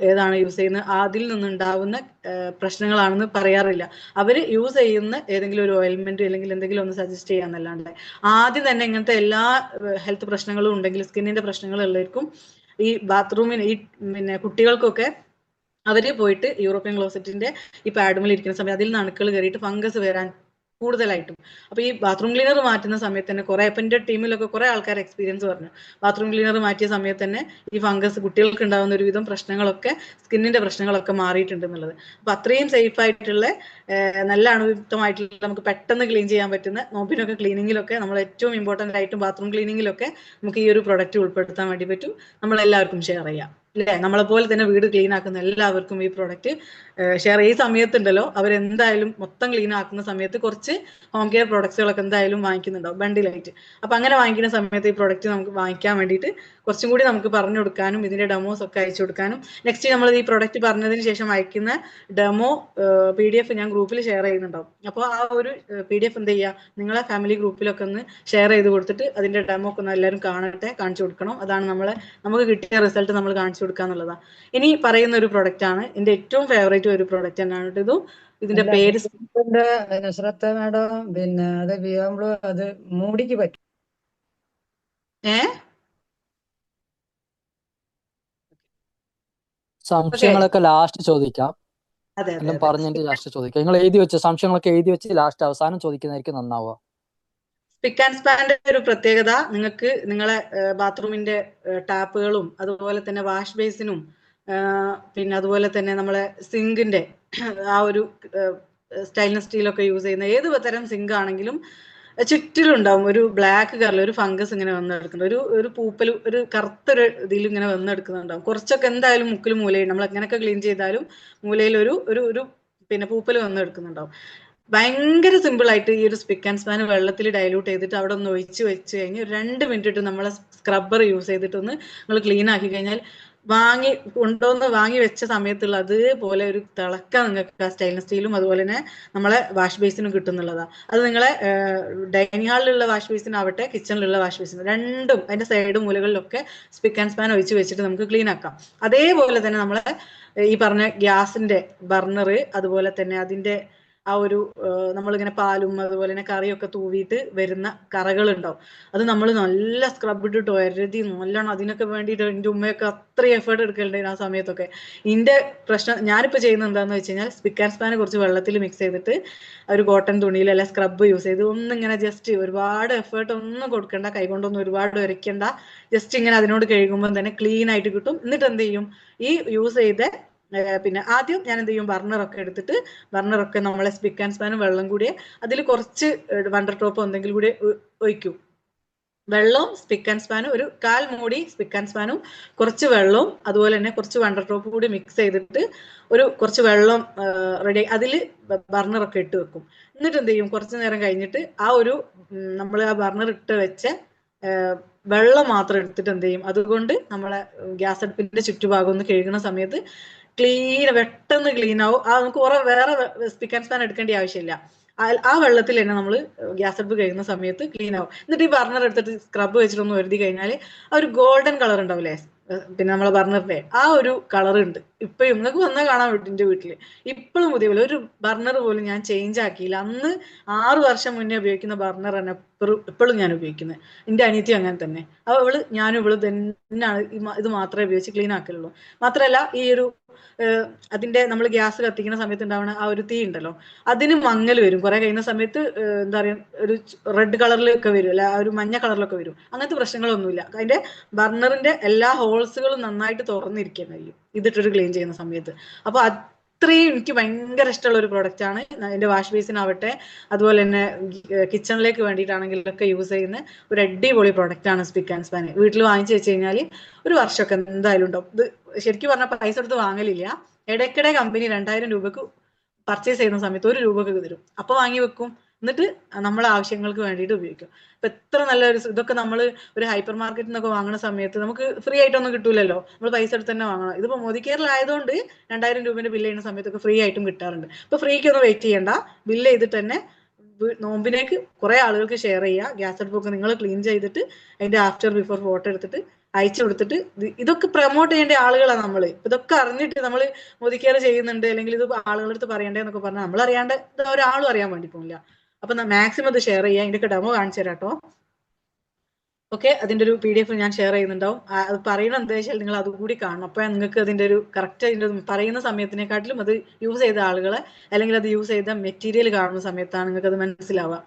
ഏതാണ് യൂസ് ചെയ്യുന്നത്, അതിൽ നിന്നുണ്ടാവുന്ന പ്രശ്നങ്ങളാണെന്ന് പറയാറില്ല. അവർ യൂസ് ചെയ്യുന്ന ഏതെങ്കിലും ഒരു ഓയിൽമെന്റ് അല്ലെങ്കിൽ എന്തെങ്കിലും ഒന്ന് സജസ്റ്റ് ചെയ്യാന്നല്ലാണ്ട് ആദ്യം തന്നെ ഇങ്ങനത്തെ എല്ലാ ഹെൽത്ത് പ്രശ്നങ്ങളും ഉണ്ടെങ്കിൽ, സ്കിന്നിന്റെ പ്രശ്നങ്ങൾ ഉള്ളവർക്കും ഈ ബാത്റൂമിന് ഈ പിന്നെ കുട്ടികൾക്കൊക്കെ അവര് പോയിട്ട് യൂറോപ്യൻ ക്ലോസറ്റിന്റെ ഈ പാഡുമിൽ ഇരിക്കുന്ന സമയത്ത് അതിൽ നിന്ന് അണുക്കൾ കയറിയിട്ട് ഫംഗസ് വരാൻ കൂടുതലായിട്ടും. അപ്പൊ ഈ ബാത്റൂം ക്ലീനർ മാറ്റുന്ന സമയത്ത് തന്നെ കുറെ, ഇപ്പൊ എന്റെ ടീമിലൊക്കെ കുറെ ആൾക്കാർ എക്സ്പീരിയൻസ് പറഞ്ഞു, ബാത്റൂം ക്ലീനർ മാറ്റിയ സമയത്ത് തന്നെ ഈ ഫംഗസ് കുട്ടികൾക്ക് ഉണ്ടാകുന്ന ഒരുവിധം പ്രശ്നങ്ങളൊക്കെ, സ്കിന്നിന്റെ പ്രശ്നങ്ങളൊക്കെ മാറിയിട്ടുണ്ട് എന്നുള്ളത്. അപ്പൊ അത്രയും സേഫ് ആയിട്ടുള്ള നല്ല അണുയുക്തമായിട്ടുള്ള നമുക്ക് പെട്ടെന്ന് ക്ലീൻ ചെയ്യാൻ പറ്റുന്ന നോമ്പിനൊക്കെ ക്ലീനിങ്ങിലൊക്കെ നമ്മൾ ഏറ്റവും ഇമ്പോർട്ടന്റ് ആയിട്ടും ബാത്റൂം ക്ലീനിങ്ങിലൊക്കെ നമുക്ക് ഈ ഒരു പ്രൊഡക്റ്റ് ഉൾപ്പെടുത്താൻ വേണ്ടി പറ്റും. നമ്മൾ എല്ലാവർക്കും ഷെയർ ചെയ്യാം അല്ലെ. നമ്മളെ പോലെ തന്നെ വീട് ക്ലീൻ ആക്കുന്ന എല്ലാവർക്കും ഈ പ്രോഡക്റ്റ് ഷെയർ ഈ സമയത്തുണ്ടല്ലോ, അവരെന്തായാലും മൊത്തം ക്ലീൻ ആക്കുന്ന സമയത്ത് കുറച്ച് ഹോം കെയർ പ്രോഡക്ട്സുകളൊക്കെ എന്തായാലും വാങ്ങിക്കുന്നുണ്ടാവും ബണ്ടിലായിട്ട്. അപ്പൊ അങ്ങനെ വാങ്ങിക്കുന്ന സമയത്ത് ഈ പ്രോഡക്റ്റ് നമുക്ക് വാങ്ങിക്കാൻ വേണ്ടിയിട്ട് കുറച്ചും കൂടി നമുക്ക് പറഞ്ഞു കൊടുക്കാനും ഇതിന്റെ ഡെമോസ് ഒക്കെ അയച്ചു കൊടുക്കാനും, നെക്സ്റ്റ് നമ്മൾ ഈ പ്രോഡക്റ്റ് പറഞ്ഞതിന് ശേഷം അയക്കുന്ന ഡെമോ PDF ഞാൻ ഗ്രൂപ്പിൽ ഷെയർ ചെയ്യുന്നുണ്ടാവും. അപ്പോൾ ആ ഒരു PDF എന്ത് ചെയ്യുക, നിങ്ങളെ ഫാമിലി ഗ്രൂപ്പിലൊക്കെ ഒന്ന് ഷെയർ ചെയ്ത് കൊടുത്തിട്ട് അതിന്റെ ഡെമോ ഒക്കെ ഒന്ന് എല്ലാവരും കാണട്ടെ, കാണിച്ചു കൊടുക്കണം. അതാണ് നമുക്ക് കിട്ടിയ റിസൾട്ട് നമ്മൾ കാണിച്ചു കൊടുക്കുക എന്നുള്ളതാണ്. ഇനി പറയുന്ന ഒരു പ്രൊഡക്റ്റ് ആണ് എന്റെ ഏറ്റവും ഫേവറേറ്റ് ഒരു പ്രൊഡക്റ്റ് തന്നെയാണ് ഇതും. ഇതിന്റെ പേര് നസ്രത്ത് മാഡം, പിന്നെ അത് ബിയോണ്ട് ബ്ലൂ, അത് മൂടിക്ക് പറ്റും. സംശയങ്ങളൊക്കെ ലാസ്റ്റ് ചോദിക്കാം. അതെ എല്ലാം പറഞ്ഞിട്ട് ലാസ്റ്റ് ചോദിക്കാം. നിങ്ങൾ എഴുതി വെച്ച സംശയങ്ങളൊക്കെ എഴുതി വെച്ച് ലാസ്റ്റ് അവസാനം ചോദിക്കുന്നതായിരിക്കും നന്നാവുക. സ്പിക്ക് ആൻഡ് സ്പാന്റെ ഒരു പ്രത്യേകത, നിങ്ങൾക്ക് നിങ്ങളെ ബാത്റൂമിന്റെ ടാപ്പുകളും അതുപോലെ തന്നെ വാഷ് ബേസിനും പിന്നെ അതുപോലെ തന്നെ നമ്മളെ സിങ്കിന്റെ ആ ഒരു സ്റ്റെയിൻലെസ് സ്റ്റീലൊക്കെ യൂസ് ചെയ്യുന്ന ഏത് തരം സിങ്ക് ആണെങ്കിലും ചുറ്റിലുണ്ടാവും ഒരു ബ്ലാക്ക് കളറിൽ ഒരു ഫംഗസ് ഇങ്ങനെ വന്നെടുക്കുന്നുണ്ട്, ഒരു പൂപ്പൽ, ഒരു കറുത്തൊരു ഇതിൽ ഇങ്ങനെ വന്നെടുക്കുന്നുണ്ടാവും. കുറച്ചൊക്കെ എന്തായാലും മുക്കിലും മൂലയും നമ്മൾ എങ്ങനെയൊക്കെ ക്ലീൻ ചെയ്താലും മൂലയിൽ ഒരു പിന്നെ പൂപ്പൽ വന്നെടുക്കുന്നുണ്ടാവും. ഭയങ്കര സിമ്പിൾ ആയിട്ട് ഈ ഒരു സ്പിക്ക് ആൻഡ് സ്പാൻ വെള്ളത്തിൽ ഡൈലൂട്ട് ചെയ്തിട്ട് അവിടെ ഒന്ന് ഒഴിച്ച് വെച്ച് കഴിഞ്ഞ് ഒരു 2 മിനിറ്റ് ഇട്ട് നമ്മളെ സ്ക്രബ്ബർ യൂസ് ചെയ്തിട്ടൊന്ന് നമ്മൾ ക്ലീൻ ആക്കി കഴിഞ്ഞാൽ വാങ്ങി വെച്ച സമയത്തുള്ള അതേപോലെ ഒരു തിളക്കം നിങ്ങൾക്ക് ആ സ്റ്റെയിൻലെസ് സ്റ്റീലും അതുപോലെ തന്നെ നമ്മളെ വാഷ് ബേസിനും കിട്ടുന്നുള്ളതാണ്. അത് നിങ്ങളെ ഡൈനിങ് ഹാളിലുള്ള വാഷ് ബേസിനാവട്ടെ കിച്ചണിലുള്ള വാഷ് ബേസിനും രണ്ടും അതിന്റെ സൈഡ് മൂലകളിലൊക്കെ സ്പിക്ക് ആൻഡ് സ്പാൻ ഒഴിച്ച് വെച്ചിട്ട് നമുക്ക് ക്ലീൻ ആക്കാം. അതേപോലെ തന്നെ നമ്മളെ ഈ പറഞ്ഞ ഗ്യാസിന്റെ ബർണർ, അതുപോലെ തന്നെ അതിന്റെ ആ ഒരു നമ്മളിങ്ങനെ പാലും അതുപോലെ തന്നെ കറിയൊക്കെ തൂവിയിട്ട് വരുന്ന കറകളുണ്ടാവും. അത് നമ്മൾ നല്ല സ്ക്രബ് ഇട്ടിട്ട് ഒരതി നല്ലോണം അതിനൊക്കെ വേണ്ടിയിട്ട് എൻ്റെ ഉമ്മയൊക്കെ അത്രയും എഫേർട്ട് എടുക്കലുണ്ട് ആ സമയത്തൊക്കെ. ഇതിന്റെ പ്രശ്നം ഞാനിപ്പോൾ ചെയ്യുന്നത് എന്താണെന്ന് വെച്ച് കഴിഞ്ഞാൽ സ്പിക്ക് ആൻഡ് സ്പാൻ കുറച്ച് വെള്ളത്തിൽ മിക്സ് ചെയ്തിട്ട് ഒരു കോട്ടൺ തുണിയിൽ അല്ല സ്ക്രബ് യൂസ് ചെയ്ത് ഒന്നിങ്ങനെ ജസ്റ്റ് ഒരുപാട് എഫേർട്ട് ഒന്നും കൊടുക്കണ്ട, കൈകൊണ്ടൊന്നും ഒരുപാട് ഉരയ്ക്കണ്ട, ജസ്റ്റ് ഇങ്ങനെ അതിനോട് കഴുകുമ്പോൾ തന്നെ ക്ലീൻ ആയിട്ട് കിട്ടും. എന്നിട്ട് എന്ത് ചെയ്യും, ഈ യൂസ് ചെയ്ത പിന്നെ ആദ്യം ഞാൻ എന്ത് ചെയ്യും, ബർണറൊക്കെ നമ്മളെ സ്പിക്ക് ആൻഡ് സ്പാനും വെള്ളം കൂടി അതിൽ കുറച്ച് വണ്ടർ ടോപ്പ് എന്തെങ്കിലും കൂടി ഒഴിക്കും. വെള്ളവും സ്പിക്ക് ആൻഡ് സ്പാനും ഒരു 1/4 മൂടി സ്പിക്ക് ആൻഡ് സ്പാനും കുറച്ച് വെള്ളവും അതുപോലെ തന്നെ കുറച്ച് വണ്ടർ ടോപ്പ് കൂടി മിക്സ് ചെയ്തിട്ട് കുറച്ച് വെള്ളം റെഡി അതിൽ ബർണറൊക്കെ ഇട്ട് വെക്കും. എന്നിട്ട് എന്ത് ചെയ്യും, കുറച്ച് നേരം കഴിഞ്ഞിട്ട് നമ്മൾ ആ ബർണർ ഇട്ട് വെച്ച വെള്ളം മാത്രം എടുത്തിട്ട് എന്ത് ചെയ്യും, അതുകൊണ്ട് നമ്മളെ ഗ്യാസ് അടുപ്പിന്റെ ചുറ്റുഭാഗം ഒന്ന് കഴുകുന്ന സമയത്ത് പെട്ടെന്ന് ക്ലീൻ ആവും. നമുക്ക് വേറെ സ്പിക്ക് ആൻഡ് സ്പാൻ എടുക്കേണ്ട ആവശ്യമില്ല. ആ വെള്ളത്തിൽ തന്നെ നമ്മൾ ഗ്യാസ് അടുപ്പ് കഴുകുന്ന സമയത്ത് ക്ലീൻ ആവും. എന്നിട്ട് ഈ ബർണർ എടുത്തിട്ട് സ്ക്രബ് വെച്ചിട്ടൊന്ന് ഒരുതി കഴിഞ്ഞാൽ ആ ഒരു ഗോൾഡൻ കളർ ഉണ്ടാവില്ലേ, പിന്നെ നമ്മളെ ബർണറിന്റെ ആ ഒരു കളർ ഉണ്ട് ഇപ്പഴും. നിങ്ങൾക്ക് വന്നാൽ കാണാൻ പറ്റും എന്റെ വീട്ടില്. ഇപ്പോഴും പുതിയ പോലെ ഒരു ബർണർ പോലും ഞാൻ ചേഞ്ച് ആക്കിയില്ല. അന്ന് 6 വർഷം മുന്നേ ഉപയോഗിക്കുന്ന ബർണർ തന്നെ ഇപ്പോഴും ഞാൻ ഉപയോഗിക്കുന്നത്. എന്റെ അനിയത്തി അങ്ങനെ തന്നെ. അപ്പൊ ഞാനും ഇവള് തന്നെയാണ് ഇത് മാത്രമേ ഉപയോഗിച്ച് ക്ലീൻ ആക്കലുള്ളൂ. മാത്രമല്ല ഈ ഒരു അതിന്റെ നമ്മൾ ഗ്യാസ് കത്തിക്കുന്ന സമയത്ത് ഉണ്ടാവുന്ന ആ ഒരു തീ ഉണ്ടല്ലോ, അതിന് മങ്ങൽ വരും. കുറെ കഴിയുന്ന സമയത്ത് എന്താ പറയാ, ഒരു റെഡ് കളറിലൊക്കെ വരും, അല്ല ഒരു മഞ്ഞ കളറിലൊക്കെ വരും. അങ്ങനത്തെ പ്രശ്നങ്ങളൊന്നുമില്ല. അതിന്റെ ബർണറിന്റെ എല്ലാ ഹോൾസുകളും നന്നായിട്ട് തുറന്നിരിക്കാൻ കഴിയും ഇതിട്ടൊരു ക്ലീൻ ചെയ്യുന്ന സമയത്ത്. അപ്പൊ അത്രയും എനിക്ക് ഭയങ്കര ഇഷ്ടമുള്ള ഒരു പ്രൊഡക്റ്റ് ആണ്. എന്റെ വാഷ് ബേസിനാവട്ടെ അതുപോലെ തന്നെ കിച്ചണിലേക്ക് വേണ്ടിയിട്ടാണെങ്കിലൊക്കെ യൂസ് ചെയ്യുന്ന ഒരു അടിപൊളി പ്രൊഡക്റ്റ് ആണ് സ്പിക്ക് ആൻഡ് സ്പാൻ. വീട്ടിൽ വാങ്ങിച്ചു വെച്ച് കഴിഞ്ഞാൽ ഒരു വർഷമൊക്കെ എന്തായാലും ഉണ്ടാവും. ഇത് ശരിക്കും പറഞ്ഞാൽ പൈസ എടുത്ത് വാങ്ങലില്ല. ഇടയ്ക്കിടെ കമ്പനി 2000 രൂപക്ക് പർച്ചേസ് ചെയ്യുന്ന സമയത്ത് 1 രൂപക്ക് തരും. അപ്പൊ വാങ്ങി വെക്കും, എന്നിട്ട് നമ്മളെ ആവശ്യങ്ങൾക്ക് വേണ്ടിയിട്ട് ഉപയോഗിക്കും. അപ്പൊ എത്ര നല്ലൊരു ഇതൊക്കെ നമ്മൾ ഒരു ഹൈപ്പർ മാർക്കറ്റിൽ നിന്നൊക്കെ വാങ്ങുന്ന സമയത്ത് നമുക്ക് ഫ്രീ ആയിട്ടൊന്നും കിട്ടൂലല്ലോ, നമ്മൾ പൈസ എടുത്ത് തന്നെ വാങ്ങണം. ഇതിപ്പോ മോദി കെയറിലായതുകൊണ്ട് 2000 രൂപന്റെ ബില്ല് ചെയ്യുന്ന സമയത്തൊക്കെ ഫ്രീ ആയിട്ടും കിട്ടാറുണ്ട്. ഇപ്പൊ ഫ്രീക്ക് ഒന്നും വെയിറ്റ് ചെയ്യണ്ട, ബില്ല് ചെയ്തിട്ട് തന്നെ നോമ്പിനേക്ക് കുറെ ആളുകൾക്ക് ഷെയർ ചെയ്യുക. ഗ്യാസ് അടുപ്പൊക്കെ നിങ്ങൾ ക്ലീൻ ചെയ്തിട്ട് അതിന്റെ ആഫ്റ്റർ ബിഫോർ ഫോട്ടോ എടുത്തിട്ട് അയച്ചു കൊടുത്തിട്ട് ഇതൊക്കെ പ്രൊമോട്ട് ചെയ്യേണ്ട ആളുകളാണ് നമ്മള്. ഇതൊക്കെ അറിഞ്ഞിട്ട് നമ്മൾ മോദി കെയർ ചെയ്യുന്നുണ്ട് അല്ലെങ്കിൽ ഇത് ആളുകളുടെ അടുത്ത് പറയണ്ടേ എന്നൊക്കെ പറഞ്ഞാൽ നമ്മൾ അറിയാണ്ട് ഒരാളും അറിയാൻ വേണ്ടി പോകില്ല. അപ്പൊ മാക്സിമം ഇത് ഷെയർ ചെയ്യുക. ഇതിന്റെ ഡെമോ കാണിച്ചു തരാം കേട്ടോ. ഓക്കെ, അതിന്റെ ഒരു PDF ഞാൻ ഷെയർ ചെയ്യുന്നുണ്ടാവും. അത് പറയുന്നത് എന്താ വെച്ചാൽ നിങ്ങൾ അതുകൂടി കാണണം. അപ്പൊ നിങ്ങൾക്ക് അതിന്റെ ഒരു കറക്റ്റ് അതിന്റെ പറയുന്ന സമയത്തിനെക്കാട്ടിലും അത് യൂസ് ചെയ്ത ആളുകളെ അല്ലെങ്കിൽ അത് യൂസ് ചെയ്ത മെറ്റീരിയൽ കാണുന്ന സമയത്താണ് നിങ്ങൾക്ക് അത് മനസ്സിലാവുക.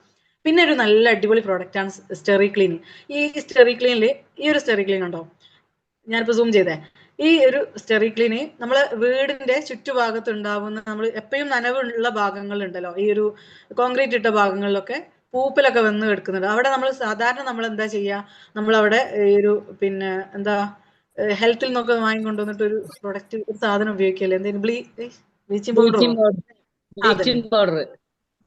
പിന്നെ ഒരു നല്ല അടിപൊളി പ്രോഡക്റ്റ് ആണ് സ്റ്റെറി ക്ലീൻ. ഈ സ്റ്റെറി ക്ലീനിൽ ഈ ഒരു സ്റ്റെറി ക്ലീൻ ഉണ്ടോ, ഞാനിപ്പോ സൂം ചെയ്തേ. ഈ ഒരു സ്റ്റെറി ക്ലീന് നമ്മളെ വീടിന്റെ ചുറ്റുഭാഗത്ത് ഉണ്ടാവുന്ന, നമ്മൾ എപ്പോഴും നനവുള്ള ഭാഗങ്ങൾ ഉണ്ടല്ലോ, ഈ ഒരു കോൺക്രീറ്റ് ഇട്ട ഭാഗങ്ങളിലൊക്കെ പൂപ്പലൊക്കെ വന്ന് കിടക്കുന്നുണ്ട്. അവിടെ നമ്മൾ സാധാരണ നമ്മൾ എന്താ ചെയ്യുക, നമ്മൾ അവിടെ ഈ ഒരു പിന്നെ എന്താ ഹെൽത്തിൽ നിന്നൊക്കെ വാങ്ങിക്കൊണ്ടുവന്നിട്ട് ഒരു പ്രൊഡക്റ്റ്, ഒരു സാധനം ഉപയോഗിക്കല്ലേ, എന്തെങ്കിലും ബ്ലീച്ചിങ് പൗഡർ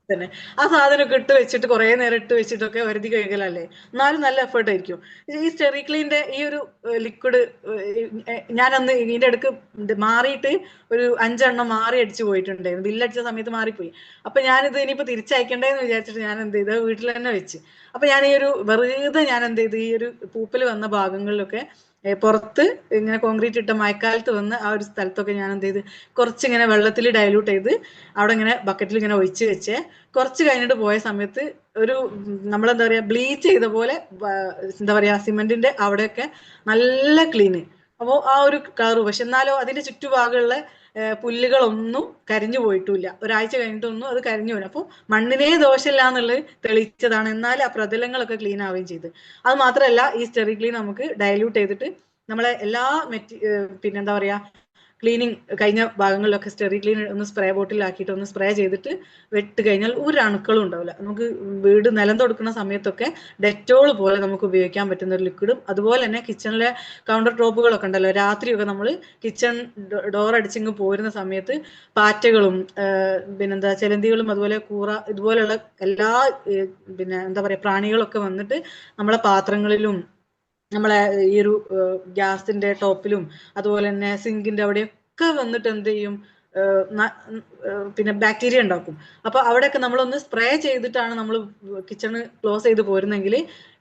തന്നെ. ആ സാധനമൊക്കെ ഇട്ട് വെച്ചിട്ട് കുറെ നേരം ഇട്ട് വെച്ചിട്ടൊക്കെ വരുതി കഴുകലല്ലേ, എന്നാലും നല്ല എഫേർട്ട് ആയിരിക്കും. ഈ സ്റ്റെറി ക്ലീനിന്റെ ഈ ഒരു ലിക്വിഡ് ഞാനന്ന് ഇതിന്റെ അടുക്ക് മാറിയിട്ട് ഒരു 5 എണ്ണം മാറി അടിച്ചു പോയിട്ടുണ്ടായിരുന്നു. ബില്ലടിച്ച സമയത്ത് മാറിപ്പോയി. അപ്പൊ ഞാനിത് ഇനിയിപ്പോ തിരിച്ചയക്കണ്ടേന്ന് വിചാരിച്ചിട്ട് ഞാൻ എന്ത് ചെയ്ത് വീട്ടിൽ തന്നെ വെച്ച്. അപ്പൊ ഞാൻ ഈ ഒരു വെറുതെ ഞാൻ എന്ത് ചെയ്ത് ഈ ഒരു പൂപ്പൽ വന്ന ഭാഗങ്ങളിലൊക്കെ പുറത്ത് ഇങ്ങനെ കോൺക്രീറ്റ് ഇട്ട മഴക്കാലത്ത് വന്ന് ആ ഒരു സ്ഥലത്തൊക്കെ ഞാൻ എന്ത് ചെയ്ത് കുറച്ചിങ്ങനെ വെള്ളത്തിൽ ഡൈല്യൂട്ട് ചെയ്ത് അവിടെ ഇങ്ങനെ ബക്കറ്റിൽ ഇങ്ങനെ ഒഴിച്ച് വെച്ചേ. കുറച്ച് കഴിഞ്ഞിട്ട് പോയ സമയത്ത് ഒരു നമ്മളെന്താ പറയാ ബ്ലീച്ച് ചെയ്ത പോലെ എന്താ പറയാ സിമെന്റിന്റെ അവിടെയൊക്കെ നല്ല ക്ലീന്. അപ്പോൾ ആ ഒരു കളറ്, പക്ഷെ എന്നാലോ അതിന്റെ ചുറ്റുഭാഗമുള്ള പുല്ലുകളൊന്നും കരിഞ്ഞു പോയിട്ടില്ല. ഒരാഴ്ച കഴിഞ്ഞിട്ടൊന്നും അത് കരിഞ്ഞു പോയില്ല. അപ്പോൾ മണ്ണിനേ ദോഷമില്ല എന്നുള്ളത് തെളിയിച്ചതാണ്. എന്നാൽ ആ പ്രതലങ്ങളൊക്കെ ക്ലീൻ ആവുകയും ചെയ്ത്. അത് മാത്രമല്ല ഈ സ്റ്റെറി ക്ലീൻ നമുക്ക് ഡൈല്യൂട്ട് ചെയ്തിട്ട് നമ്മളെ എല്ലാ പിന്നെന്താ പറയാ ക്ലീനിങ് കഴിഞ്ഞ ഭാഗങ്ങളിലൊക്കെ സ്റ്റെറി ക്ലീൻ ഒന്ന് സ്പ്രേ ബോട്ടിലാക്കിയിട്ട് ഒന്ന് സ്പ്രേ ചെയ്തിട്ട് വെട്ട് കഴിഞ്ഞാൽ ഒരു അണുക്കളും ഉണ്ടാവില്ല. നമുക്ക് വീട് നിലം തൊടുക്കുന്ന സമയത്തൊക്കെ ഡെറ്റോൾ പോലെ നമുക്ക് ഉപയോഗിക്കാൻ പറ്റുന്ന ഒരു ലിക്വിഡും, അതുപോലെ തന്നെ കിച്ചണിലെ കൗണ്ടർ ടോപ്പുകളൊക്കെ ഉണ്ടല്ലോ, രാത്രിയൊക്കെ നമ്മൾ കിച്ചൺ ഡോർ അടിച്ചിങ്ങ് പോരുന്ന സമയത്ത് പാറ്റകളും പിന്നെന്താ ചെലന്തികളും അതുപോലെ കൂറ ഇതുപോലെയുള്ള എല്ലാ പിന്നെ എന്താ പറയാ പ്രാണികളൊക്കെ വന്നിട്ട് നമ്മളെ പാത്രങ്ങളിലും നമ്മളെ ഈ ഒരു ഗ്യാസിന്റെ ടോപ്പിലും അതുപോലെ തന്നെ സിങ്കിന്റെ അവിടെയൊക്കെ വന്നിട്ട് എന്ത് ചെയ്യും, പിന്നെ ബാക്ടീരിയ ഉണ്ടാക്കും. അപ്പൊ അവിടെയൊക്കെ നമ്മളൊന്ന് സ്പ്രേ ചെയ്തിട്ടാണ് നമ്മൾ കിച്ചണ് ക്ലോസ് ചെയ്ത് പോരുന്നെങ്കിൽ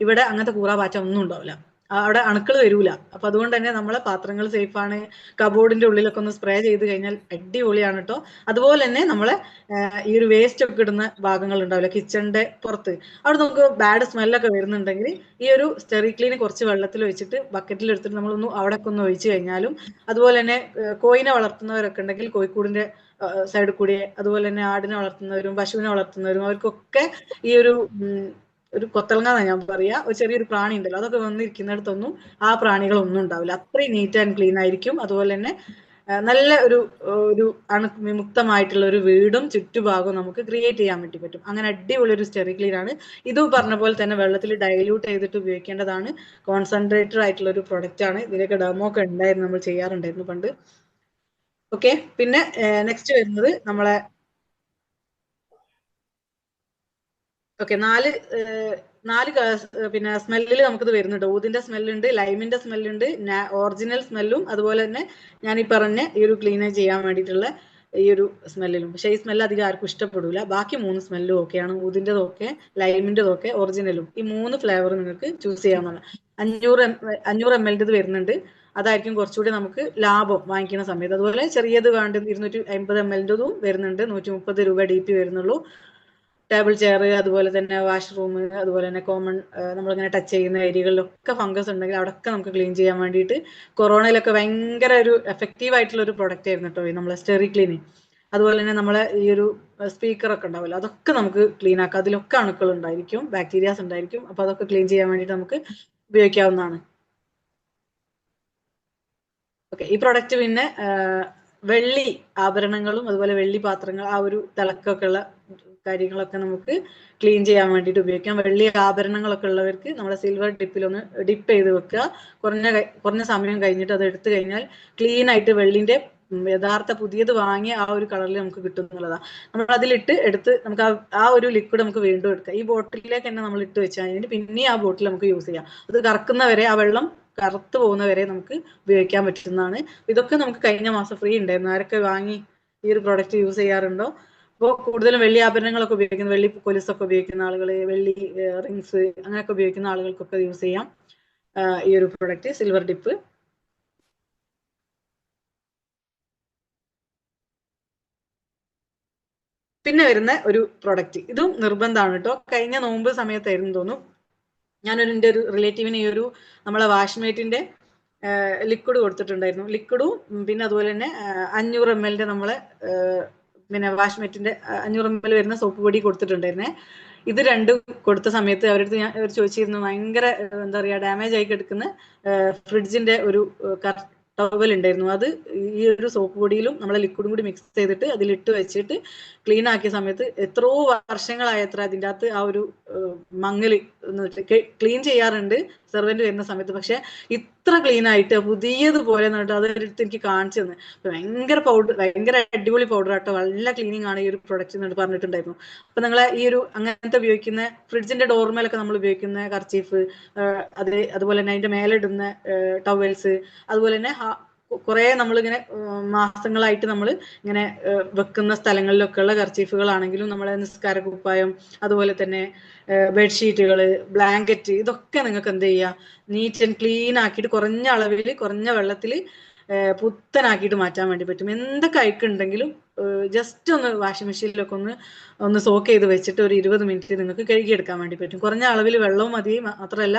ഇവിടെ അങ്ങനത്തെ കൂറ പാറ്റ ഒന്നും ഉണ്ടാവില്ല, അവിടെ അണുക്കൾ വരൂല. അപ്പൊ അതുകൊണ്ട് തന്നെ നമ്മളെ പാത്രങ്ങൾ സേഫ് ആണ്. കബോർഡിന്റെ ഉള്ളിലൊക്കെ ഒന്ന് സ്പ്രേ ചെയ്ത് കഴിഞ്ഞാൽ അടിപൊളിയാണ് കേട്ടോ. അതുപോലെ തന്നെ നമ്മളെ ഈ ഒരു വേസ്റ്റ് ഒക്കെ ഇടുന്ന ഭാഗങ്ങൾ ഉണ്ടാവില്ല കിച്ചണിന്റെ പുറത്ത്, അവിടെ നമുക്ക് ബാഡ് സ്മെല്ലൊക്കെ വരുന്നുണ്ടെങ്കിൽ ഈ ഒരു സ്റ്റെറി ക്ലീൻ കുറച്ച് വെള്ളത്തിൽ വെച്ചിട്ട് ബക്കറ്റിൽ എടുത്തിട്ട് നമ്മളൊന്ന് അവിടെയൊക്കെ ഒന്ന് ഒഴിച്ചു കഴിഞ്ഞാലും, അതുപോലെ തന്നെ കോയിനെ വളർത്തുന്നവരൊക്കെ ഉണ്ടെങ്കിൽ കോഴിക്കൂടിന്റെ സൈഡിൽ കൂടി, അതുപോലെ തന്നെ ആടിനെ വളർത്തുന്നവരും പശുവിനെ വളർത്തുന്നവരും അവർക്കൊക്കെ ഈ ഒരു കൊത്തളങ്ങ ഞാൻ പറയാ, ഒരു ചെറിയൊരു പ്രാണി ഉണ്ടല്ലോ, അതൊക്കെ വന്നിരിക്കുന്നിടത്തൊന്നും ആ പ്രാണികളൊന്നും ഉണ്ടാവില്ല. അത്രയും നീറ്റ് ആൻഡ് ക്ലീൻ ആയിരിക്കും. അതുപോലെ തന്നെ നല്ല ഒരു അണുവിമുക്തമായിട്ടുള്ള ഒരു വീടും ചുറ്റുഭാഗവും നമുക്ക് ക്രിയേറ്റ് ചെയ്യാൻ വേണ്ടി പറ്റും. അങ്ങനെ അടിപൊളി ഒരു സ്റ്റെറി ക്ലീൻ ആണ്. ഇത് പറഞ്ഞ പോലെ തന്നെ വെള്ളത്തിൽ ഡൈല്യൂട്ട് ചെയ്തിട്ട് ഉപയോഗിക്കേണ്ടതാണ്. കോൺസെൻട്രേറ്റഡ് ആയിട്ടുള്ള ഒരു പ്രൊഡക്റ്റ് ആണ്. ഇതിലൊക്കെ ഡെമോ ഒക്കെ ഉണ്ടായിരുന്നു, നമ്മൾ ചെയ്യാറുണ്ടായിരുന്നു പണ്ട്. ഓക്കെ, പിന്നെ നെക്സ്റ്റ് വരുന്നത് നമ്മളെ ഓക്കെ നാല് പിന്നെ സ്മെല്ലിൽ നമുക്കിത് വരുന്നുണ്ട്. ഊതിന്റെ സ്മെല്ലുണ്ട്, ലൈമിന്റെ സ്മെല്ലുണ്ട്, ഒറിജിനൽ സ്മെല്ലും, അതുപോലെ തന്നെ ഞാൻ ഈ പറഞ്ഞ ഈ ഒരു ക്ലീൻ ചെയ്യാൻ വേണ്ടിയിട്ടുള്ള ഈ ഒരു സ്മെല്ലിലും. പക്ഷേ ഈ സ്മെല്ല് അധികം ആർക്കും ഇഷ്ടപ്പെടില്ല. ബാക്കി 3 സ്മെല്ലും ഓക്കെയാണ്. ഊതിൻ്റെതൊക്കെ, ലൈമിൻ്റെതൊക്കെ, ഒറിജിനലും. ഈ 3 ഫ്ലേവർ നിങ്ങൾക്ക് ചൂസ് ചെയ്യാവുന്നതാണ്. 500 ml വരുന്നുണ്ട്, അതായിരിക്കും കുറച്ചുകൂടി നമുക്ക് ലാഭം വാങ്ങിക്കുന്ന സമയത്ത്. അതുപോലെ ചെറിയത് വേണ്ട 250 ml വരുന്നുണ്ട്, 130 രൂപ DP വരുന്നുള്ളൂ. ടേബിൾ ചെയർ, അതുപോലെ തന്നെ വാഷ്റൂം, അതുപോലെ തന്നെ കോമൺ നമ്മളിങ്ങനെ ടച്ച് ചെയ്യുന്ന ഏരിയകളിലൊക്കെ ഫംഗസ് ഉണ്ടെങ്കിൽ അവിടെയൊക്കെ നമുക്ക് ക്ലീൻ ചെയ്യാൻ വേണ്ടിയിട്ട് കൊറോണയിലൊക്കെ ഭയങ്കര ഒരു എഫക്റ്റീവ് ആയിട്ടുള്ള ഒരു പ്രൊഡക്റ്റ് ആയിരുന്നു കേട്ടോ നമ്മളെ സ്റ്റെറി ക്ലീനിങ്. അതുപോലെ തന്നെ നമ്മളെ ഈ ഒരു സ്പീക്കറൊക്കെ ഉണ്ടാവില്ല, അതൊക്കെ നമുക്ക് ക്ലീൻ ആക്കാം. അതിലൊക്കെ അണുക്കൾ ഉണ്ടായിരിക്കും, ബാക്ടീരിയാസ് ഉണ്ടായിരിക്കും. അപ്പോൾ അതൊക്കെ ക്ലീൻ ചെയ്യാൻ വേണ്ടിയിട്ട് നമുക്ക് ഉപയോഗിക്കാവുന്നതാണ്. ഓക്കെ, ഈ പ്രൊഡക്റ്റ് പിന്നെ വെള്ളി ആഭരണങ്ങളും അതുപോലെ വെള്ളി പാത്രങ്ങൾ, ആ ഒരു തിളക്കമൊക്കെ ഉള്ള കാര്യങ്ങളൊക്കെ നമുക്ക് ക്ലീൻ ചെയ്യാൻ വേണ്ടിയിട്ട് ഉപയോഗിക്കാം. വെള്ളി ആഭരണങ്ങളൊക്കെ ഉള്ളവർക്ക് നമ്മുടെ സിൽവർ ഡിപ്പിലൊന്ന് ഡിപ്പ് ചെയ്ത് വെക്കുക. കുറഞ്ഞ സമയം കഴിഞ്ഞിട്ട് അത് എടുത്തു കഴിഞ്ഞാൽ ക്ലീൻ ആയിട്ട് വെള്ളിന്റെ യഥാർത്ഥ പുതിയത് വാങ്ങിയ ആ ഒരു കളറിൽ നമുക്ക് കിട്ടുന്നുള്ളതാണ്. നമ്മൾ അതിലിട്ട് എടുത്ത് നമുക്ക് ആ ഒരു ലിക്വിഡ് നമുക്ക് വീണ്ടും എടുക്കാം. ഈ ബോട്ടിലേക്ക് തന്നെ നമ്മൾ ഇട്ട് വെച്ചാൽ കഴിഞ്ഞിട്ട് പിന്നെ ആ ബോട്ടിൽ നമുക്ക് യൂസ് ചെയ്യാം. അത് കറക്കുന്നവരെ, ആ വെള്ളം കറുത്ത് പോകുന്നവരെ നമുക്ക് ഉപയോഗിക്കാൻ പറ്റുന്നതാണ്. ഇതൊക്കെ നമുക്ക് കഴിഞ്ഞ മാസം ഫ്രീ ഉണ്ടായിരുന്നു. ആരൊക്കെ വാങ്ങി ഈ ഒരു പ്രോഡക്റ്റ് യൂസ് ചെയ്യാറുണ്ടോ? അപ്പോൾ കൂടുതലും വെള്ളി ആഭരണങ്ങളൊക്കെ ഉപയോഗിക്കുന്ന, വെള്ളി കൊലുസൊക്കെ ഉപയോഗിക്കുന്ന ആളുകൾ, വെള്ളി റിങ്സ് അങ്ങനെയൊക്കെ ഉപയോഗിക്കുന്ന ആളുകൾക്കൊക്കെ യൂസ് ചെയ്യാം ഈ ഒരു പ്രോഡക്റ്റ് സിൽവർ ഡിപ്പ്. പിന്നെ വരുന്ന ഒരു പ്രൊഡക്റ്റ്, ഇതും നിർബന്ധമാണ് കേട്ടോ. കഴിഞ്ഞ നോമ്പ് സമയത്തായിരുന്നു തോന്നുന്നു, എൻ്റെ ഒരു റിലേറ്റീവിന് ഈ ഒരു നമ്മളെ വാഷ്മേറ്റിന്റെ ലിക്വിഡ് കൊടുത്തിട്ടുണ്ടായിരുന്നു. ലിക്വിഡും പിന്നെ അതുപോലെ തന്നെ 500 ml നമ്മളെ പിന്നെ വാഷ്മേറ്റിന്റെ 500 ml വരുന്ന സോപ്പ് പൊടി കൊടുത്തിട്ടുണ്ടായിരുന്നേ. ഇത് രണ്ടും കൊടുത്ത സമയത്ത് അവരടുത്ത് ഞാൻ ചോദിച്ചിരുന്നു, ഭയങ്കര എന്താ പറയുക ഡാമേജ് ആയി കിടക്കുന്ന ഫ്രിഡ്ജിന്റെ ഒരു ടവൽ ഉണ്ടായിരുന്നു. അത് ഈ ഒരു സോപ്പ് പൊടിയിലും നമ്മളെ ലിക്വിഡും കൂടി മിക്സ് ചെയ്തിട്ട് അതിലിട്ട് വെച്ചിട്ട് ക്ലീൻ ആക്കിയ സമയത്ത് എത്രയോ വർഷങ്ങളായത്ര അതിൻ്റെ അകത്ത് ആ ഒരു മങ്ങല് ക്ലീൻ ചെയ്യാറുണ്ട് സെർവന്റ് വരുന്ന സമയത്ത്. പക്ഷെ ഇത്ര ക്ലീൻ ആയിട്ട് പുതിയതുപോലെ എന്നിട്ട് അതെടുത്ത് എനിക്ക് കാണിച്ചു തന്നെ. ഭയങ്കര പൗഡർ, ഭയങ്കര അടിപൊളി പൗഡർ ആട്ടോ, നല്ല ക്ലീനിങ് ആണ് ഈ ഒരു പ്രൊഡക്റ്റ് എന്നിട്ട് പറഞ്ഞിട്ടുണ്ടായിരുന്നു. അപ്പൊ നിങ്ങളെ ഈ ഒരു അങ്ങനത്തെ ഉപയോഗിക്കുന്ന ഫ്രിഡ്ജിന്റെ ഡോർമേലൊക്കെ നമ്മൾ ഉപയോഗിക്കുന്ന കർച്ചീഫ്, അതുപോലെ തന്നെ അതിന്റെ മേലെ ഇടുന്ന ടവൽസ്, അതുപോലെ തന്നെ കുറെ നമ്മളിങ്ങനെ മാസങ്ങളായിട്ട് നമ്മൾ ഇങ്ങനെ വെക്കുന്ന സ്ഥലങ്ങളിലൊക്കെ ഉള്ള കർച്ചീഫുകളാണെങ്കിലും നമ്മളെ നിസ്കാര കുപ്പായം, അതുപോലെ തന്നെ ബെഡ്ഷീറ്റുകൾ, ബ്ലാങ്കറ്റ്, ഇതൊക്കെ നിങ്ങൾക്ക് എന്ത് ചെയ്യുക, നീറ്റ് ആൻഡ് ക്ലീൻ ആക്കിയിട്ട് കുറഞ്ഞ അളവിൽ കുറഞ്ഞ വെള്ളത്തിൽ പുത്തനാക്കിയിട്ട് മാറ്റാൻ വേണ്ടി പറ്റും. എന്തൊക്കെ അയക്കുണ്ടെങ്കിലും ജസ്റ്റ് ഒന്ന് വാഷിംഗ് മെഷീനിലൊക്കെ ഒന്ന് സോക്ക് ചെയ്ത് വെച്ചിട്ട് ഒരു 20 മിനിറ്റ് നിങ്ങൾക്ക് കഴുകിയെടുക്കാൻ വേണ്ടി പറ്റും. കുറഞ്ഞ അളവിൽ വെള്ളവും മതി, മാത്രമല്ല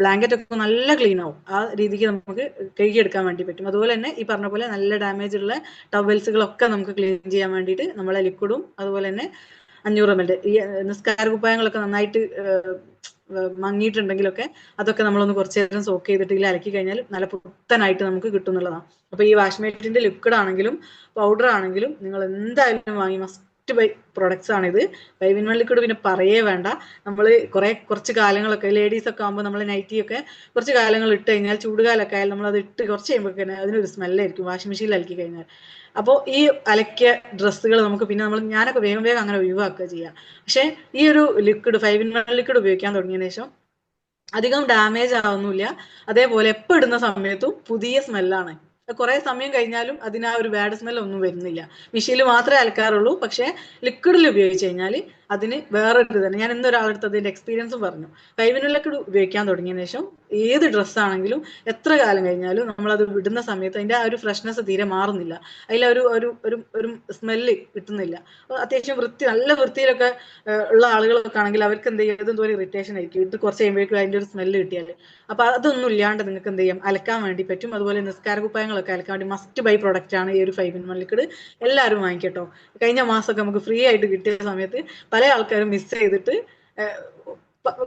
ബ്ലാങ്കറ്റ് ഒക്കെ നല്ല ക്ലീൻ ആവും. ആ രീതിക്ക് നമുക്ക് കഴുകിയെടുക്കാൻ വേണ്ടി പറ്റും. അതുപോലെ തന്നെ ഈ പറഞ്ഞ പോലെ നല്ല ഡാമേജ് ഉള്ള ടവൽസുകളൊക്കെ നമുക്ക് ക്ലീൻ ചെയ്യാൻ വേണ്ടിയിട്ട് നമ്മളെ ലിക്വിഡും അതുപോലെ തന്നെ 500 ml ഈ നിസ്കാര കുപ്പായങ്ങളൊക്കെ നന്നായിട്ട് മങ്ങിയിട്ടുണ്ടെങ്കിലൊക്കെ അതൊക്കെ നമ്മളൊന്ന് കുറച്ച് നേരം സോക്ക് ചെയ്തിട്ട് അലക്കി കഴിഞ്ഞാൽ നല്ല പുത്തനായിട്ട് നമുക്ക് കിട്ടുന്നുള്ളതാണ്. അപ്പൊ ഈ വാഷ്മേറ്റിന്റെ ലിക്വിഡ് ആണെങ്കിലും പൗഡർ ആണെങ്കിലും നിങ്ങൾ എന്തായാലും വാങ്ങി, മസ്റ്റ് ബൈ പ്രൊഡക്ട്സ് ആണിത്. 5-in-1 ലിക്വിഡ് പിന്നെ പറയേ വേണ്ട. നമ്മൾ കുറച്ച് കാലങ്ങളൊക്കെ ലേഡീസ് ഒക്കെ ആകുമ്പോൾ നമ്മൾ നൈറ്റി ഒക്കെ കുറച്ച് കാലങ്ങൾ ഇട്ട് കഴിഞ്ഞാൽ, ചൂടുകാലൊക്കെ ആയാലും നമ്മൾ അത് ഇട്ട് കുറച്ച് കഴിയുമ്പോൾ തന്നെ അതിനൊരു സ്മെല്ലായിരിക്കും വാഷിംഗ് മെഷീനിൽ അലക്കി കഴിഞ്ഞാൽ. അപ്പോൾ ഈ അലക്കിയ ഡ്രസ്സുകൾ നമുക്ക് പിന്നെ ഞാനൊക്കെ വേഗം അങ്ങനെ ഒഴിവാക്കുക ചെയ്യുക. പക്ഷെ ഈ ഒരു ലിക്വിഡ് 5-in-1 ലിക്വിഡ് ഉപയോഗിക്കാൻ തുടങ്ങിയതിനു ശേഷം അധികം ഡാമേജ് ആവുന്നില്ല. അതേപോലെ എപ്പോൾ ഇടുന്ന സമയത്തും പുതിയ സ്മെല്ലാണ്. കുറെ സമയം കഴിഞ്ഞാലും അതിന് ആ ഒരു ബാഡ് സ്മെൽ ഒന്നും വരുന്നില്ല. മെഷീനിൽ മാത്രമേ അലക്കാറുള്ളൂ, പക്ഷെ ലിക്വിഡിൽ ഉപയോഗിച്ച് കഴിഞ്ഞാൽ അതിന് വേറൊരു തന്നെ. ഞാൻ ഇന്നൊരാളെടുത്ത് അതിന്റെ എക്സ്പീരിയൻസ് പറഞ്ഞു. 5-in-1 ലിക്വിഡ് ഉപയോഗിക്കാൻ തുടങ്ങിയതിനു ശേഷം ഏത് ഡ്രസ്സാണെങ്കിലും എത്ര കാലം കഴിഞ്ഞാലും നമ്മളത് വിടുന്ന സമയത്ത് അതിന്റെ ആ ഒരു ഫ്രഷ്നെസ് തീരെ മാറുന്നില്ല. അതിൽ ഒരു സ്മെല്ല് കിട്ടുന്നില്ല. അത്യാവശ്യം നല്ല വൃത്തിയിലൊക്കെ ഉള്ള ആളുകളൊക്കെ ആണെങ്കിൽ അവർക്ക് എന്ത് ചെയ്യും, എന്തോ ഒരു ഇറിറ്റേഷൻ ആയിരിക്കും ഇത് കുറച്ച് കഴിയുമ്പോഴേക്കും അതിന്റെ ഒരു സ്മെല്ല് കിട്ടിയാൽ. അപ്പൊ അതൊന്നും ഇല്ലാണ്ട് നിങ്ങൾക്ക് എന്ത് ചെയ്യാം, അലക്കാൻ വേണ്ടി പറ്റും. അതുപോലെ നിസ്കാര കുപ്പായങ്ങളൊക്കെ അലക്കാൻ വേണ്ടി മസ്റ്റ് ബൈ പ്രൊഡക്റ്റ് ആണ് ഈ ഒരു 5-in-1 ലിക്വിഡ്. എല്ലാവരും വാങ്ങിക്കട്ടോ. കഴിഞ്ഞ മാസമൊക്കെ നമുക്ക് ഫ്രീ ആയിട്ട് കിട്ടിയ സമയത്ത് പല ആൾക്കാരും മിസ് ചെയ്തിട്ട്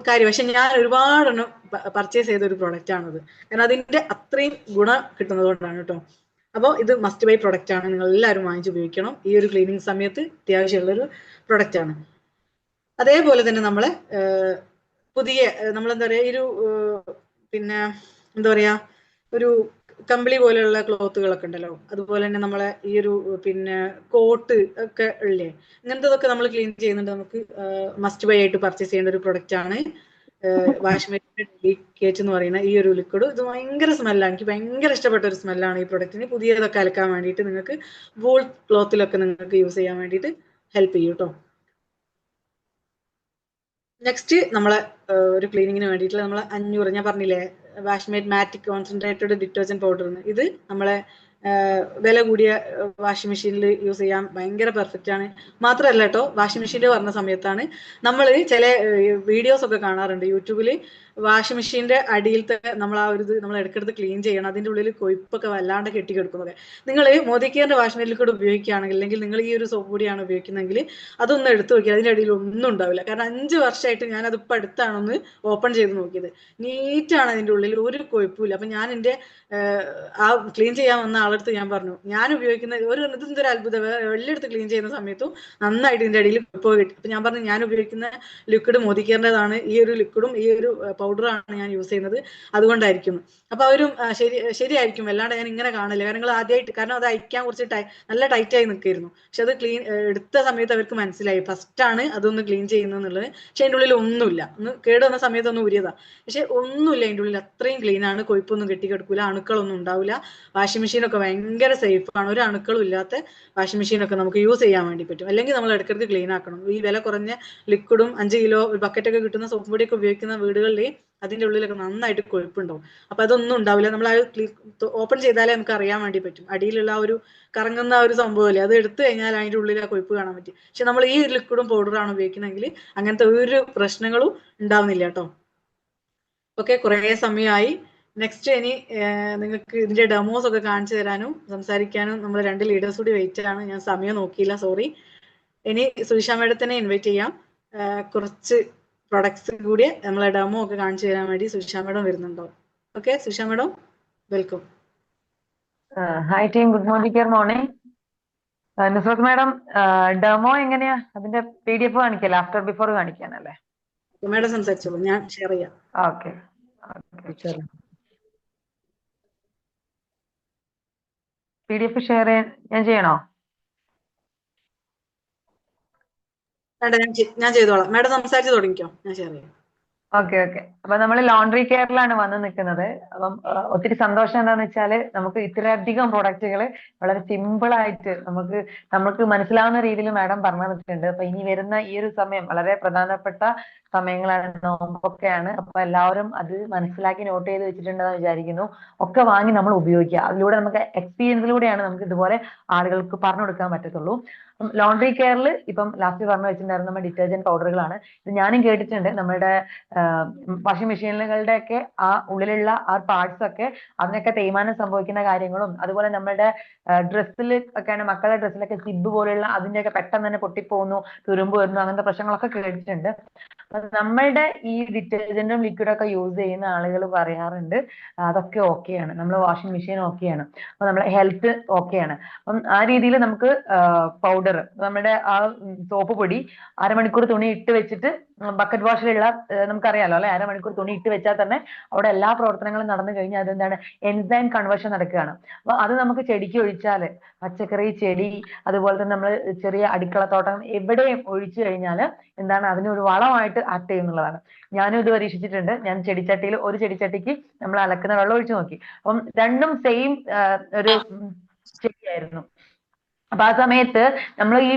കാര്യം. പക്ഷെ ഞാൻ ഒരുപാടെണ്ണം പർച്ചേസ് ചെയ്ത ഒരു പ്രൊഡക്റ്റ് ആണത്. കാരണം അതിന്റെ അത്രയും ഗുണം കിട്ടുന്നത് കൊണ്ടാണ് കേട്ടോ. അപ്പോൾ ഇത് മസ്റ്റ് ബൈ പ്രൊഡക്റ്റ് ആണ്, നിങ്ങൾ എല്ലാവരും വാങ്ങിച്ച് ഉപയോഗിക്കണം. ഈ ഒരു ക്ലീനിങ് സമയത്ത് അത്യാവശ്യമുള്ളൊരു പ്രൊഡക്റ്റ് ആണ്. അതേപോലെ തന്നെ നമ്മളെ പുതിയ നമ്മളെന്താ പറയാ, ഈ ഒരു പിന്നെ എന്താ പറയാ, ഒരു കമ്പിളി പോലെയുള്ള ക്ലോത്തുകളൊക്കെ ഉണ്ടല്ലോ, അതുപോലെ തന്നെ നമ്മളെ ഈ ഒരു പിന്നെ കോട്ട് ഒക്കെ ഉള്ളേ, ഇങ്ങനത്തതൊക്കെ നമ്മൾ ക്ലീൻ ചെയ്യുന്നുണ്ട്. നമുക്ക് മസ്റ്റ് ബൈ ആയിട്ട് പർച്ചേസ് ചെയ്യേണ്ട ഒരു പ്രൊഡക്റ്റ് ആണ് വാഷ്മേറ്റിന്റെ ഡെലിക്കേറ്റ് എന്ന് പറയുന്ന ഈ ഒരു ലിക്വിഡ്. ഇത് ഭയങ്കര സ്മെല്ലാണ്, എനിക്ക് ഭയങ്കര ഇഷ്ടപ്പെട്ട ഒരു സ്മെല്ലാണ് ഈ പ്രൊഡക്റ്റിന്. പുതിയതൊക്കെ അലക്കാൻ വേണ്ടിയിട്ട് നിങ്ങൾക്ക് വൂൾ ക്ലോത്തിലൊക്കെ നിങ്ങൾക്ക് യൂസ് ചെയ്യാൻ വേണ്ടിയിട്ട് ഹെൽപ്പ് ചെയ്യും കേട്ടോ. നെക്സ്റ്റ് നമ്മളെ ഒരു ക്ലീനിങ്ങിന് വേണ്ടിയിട്ടുള്ള നമ്മളെ 500, ഞാൻ പറഞ്ഞില്ലേ വാഷ്മേറ്റ് മാറ്റിക് കോൺസെൻട്രേറ്റഡ് ഡിറ്റർജന്റ് പൗഡർ. ഇത് നമ്മളെ വില കൂടിയ വാഷിംഗ് മെഷീനിൽ യൂസ് ചെയ്യാൻ ഭയങ്കര പെർഫെക്റ്റ് ആണ്. മാത്രമല്ല കേട്ടോ, വാഷിംഗ് മെഷീനിൽ പറഞ്ഞ സമയത്താണ് നമ്മൾ ചില വീഡിയോസ് ഒക്കെ കാണാറുണ്ട് യൂട്യൂബിൽ. വാഷിംഗ് മെഷീന്റെ അടിയിലത്തെ നമ്മൾ ആ ഒരു ഇത് നമ്മൾ ഇടയ്ക്കെടുത്ത് ക്ലീൻ ചെയ്യണം, അതിന്റെ ഉള്ളിൽ കൊഴുപ്പൊക്കെ വല്ലാണ്ട് കെട്ടിക്കിടക്കുന്നത്. നിങ്ങൾ മോദിക്കെയറിന്റെ വാഷിംഗ് ലിക്വിഡ് ഉപയോഗിക്കുകയാണെങ്കിൽ, അല്ലെങ്കിൽ നിങ്ങൾ ഈ ഒരു സോപ്പ് പൊടിയാണ് ഉപയോഗിക്കുന്നതെങ്കിൽ അതൊന്ന് എടുത്തു നോക്കിയാൽ അതിന്റെ അടിയിൽ ഒന്നും ഉണ്ടാവില്ല. കാരണം 5 വർഷമായിട്ട് ഞാൻ അതിപ്പോൾ അടുത്താണൊന്ന് ഓപ്പൺ ചെയ്ത് നോക്കിയത്. നീറ്റാണ് അതിന്റെ ഉള്ളിൽ, ഒരു കുഴപ്പമില്ല. അപ്പൊ ഞാൻ എൻ്റെ ആ ക്ലീൻ ചെയ്യാൻ വന്ന ആളടുത്ത് ഞാൻ പറഞ്ഞു, ഞാൻ ഉപയോഗിക്കുന്ന ഇതെന്തൊരു അത്ഭുതം, എല്ലായിടത്ത് ക്ലീൻ ചെയ്യുന്ന സമയത്തും നന്നായിട്ട് ഇതിന്റെ അടിയിൽ കുഴപ്പം കിട്ടി. അപ്പൊ ഞാൻ പറഞ്ഞു, ഞാൻ ഉപയോഗിക്കുന്ന ലിക്വിഡ് മോദിക്കെയറിൻ്റെതാണ്, ഈ ഒരു ലിക്വിഡും ഈ ഒരു പൗഡറാണ് ഞാൻ യൂസ് ചെയ്യുന്നത്, അതുകൊണ്ടായിരിക്കും. അപ്പൊ അവരും ശരിയായിരിക്കും, അല്ലാണ്ട് ഞാൻ ഇങ്ങനെ കാണില്ല. കാരണം നിങ്ങൾ ആദ്യമായിട്ട്, കാരണം അത് അയക്കാൻ കുറച്ച് നല്ല ടൈറ്റ് ആയി നിൽക്കായിരുന്നു. പക്ഷെ അത് ക്ലീൻ എടുത്ത സമയത്ത് അവർക്ക് മനസ്സിലായി ഫസ്റ്റ് ആണ് അതൊന്ന് ക്ലീൻ ചെയ്യുന്നത്. പക്ഷെ അതിൻ്റെ ഉള്ളിൽ ഒന്നുമില്ല. ഒന്ന് കേട് വന്ന സമയത്ത് ഒന്ന് ഊരിയതാ, പക്ഷെ ഒന്നുമില്ല അതിൻ്റെ ഉള്ളിൽ. അത്രയും ക്ലീൻ ആണ്, കൊഴുപ്പൊന്നും കെട്ടിക്കിടക്കൂല, അണുക്കളൊന്നും ഉണ്ടാവില്ല. വാഷിംഗ് മെഷീനൊക്കെ ഭയങ്കര സേഫ് ആണ്. ഒരു അണുക്കളും ഇല്ലാത്ത വാഷിംഗ് മെഷീനൊക്കെ നമുക്ക് യൂസ് ചെയ്യാൻ വേണ്ടി പറ്റും. അല്ലെങ്കിൽ നമ്മൾ ഇടയ്ക്കിടയ്ക്ക് ക്ലീൻ ആക്കണം. ഈ വില കുറഞ്ഞ ലിക്വിഡും 5 കിലോ ഒരു ബക്കറ്റൊക്കെ കിട്ടുന്ന സോപ്പ് പൊടിയൊക്കെ ഉപയോഗിക്കുന്ന വീടുകളിൽ അതിന്റെ ഉള്ളിലൊക്കെ നന്നായിട്ട് കൊഴുപ്പുണ്ടാവും. അപ്പൊ അതൊന്നും ഉണ്ടാവില്ല. നമ്മൾ ആ ഓപ്പൺ ചെയ്താലേ നമുക്ക് അറിയാൻ വേണ്ടി പറ്റും. അടിയിലുള്ള ആ ഒരു കറങ്ങുന്ന ഒരു സംഭവമല്ലേ, അത് എടുത്തു കഴിഞ്ഞാൽ അതിന്റെ ഉള്ളിൽ ആ കൊഴുപ്പ് കാണാൻ പറ്റും. പക്ഷെ നമ്മൾ ഈ ലിക്വിഡും പൗഡറാണ് ഉപയോഗിക്കുന്നതെങ്കിൽ അങ്ങനത്തെ ഒരു പ്രശ്നങ്ങളും ഉണ്ടാവുന്നില്ല കേട്ടോ. ഓക്കെ, കുറേ സമയമായി. നെക്സ്റ്റ് ഇനി നിങ്ങൾക്ക് ഇതിന്റെ ഡെമോസ് ഒക്കെ കാണിച്ചു തരാനും സംസാരിക്കാനും നമ്മൾ 2 ലീഡേഴ്സ് കൂടി വെയിറ്റ് ആണ്. ഞാൻ സമയം നോക്കിയില്ല, സോറി. ഇനി സുഷ മേഡത്തിനെ ഇൻവൈറ്റ് ചെയ്യാം. കുറച്ച് പ്രൊഡക്ട്സ് കൂടി നമ്മളെ ഡെമോ ഒക്കെ കാണിച്ചു തരാൻ വേണ്ടി സുഷ മേഡം വരുന്നുണ്ടോ? Okay, Susha madam welcome. Hi team, good morning. Nusrat madam, demo എങ്ങനെയാ? അതിന്റെ PDF കാണിക്കല്ലേ, ആഫ്റ്റർ ബിഫോർ കാണിക്കാനല്ലേ? മേഡം സംസാരിച്ചോളൂ, ഞാൻ ഷെയർ ചെയ്യാം. ഓക്കെ, PDF ഷെയർ ഞാൻ ചെയ്യണോ? വേണ്ട, ഞാൻ ചെയ്തോളാം. മേഡം സംസാരിച്ച് തുടങ്ങിക്കോ, ഞാൻ ഷെയർ ചെയ്യാം. ഓക്കെ. അപ്പൊ നമ്മൾ ലോണ്ടറി കെയറിലാണ് വന്ന് നിൽക്കുന്നത്. അപ്പം ഒത്തിരി സന്തോഷം എന്താന്ന് വെച്ചാല് നമുക്ക് ഇത്രയധികം പ്രൊഡക്റ്റുകൾ വളരെ സിമ്പിൾ ആയിട്ട് നമുക്ക് മനസ്സിലാവുന്ന രീതിയിൽ മാഡം പറഞ്ഞു തന്നിട്ടുണ്ട്. അപ്പൊ ഇനി വരുന്ന ഈ ഒരു സമയം വളരെ പ്രധാനപ്പെട്ട സമയങ്ങളാണ്, നോമ്പൊക്കെയാണ്. അപ്പൊ എല്ലാവരും അത് മനസ്സിലാക്കി നോട്ട് ചെയ്ത് വെച്ചിട്ടുണ്ടെന്ന് വിചാരിക്കുന്നു. ഒക്കെ വാങ്ങി നമ്മൾ ഉപയോഗിക്കുക. അതിലൂടെ നമുക്ക് എക്സ്പീരിയൻസിലൂടെയാണ് നമുക്ക് ഇതുപോലെ ആളുകൾക്ക് പറഞ്ഞു കൊടുക്കാൻ പറ്റത്തുള്ളൂ. ലോണ്ടറി കെയറിൽ ഇപ്പം ലാസ്റ്റ് പറഞ്ഞു വെച്ചിട്ടുണ്ടായിരുന്നു നമ്മുടെ ഡിറ്റർജന്റ് പൗഡറുകളാണ്. ഇത് ഞാനും കേട്ടിട്ടുണ്ട്. നമ്മുടെ വാഷിംഗ് മെഷീനുകളുടെ ഒക്കെ ആ ഉള്ളിലുള്ള ആ പാർട്സ് ഒക്കെ, അതിനൊക്കെ തേയ്മാനം സംഭവിക്കുന്ന കാര്യങ്ങളും, അതുപോലെ നമ്മുടെ ഡ്രസ്സിൽ ഒക്കെയാണ്, മക്കളുടെ ഡ്രസ്സിലൊക്കെ സിബ് പോലെയുള്ള അതിന്റെയൊക്കെ പെട്ടെന്ന് തന്നെ പൊട്ടിപ്പോകുന്നു, തുരുമ്പ് വരുന്നു, അങ്ങനത്തെ പ്രശ്നങ്ങളൊക്കെ കേട്ടിട്ടുണ്ട്. നമ്മളുടെ ഈ ഡിറ്റർജന്റും ലിക്വിഡും ഒക്കെ യൂസ് ചെയ്യുന്ന ആളുകൾ പറയാറുണ്ട് അതൊക്കെ ഓക്കെയാണ്, നമ്മൾ വാഷിംഗ് മെഷീൻ ഓക്കെയാണ്, അപ്പൊ നമ്മളെ ഹെൽത്ത് ഓക്കെയാണ്. അപ്പം ആ രീതിയിൽ നമുക്ക് പൗഡർ, നമ്മുടെ ആ സോപ്പ് പൊടി അരമണിക്കൂർ തുണി ഇട്ട് വെച്ചിട്ട്, ബക്കറ്റ് വാഷിലുള്ള നമുക്കറിയാലോ അല്ലെ, അരമണിക്കൂർ തുണി ഇട്ട് വെച്ചാൽ തന്നെ അവിടെ എല്ലാ പ്രവർത്തനങ്ങളും നടന്നു കഴിഞ്ഞാൽ അതെന്താണ്, എൻസൈം കൺവേർഷൻ നടക്കുകയാണ്. അപ്പൊ അത് നമുക്ക് ചെടിക്ക് ഒഴിച്ചാല്, പച്ചക്കറി, ചെടി, അതുപോലെ തന്നെ നമ്മൾ ചെറിയ അടുക്കളത്തോട്ടം എവിടെയും ഒഴിച്ചു കഴിഞ്ഞാൽ എന്താണ്, അതിനൊരു വളമായിട്ട് ആക്ട് ചെയ്യുന്നുള്ളതാണ്. ഞാനും ഇത് പരീക്ഷിച്ചിട്ടുണ്ട്. ഞാൻ ചെടിച്ചട്ടിയിൽ, ഒരു ചെടിച്ചട്ടിക്ക് നമ്മൾ അലക്കുന്ന വെള്ളം ഒഴിച്ചു നോക്കി. അപ്പം രണ്ടും സെയിം ഒരു ചെടിയായിരുന്നു. അപ്പൊ ആ സമയത്ത് നമ്മൾ ഈ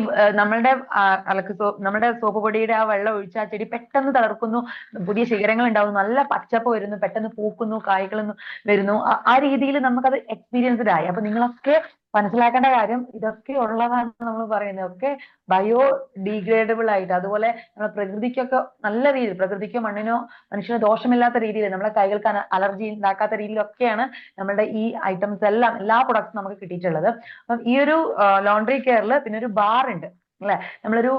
നമ്മുടെ സോപ്പ് പൊടിയുടെ ആ വെള്ളം ഒഴിച്ച് ആ ചെടി പെട്ടെന്ന് തളർക്കുന്നു, പുതിയ ശിഖരങ്ങൾ ഉണ്ടാവുന്നു, നല്ല പച്ചപ്പ് വരുന്നു, പെട്ടെന്ന് പൂക്കുന്നു, കായ്കളൊന്നും വരുന്നു. ആ രീതിയിൽ നമുക്കത് എക്സ്പീരിയൻസ്ഡ് ആയി. അപ്പൊ നിങ്ങളൊക്കെ മനസ്സിലാക്കേണ്ട കാര്യം, ഇതൊക്കെ ഉള്ളതാണ് നമ്മൾ പറയുന്നത്, ഒക്കെ ബയോ ഡീഗ്രേഡബിൾ ആയിട്ട്, അതുപോലെ നമ്മുടെ പ്രകൃതിക്കൊക്കെ നല്ല രീതിയിൽ, പ്രകൃതിക്കോ മണ്ണിനോ മനുഷ്യനോ ദോഷമില്ലാത്ത രീതിയിൽ, നമ്മളെ കൈകൾക്ക് അലർജി ഉണ്ടാക്കാത്ത രീതിയിലൊക്കെയാണ് നമ്മുടെ ഈ ഐറ്റംസ് എല്ലാം, എല്ലാ പ്രൊഡക്ട്സും നമുക്ക് കിട്ടിയിട്ടുള്ളത്. അപ്പം ഈ ഒരു ലോണ്ടറി കെയറിൽ പിന്നെ ഒരു ബാർ ഉണ്ട് അല്ലെ, നമ്മളൊരു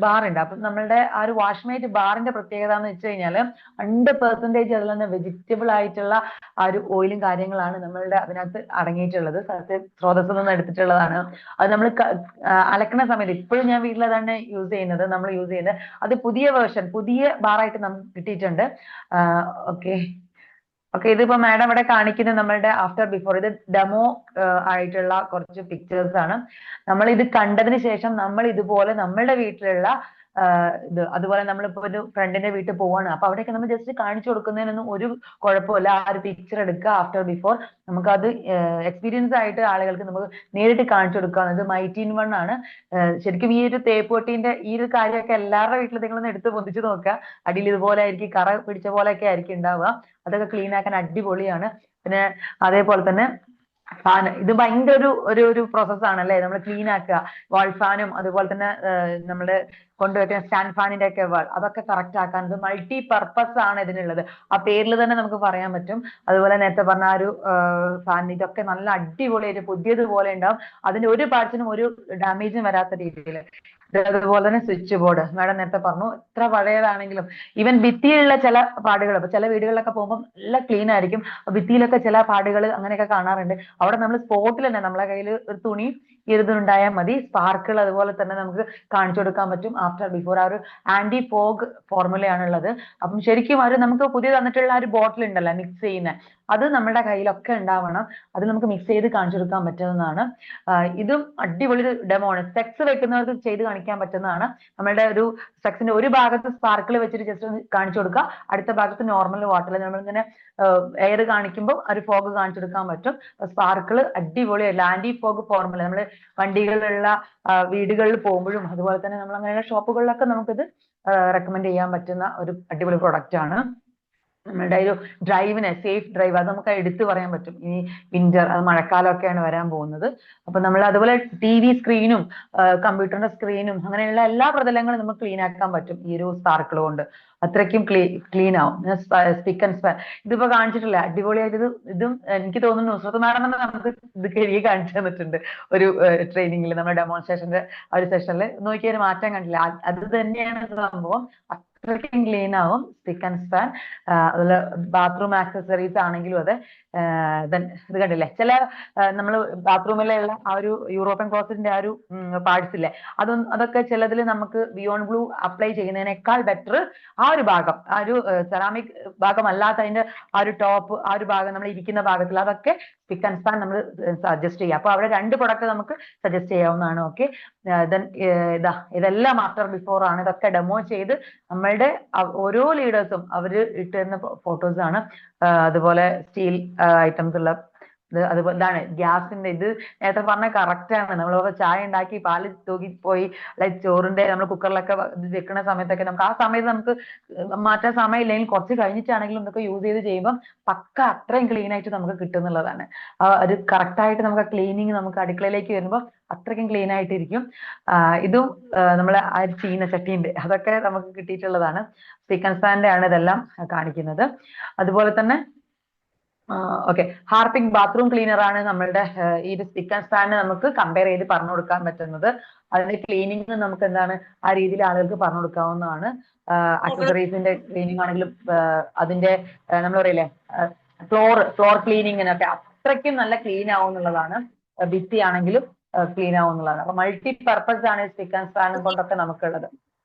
ബാർ ഉണ്ട്. അപ്പം നമ്മളുടെ ആ ഒരു വാഷ്മേറ്റ് ബാറിന്റെ പ്രത്യേകത എന്ന് വെച്ച് കഴിഞ്ഞാൽ 100% അതിൽ തന്നെ വെജിറ്റബിൾ ആയിട്ടുള്ള ആ ഒരു ഓയിലും കാര്യങ്ങളാണ് നമ്മളുടെ അതിനകത്ത് അടങ്ങിയിട്ടുള്ളത്, സത്യ സ്രോതസ്സിൽ നിന്ന് എടുത്തിട്ടുള്ളതാണ്. അത് നമ്മൾ അലക്കുന്ന സമയത്ത്, ഇപ്പോഴും ഞാൻ വീട്ടിൽ അതാണ് നമ്മൾ യൂസ് ചെയ്യുന്നത്. അത് പുതിയ വേർഷൻ, പുതിയ ബാറായിട്ട് നമുക്ക് കിട്ടിയിട്ടുണ്ട്. ഓക്കെ, ഇതിപ്പോ മാഡം ഇവിടെ കാണിക്കുന്നത് നമ്മളുടെ ആഫ്റ്റർ ബിഫോർ, ഇത് ഡെമോ ആയിട്ടുള്ള കുറച്ച് പിക്ചേഴ്സ് ആണ്. നമ്മൾ ഇത് കണ്ടതിന് ശേഷം നമ്മൾ ഇതുപോലെ നമ്മളുടെ വീട്ടിലുള്ള ഇത് അതുപോലെ നമ്മളിപ്പോ ഒരു ഫ്രണ്ടിന്റെ വീട്ടിൽ പോവാണ്, അപ്പൊ അവിടെയൊക്കെ നമ്മൾ ജസ്റ്റ് കാണിച്ചു കൊടുക്കുന്നതിനൊന്നും ഒരു കുഴപ്പമില്ല. ആ ഒരു പിക്ചർ എടുക്കുക ആഫ്റ്റർ ബിഫോർ, നമുക്ക് അത് എക്സ്പീരിയൻസ് ആയിട്ട് ആളുകൾക്ക് നമുക്ക് നേരിട്ട് കാണിച്ചു കൊടുക്കുക. ഇത് മൈറ്റീൻ ആണ്. ശരിക്കും ഈ ഒരു തേപ്പുപെട്ടിന്റെ ഈ ഒരു കാര്യമൊക്കെ എല്ലാവരുടെ വീട്ടിൽ നിങ്ങളൊന്ന് എടുത്ത് പൊന്തിച്ച് നോക്കുക. അടിയിൽ ഇതുപോലെ ആയിരിക്കും, കറ പിടിച്ച പോലെയൊക്കെ ആയിരിക്കും ഉണ്ടാവുക. അതൊക്കെ ക്ലീൻ ആക്കാൻ അടിപൊളിയാണ്. പിന്നെ അതേപോലെ തന്നെ ഫാൻ, ഇത് ഭയങ്കര ഒരു പ്രോസസ് ആണ് അല്ലെ, നമ്മൾ ക്ലീൻ ആക്കുക. വാൾ ഫാനും അതുപോലെ തന്നെ നമ്മുടെ കൊണ്ടുവയ്ക്കുന്ന സ്റ്റാൻഡ് ഫാനിന്റെ ഒക്കെ വാൾ, അതൊക്കെ കറക്റ്റ് ആക്കാൻ ഇത് മൾട്ടി പർപ്പസ് ആണ് ഇതിനുള്ളത്. ആ പേരിൽ തന്നെ നമുക്ക് പറയാൻ പറ്റും. അതുപോലെ നേരത്തെ പറഞ്ഞ ആ ഒരു ഫാൻ, ഇതൊക്കെ നല്ല അടിപൊളിയായിട്ട് പുതിയതുപോലെ ഉണ്ടാവും. അതിന്റെ ഒരു പാർട്സിനും ഒരു ഡാമേജും വരാത്ത രീതിയിൽ. അതുപോലെ തന്നെ സ്വിച്ച് ബോർഡ് മാഡം നേരത്തെ പറഞ്ഞു, എത്ര പഴയതാണെങ്കിലും ഈവൻ ഭിത്തിയിലുള്ള ചില പാടുകൾ, ഇപ്പൊ ചില വീടുകളിലൊക്കെ പോകുമ്പോൾ നല്ല ക്ലീൻ ആയിരിക്കും, ഭിത്തിയിലൊക്കെ ചില പാടുകൾ അങ്ങനെയൊക്കെ കാണാറുണ്ട്. അവിടെ നമ്മൾ സ്പോട്ടിൽ തന്നെ നമ്മളെ കയ്യിൽ ഒരു തുണി ഇരുന്നുണ്ടായാൽ മതി, സ്പാർക്കിൾ അതുപോലെ തന്നെ നമുക്ക് കാണിച്ചു കൊടുക്കാൻ പറ്റും ആഫ്റ്റർ ബിഫോർ. ആ ഒരു ആന്റി ഫോഗ് ഫോർമുലയാണുള്ളത്. അപ്പം ശരിക്കും ഒരു നമുക്ക് പുതിയ തന്നിട്ടുള്ള ആ ഒരു ബോട്ടിൽ ഉണ്ടല്ലോ മിക്സ് ചെയ്യുന്ന, അത് നമ്മുടെ കയ്യിലൊക്കെ ഉണ്ടാവണം. അത് നമുക്ക് മിക്സ് ചെയ്ത് കാണിച്ചു കൊടുക്കാൻ പറ്റുന്നതാണ്. ഇതും അടിപൊളി ഒരു ഡെമോ ആണ്. സ്പെക്സ് വെക്കുന്നവർക്ക് ചെയ്ത് കാണിക്കാൻ പറ്റുന്നതാണ്. നമ്മളുടെ ഒരു സ്പെക്സിന്റെ ഒരു ഭാഗത്ത് സ്പാർക്കിൾ വെച്ചിട്ട് ജസ്റ്റ് ഒന്ന് കാണിച്ചു കൊടുക്കുക, അടുത്ത ഭാഗത്ത് നോർമൽ വാട്ടറിൽ നമ്മളിങ്ങനെ എയർ കാണിക്കുമ്പോൾ ഒരു ഫോഗ് കാണിച്ചു കൊടുക്കാൻ പറ്റും. സ്പാർക്കിൾ അടിപൊളിയല്ല, ആന്റി ഫോഗ് ഫോർമുല നമ്മൾ വണ്ടികളിലുള്ള വീടുകളിൽ പോകുമ്പോഴും അതുപോലെ തന്നെ നമ്മൾ അങ്ങനെയുള്ള ഷോപ്പുകളിലൊക്കെ നമുക്കിത് റെക്കമെൻഡ് ചെയ്യാൻ പറ്റുന്ന ഒരു അടിപൊളി പ്രൊഡക്റ്റ് ആണ്. നമ്മളുടെ ഒരു ഡ്രൈവിന് സേഫ് ഡ്രൈവ് അത് നമുക്ക് എടുത്തു പറയാൻ പറ്റും. ഇനി വിന്റർ, അത് മഴക്കാലമൊക്കെയാണ് വരാൻ പോകുന്നത്. അപ്പൊ നമ്മൾ അതുപോലെ TV സ്ക്രീനും കമ്പ്യൂട്ടറിന്റെ സ്ക്രീനും അങ്ങനെയുള്ള എല്ലാ പ്രതലങ്ങളും നമുക്ക് ക്ലീൻ ആക്കാൻ പറ്റും ഈ ഒരു സ്പാർക്കിൾ കൊണ്ട്. അത്രയ്ക്കും ക്ലീൻ ആവും. സ്പിക്ക് ആൻഡ് സ്പാൻ ഇതിപ്പോ കാണിച്ചിട്ടില്ല, അടിപൊളിയായിട്ട് ഇതും എനിക്ക് തോന്നുന്നു നുസ്രത്ത് മാഡം തന്നെ നമുക്ക് ഇത് കഴുകി കാണിച്ചു തന്നിട്ടുണ്ട് ഒരു ട്രെയിനിങ്ങിൽ, നമ്മുടെ ഡെമോൺസ്ട്രേഷന്റെ ആ ഒരു സെഷനിൽ. നോക്കിയൊരു മാറ്റം കണ്ടില്ല, അത് തന്നെയാണ് സംഭവം. അത്രയ്ക്കും ക്ലീൻ ആവും സ്പിക്ക് ആൻഡ് സ്പാൻ. അതുപോലെ ബാത്റൂം ആക്സസറീസ് ആണെങ്കിലും അതെ. ഇത് കണ്ടില്ലേ, ചില നമ്മൾ ബാത്റൂമിലുള്ള ആ ഒരു യൂറോപ്യൻ ക്ലോസറ്റിന്റെ ആ ഒരു പാർട്സ് ഇല്ലേ, അതൊക്കെ ചിലതിൽ നമുക്ക് ബിയോണ്ട് ബ്ലൂ അപ്ലൈ ചെയ്യുന്നതിനേക്കാൾ ബെറ്റർ ആ ഒരു ഭാഗം, ആ ഒരു സെറാമിക് ഭാഗം അല്ലാത്ത അതിന്റെ ആ ഒരു ടോപ്പ്, ആ ഒരു ഭാഗം നമ്മൾ ഇരിക്കുന്ന ഭാഗത്തിൽ, അതൊക്കെ സ്പിക്ക് ആൻഡ് സ്പാൻ നമ്മൾ സജസ്റ്റ് ചെയ്യാം. അപ്പൊ അവിടെ 2 പ്രൊഡക്റ്റ് നമുക്ക് സജസ്റ്റ് ചെയ്യാവുന്നതാണ്. ഓക്കെ, ഇതെല്ലാം ആഫ്റ്റർ ബിഫോർ ആണ്. ഇതൊക്കെ ഡെമോ ചെയ്ത് നമ്മളുടെ ഓരോ ലീഡേഴ്സും അവര് ഇട്ടുതരുന്ന ഫോട്ടോസ് ആണ്. അതുപോലെ സ്റ്റീൽ ഐറ്റംസ് ഉള്ള അതുപോലെ ഇതാണ് ഗ്യാസിന്റെ. ഇത് നേരത്തെ പറഞ്ഞ കറക്റ്റ് ആണ്. നമ്മൾ ചായ ഉണ്ടാക്കി പാല് തൂക്കി പോയി ലൈക്ക് ചോറിന്റെ നമ്മൾ കുക്കറിലൊക്കെ വെക്കുന്ന സമയത്തൊക്കെ നമുക്ക് ആ സമയത്ത് നമുക്ക് മാറ്റാൻ സമയമില്ലെങ്കിൽ കുറച്ച് കഴിഞ്ഞിട്ടാണെങ്കിലും നമുക്ക് യൂസ് ചെയ്ത് ചെയ്യുമ്പോൾ പക്ക അത്രയും ക്ലീൻ ആയിട്ട് നമുക്ക് കിട്ടുന്നുള്ളതാണ്. ഒരു കറക്റ്റ് ആയിട്ട് നമുക്ക് ക്ലീനിങ് നമുക്ക് അടുക്കളയിലേക്ക് വരുമ്പോൾ അത്രയ്ക്കും ക്ലീൻ ആയിട്ടിരിക്കും. ഇതും നമ്മളെ ആ ചീനച്ചട്ടിയുണ്ട്, അതൊക്കെ നമുക്ക് കിട്ടിയിട്ടുള്ളതാണ്. സ്പിക്ക് ആൻഡ് സ്പാന്റെ ആണ് ഇതെല്ലാം കാണിക്കുന്നത്. അതുപോലെ തന്നെ ഓക്കെ, ഹാർപിക് ബാത്റൂം ക്ലീനർ ആണ് നമ്മളുടെ ഈ ഒരു സ്പിക്ക് ആൻഡ് സ്പാന് നമുക്ക് കമ്പയർ ചെയ്ത് പറഞ്ഞു കൊടുക്കാൻ പറ്റുന്നത്. അതിന്റെ ക്ലീനിങ് നമുക്ക് എന്താണ് ആ രീതിയിൽ ആളുകൾക്ക് പറഞ്ഞു കൊടുക്കാവുന്നതാണ്. അക്സസറീസിന്റെ ക്ലീനിങ് ആണെങ്കിലും അതിന്റെ നമ്മൾ പറയില്ലേ ഫ്ലോർ ക്ലീനിങ്ങിനൊക്കെ അത്രയ്ക്കും നല്ല ക്ലീൻ ആവുന്നുള്ളതാണ്. ഭിത്തി ആണെങ്കിലും ക്ലീൻ ആവുന്നതാണ്. അപ്പൊ മൾട്ടി പർപ്പസ് ആണ് സ്പിക്ക് ആൻഡ് സ്പാൻ കൊണ്ടൊക്കെ നമുക്കുള്ളത്.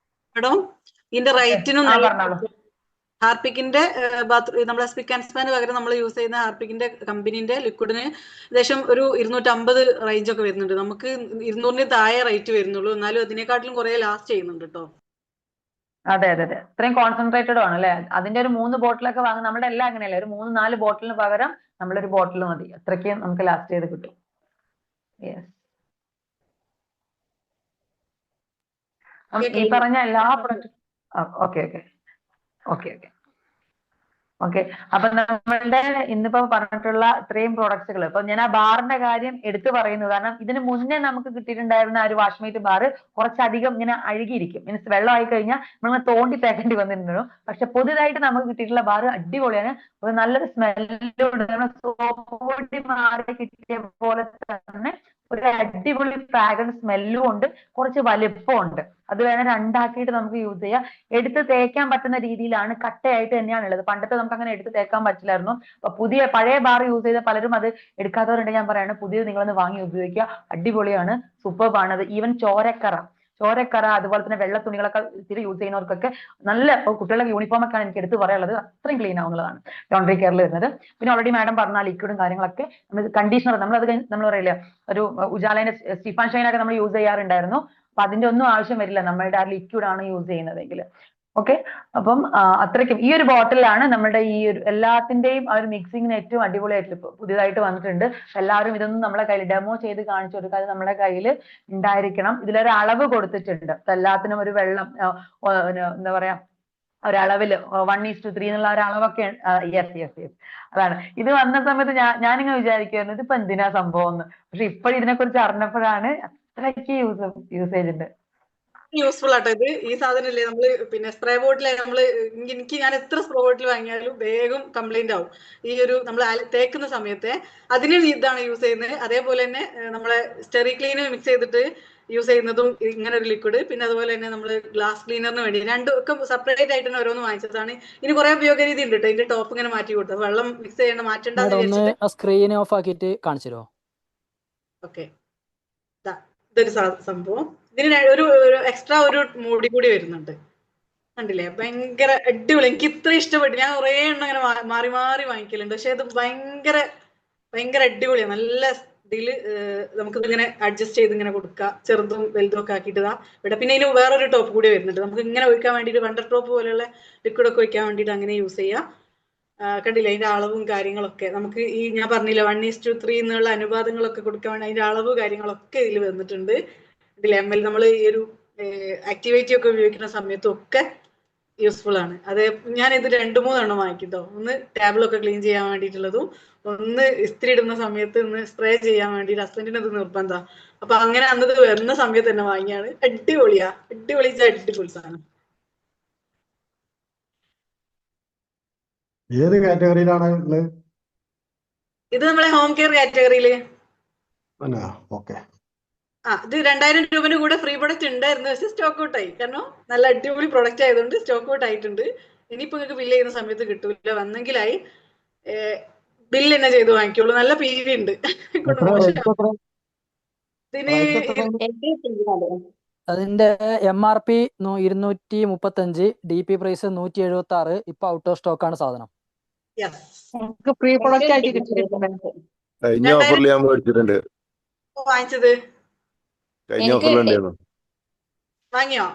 മേഡം ഇതിന്റെ റേറ്റിനും പറഞ്ഞോളൂ. ഹാർപിക്കിന്റെ നമ്മളെ സ്പിക്ക് ആൻഡ് സ്പാന് പകരം നമ്മൾ യൂസ് ചെയ്യുന്ന ഹാർപിക്കിന്റെ കമ്പനീന്റെ ലിക്വിഡിന് ഏകദേശം ഒരു 250 റേഞ്ച് ഒക്കെ വരുന്നുണ്ട്. നമുക്ക് 200 താഴെ റേറ്റ് വരുന്നുള്ളൂ, എന്നാലും അതിനെക്കാട്ടിലും കുറെ ലാസ്റ്റ് ചെയ്യുന്നുണ്ട് കേട്ടോ. അതെ അതെ അതെ, ഇത്രയും കോൺസെൻട്രേറ്റഡ് ആണ് അല്ലെ. അതിന്റെ ഒരു 3 ബോട്ടിലൊക്കെ വാങ്ങും. നമ്മുടെ എല്ലാം അങ്ങനെയല്ലേ, ഒരു 3-4 ബോട്ടിലിന് പകരം നമ്മളൊരു ബോട്ടിൽ മതി, അത്രയ്ക്ക് നമുക്ക് ലാസ്റ്റ് ചെയ്ത് കിട്ടും. യെസ്, ഈ പറഞ്ഞ എല്ലാ പ്രൊഡക്റ്റും okay okay okay okay okay. അപ്പൊ നമ്മളുടെ ഇന്നിപ്പോ പറഞ്ഞിട്ടുള്ള ഇത്രയും പ്രോഡക്ട്സുകൾ, ഇപ്പൊ ഞാൻ ആ ബാറിന്റെ കാര്യം എടുത്തു പറയുന്നു കാരണം ഇതിന് മുന്നേ നമുക്ക് കിട്ടിയിട്ടുണ്ടായിരുന്ന ആ ഒരു വാഷ്മേറ്റ് ബാർ കുറച്ചധികം ഇങ്ങനെ അഴുകിയിരിക്കും. മീൻസ് വെള്ളമായി കഴിഞ്ഞാൽ നമ്മൾ തോണ്ടി തേക്കേണ്ടി വന്നിരുന്നു. പക്ഷെ പുതുതായിട്ട് നമുക്ക് കിട്ടിയിട്ടുള്ള ബാർ അടിപൊളിയാണ്, ഒരു നല്ലൊരു സ്മെല്ലുണ്ട്. സോപ്പ് പൊടി മാറി കിട്ടിയ പോലെ തന്നെ ഒരു അടിപൊളി ഫ്രാഗ്രൻസ് സ്മെല്ലും ഉണ്ട്, കുറച്ച് വലിപ്പമുണ്ട്. അത് വേണം രണ്ടാക്കിയിട്ട് നമുക്ക് യൂസ് ചെയ്യാം. എടുത്ത് തേക്കാൻ പറ്റുന്ന രീതിയിലാണ്, കട്ടയായിട്ട് തന്നെയാണ് ഉള്ളത്. പണ്ടത്തെ നമുക്ക് അങ്ങനെ എടുത്ത് തേക്കാൻ പറ്റില്ലായിരുന്നു. പഴയ ബാർ യൂസ് ചെയ്ത പലരും അത് എടുക്കാത്തവരുണ്ട്. ഞാൻ പറയാണ്, പുതിയത് നിങ്ങളൊന്ന് വാങ്ങി ഉപയോഗിക്കുക, അടിപൊളിയാണ്, സൂപ്പർബാണ്. അത് ഈവൻ ചോരക്കറ അതുപോലെ തന്നെ വെള്ള തുണികളൊക്കെ ഇത്തിരി യൂസ് ചെയ്യുന്നവർക്കൊക്കെ നല്ല, കുട്ടികളുടെ യൂണിഫോം ഒക്കെ എനിക്ക് എടുത്ത് പറയാനുള്ളത്, അത്രയും ക്ലീൻ ആവുന്നതാണ് ലോണ്ടറി കെയറിൽ വരുന്നത്. പിന്നെ ഓൾറെഡി മാഡം പറഞ്ഞ ലിക്വിഡും കാര്യങ്ങളൊക്കെ നമ്മൾ കണ്ടീഷണർ, നമ്മൾ പറയില്ലേ ഒരു ഉജാലേന്റെ സ്റ്റിഫാൻ ഷൈനൊക്കെ നമ്മൾ യൂസ് ചെയ്യാറുണ്ടായിരുന്നു. അപ്പൊ അതിന്റെ ഒന്നും ആവശ്യം വരില്ല നമ്മളുടെ ആ ലിക്വിഡ് ആണ് യൂസ് ചെയ്യുന്നതെങ്കിൽ. ഓക്കെ, അപ്പം അത്രയ്ക്കും ഈ ഒരു ബോട്ടിലാണ് നമ്മുടെ ഈ ഒരു എല്ലാത്തിന്റെയും ആ ഒരു മിക്സിങ്ങിന് ഏറ്റവും അടിപൊളിയായിട്ട് പുതിയതായിട്ട് വന്നിട്ടുണ്ട്. എല്ലാവരും ഇതൊന്നും നമ്മളെ കയ്യിൽ ഡെമോ ചെയ്ത് കാണിച്ചു കൊടുക്കാതെ നമ്മുടെ കയ്യിൽ ഉണ്ടായിരിക്കണം. ഇതിലൊരു അളവ് കൊടുത്തിട്ടുണ്ട്. എല്ലാത്തിനും ഒരു വെള്ളം എന്താ പറയാ ഒരളവില് 1:3 എന്നുള്ള ഒരു അളവൊക്കെ യെസ് അതാണ്. ഇത് വന്ന സമയത്ത് ഞാനിങ്ങനെ വിചാരിക്കുമായിരുന്നു ഇതിപ്പോ എന്തിനാ സംഭവം എന്ന്. പക്ഷെ ഇപ്പോഴും ഇതിനെ കുറിച്ച് അറിഞ്ഞപ്പോഴാണ് അത്രയ്ക്ക് യൂസേജ് ഉണ്ട്. യൂസ്ഫുൾ ആട്ടോ ഇത്. ഈ സാധനല്ലേ നമ്മള് പിന്നെ സ്പ്രേ ബോട്ടിൽ നമ്മള് ഞാൻ എത്ര സ്പ്രേ ബോട്ടിൽ വാങ്ങിയാലും വേഗം കംപ്ലൈന്റ് ആവും. ഈ ഒരു നമ്മൾ തേക്കുന്ന സമയത്തെ അതിന് ഇതാണ് യൂസ് ചെയ്യുന്നത്. അതേപോലെ തന്നെ നമ്മളെ സ്റ്റെറി ക്ലീനർ മിക്സ് ചെയ്തിട്ട് യൂസ് ചെയ്യുന്നതും ഇങ്ങനെ ഒരു ലിക്വിഡ്. പിന്നെ അതുപോലെ തന്നെ നമ്മൾ ഗ്ലാസ് ക്ലീനറിന് വേണ്ടി രണ്ടും ഒക്കെ സെപ്പറേറ്റ് ആയിട്ട് തന്നെ ഓരോന്ന് വാങ്ങിച്ചതാണ്. ഇനി കുറെ ഉപയോഗ രീതി ഉണ്ട് കേട്ടോ. ഇതിന്റെ ടോപ്പ് ഇങ്ങനെ മാറ്റി കൊടുത്തത് വെള്ളം മിക്സ് ചെയ്യേണ്ട മാറ്റേണ്ട സ്ക്രീൻ ഓഫ് ആക്കിയിട്ട് കാണിച്ചു തരുമോ? ഓക്കെ, ഇതൊരു സംഭവം. ഇതിന് ഒരു എക്സ്ട്രാ ഒരു മൂടി കൂടി വരുന്നുണ്ട്. കണ്ടില്ലേ, ഭയങ്കര അടിപൊളി. എനിക്ക് ഇത്ര ഇഷ്ടപ്പെട്ടു. ഞാൻ കുറേ എണ്ണം ഇങ്ങനെ മാറി മാറി വാങ്ങിക്കലുണ്ട്. പക്ഷെ ഇത് ഭയങ്കര അടിപൊളിയാണ്. നല്ല ഇതില് നമുക്ക് ഇങ്ങനെ അഡ്ജസ്റ്റ് ചെയ്ത് ഇങ്ങനെ കൊടുക്കാം. ചെറുതും വലുതും ഒക്കെ ആക്കിയിട്ട് ഇവിടെ. പിന്നെ ഇതിന് വേറൊരു ടോപ്പ് കൂടി വരുന്നുണ്ട്. നമുക്ക് ഇങ്ങനെ ഒഴിക്കാൻ വേണ്ടിയിട്ട് വണ്ടർ ടോപ്പ് പോലെയുള്ള ലിക്വിഡ് ഒക്കെ ഒഴിക്കാൻ വേണ്ടിയിട്ട് അങ്ങനെ യൂസ് ചെയ്യാം. കണ്ടില്ല അതിന്റെ അളവും കാര്യങ്ങളൊക്കെ. നമുക്ക് ഈ ഞാൻ പറഞ്ഞില്ല 1:3 എന്നുള്ള അനുപാതങ്ങളൊക്കെ കൊടുക്കാൻ വേണ്ടി അതിന്റെ അളവ് കാര്യങ്ങളൊക്കെ ഇതിൽ വന്നിട്ടുണ്ട്. ഇതിൽ ML നമ്മൾ ഈ ഒരു ആക്ടിവിറ്റി ഒക്കെ ഉപയോഗിക്കുന്ന സമയത്തൊക്കെ യൂസ്ഫുൾ ആണ്. അതെ, ഞാൻ ഇത് 2-3 എണ്ണം വാങ്ങിക്കട്ടോ. ഒന്ന് ടേബിളൊക്കെ ക്ലീൻ ചെയ്യാൻ വേണ്ടിയിട്ടുള്ളതും, ഒന്ന് ഇസ്തിരി ഇടുന്ന സമയത്ത് ഒന്ന് സ്പ്രേ ചെയ്യാൻ വേണ്ടിയിട്ട്. ഹസ്ബൻഡിന് അത് നിർബന്ധം. അപ്പൊ അങ്ങനെ അന്നത് വരുന്ന സമയത്ത് തന്നെ വാങ്ങിയാണ്. അടിപൊളി സാധനം. ഏത് കാറ്റഗറിയിലാണ് ഇത് നമ്മളെ ഹോം കെയർ കാറ്റഗറിയില്. ഓക്കെ. ഇത് 2000 രൂപയുടെ കൂടെ ഫ്രീ പ്രൊഡക്റ്റ് ഉണ്ടായിരുന്നു. പക്ഷെ സ്റ്റോക്ക് ഔട്ട് ആയി. കാരണം നല്ല അടിപൊളി പ്രൊഡക്റ്റ് ആയതുകൊണ്ട് സ്റ്റോക്ക് ഔട്ട് ആയിട്ടുണ്ട്. ഇനിയിപ്പോ നിങ്ങൾക്ക് ബില്ല് ചെയ്യുന്ന സമയത്ത് കിട്ടൂല. വന്നെങ്കിലായി ബില്ല് തന്നെ ചെയ്ത് വാങ്ങിക്കുള്ളൂ. നല്ല PV ഉണ്ട്. അതിന്റെ MRP 235, DP പ്രൈസ് 176. ഇപ്പൊ ഔട്ട് ഓഫ് സ്റ്റോക്ക് ആണ് സാധനം. ഫ്രീ പ്രൊഡക്റ്റ് ആയിട്ട് കിട്ടിയിട്ടുണ്ട്. കഴിഞ്ഞ ഓഫറിൽ ഞാൻ മേടിച്ചിട്ടുണ്ട്. വാങ്ങിച്ചത് കഴിഞ്ഞ ഓഫറിലുണ്ടായിരുന്നു. വാങ്ങിയോ?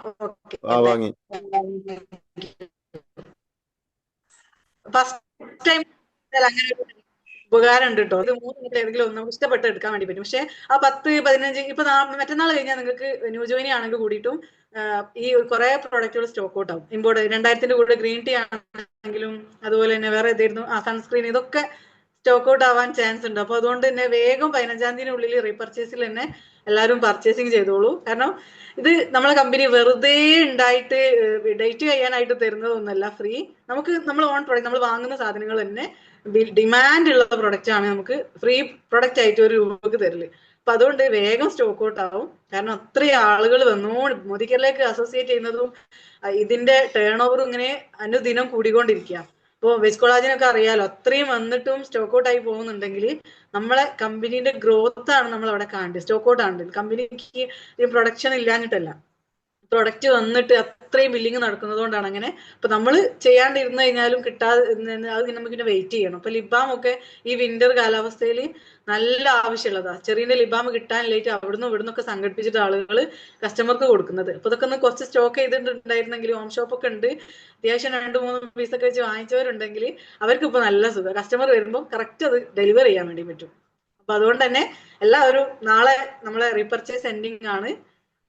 വാങ്ങി. ഫസ്റ്റ് ടൈം അങ്ങനെ ഉപകാരം ഉണ്ട് കേട്ടോ. ഇത് 3 ഏതെങ്കിലും ഒന്ന് ഇഷ്ടപ്പെട്ട് എടുക്കാൻ വേണ്ടി പറ്റും. പക്ഷെ ആ 10-15 ഇപ്പൊ മറ്റന്നാൾ കഴിഞ്ഞാൽ നിങ്ങൾക്ക് ന്യൂ ജോയിനി ആണെങ്കിൽ കൂടിയിട്ടും ഈ കുറെ പ്രോഡക്റ്റുകൾ സ്റ്റോക്ക് ഔട്ട് ആവും. ഇമ്പോർട്ട് 2000 കൂടെ ഗ്രീൻ ടീ ആണെങ്കിലും അതുപോലെ തന്നെ വേറെ ഏതായിരുന്നു സൺസ്ക്രീൻ, ഇതൊക്കെ സ്റ്റോക്ക് ഔട്ട് ആവാൻ ചാൻസ് ഉണ്ട്. അപ്പൊ അതുകൊണ്ട് തന്നെ വേഗം 15-ാം തീയതിനുള്ളിൽ റീപർച്ചേസിൽ തന്നെ എല്ലാവരും പർച്ചേസിങ് ചെയ്തോളൂ. കാരണം ഇത് നമ്മളെ കമ്പനി വെറുതെ ഉണ്ടായിട്ട് ഡേറ്റ് കഴിയാനായിട്ട് തരുന്നതൊന്നുമല്ല. ഫ്രീ നമുക്ക് നമ്മൾ ഓൺ പ്രൊഡക്റ്റ് നമ്മൾ വാങ്ങുന്ന സാധനങ്ങൾ തന്നെ ഡിമാൻഡ് ഉള്ള പ്രൊഡക്റ്റ് ആണ് നമുക്ക് ഫ്രീ പ്രൊഡക്റ്റ് ആയിട്ട് ഒരു രൂപക്ക് തരല്. അപ്പൊ അതുകൊണ്ട് വേഗം സ്റ്റോക്ക് ഔട്ട് ആവും. കാരണം അത്രയും ആളുകൾ മോദിക്കറിലേക്ക് അസോസിയേറ്റ് ചെയ്യുന്നതും ഇതിന്റെ ടേൺ ഓവറും ഇങ്ങനെ അനുദിനം കൂടിക്കൊണ്ടിരിക്കുക. ഇപ്പൊ വെജ് കൊളാജിനൊക്കെ അറിയാലോ, അത്രയും വന്നിട്ടും സ്റ്റോക്ക് ഔട്ട് ആയി പോകുന്നുണ്ടെങ്കിൽ നമ്മളെ കമ്പനീന്റെ ഗ്രോത്ത് ആണ് നമ്മൾ അവിടെ കാണേണ്ടത്. സ്റ്റോക്ക് ഔട്ട് ആണ്. കമ്പനിക്ക് ഈ പ്രൊഡക്ഷൻ ഇല്ലാഞ്ഞിട്ടല്ല, പ്രൊഡക്റ്റ് വന്നിട്ട് അത്രയും ബില്ലിങ് നടക്കുന്നത് കൊണ്ടാണ് അങ്ങനെ. അപ്പൊ നമ്മൾ ചെയ്യാണ്ടിരുന്നു കഴിഞ്ഞാലും കിട്ടാതെ അത് നമുക്ക് പിന്നെ വെയിറ്റ് ചെയ്യണം. അപ്പൊ ലിബാം ഒക്കെ ഈ വിന്റർ കാലാവസ്ഥയിൽ നല്ല ആവശ്യമുള്ളതാ. ചെറിയ ലിബാം കിട്ടാൻ ലേറ്റ് അവിടുന്ന് ഇവിടുന്നൊക്കെ സംഘടിപ്പിച്ചിട്ട് ആളുകൾ കസ്റ്റമർക്ക് കൊടുക്കുന്നത്. അപ്പൊ ഇതൊക്കെ ഒന്ന് കുറച്ച് സ്റ്റോക്ക് ചെയ്തിട്ടുണ്ടായിരുന്നെങ്കിൽ ഹോം ഷോപ്പ് ഒക്കെ ഉണ്ട്, അത്യാവശ്യം 2-3 പീസൊക്കെ വെച്ച് വാങ്ങിച്ചവരുണ്ടെങ്കിൽ അവർക്ക് ഇപ്പൊ നല്ല സുഖം. കസ്റ്റമർ വരുമ്പോൾ കറക്റ്റ് അത് ഡെലിവർ ചെയ്യാൻ വേണ്ടി പറ്റും. അപ്പൊ അതുകൊണ്ട് തന്നെ എല്ലാവരും നാളെ നമ്മളെ റീപർച്ചേസ് എൻഡിങ് ആണ്.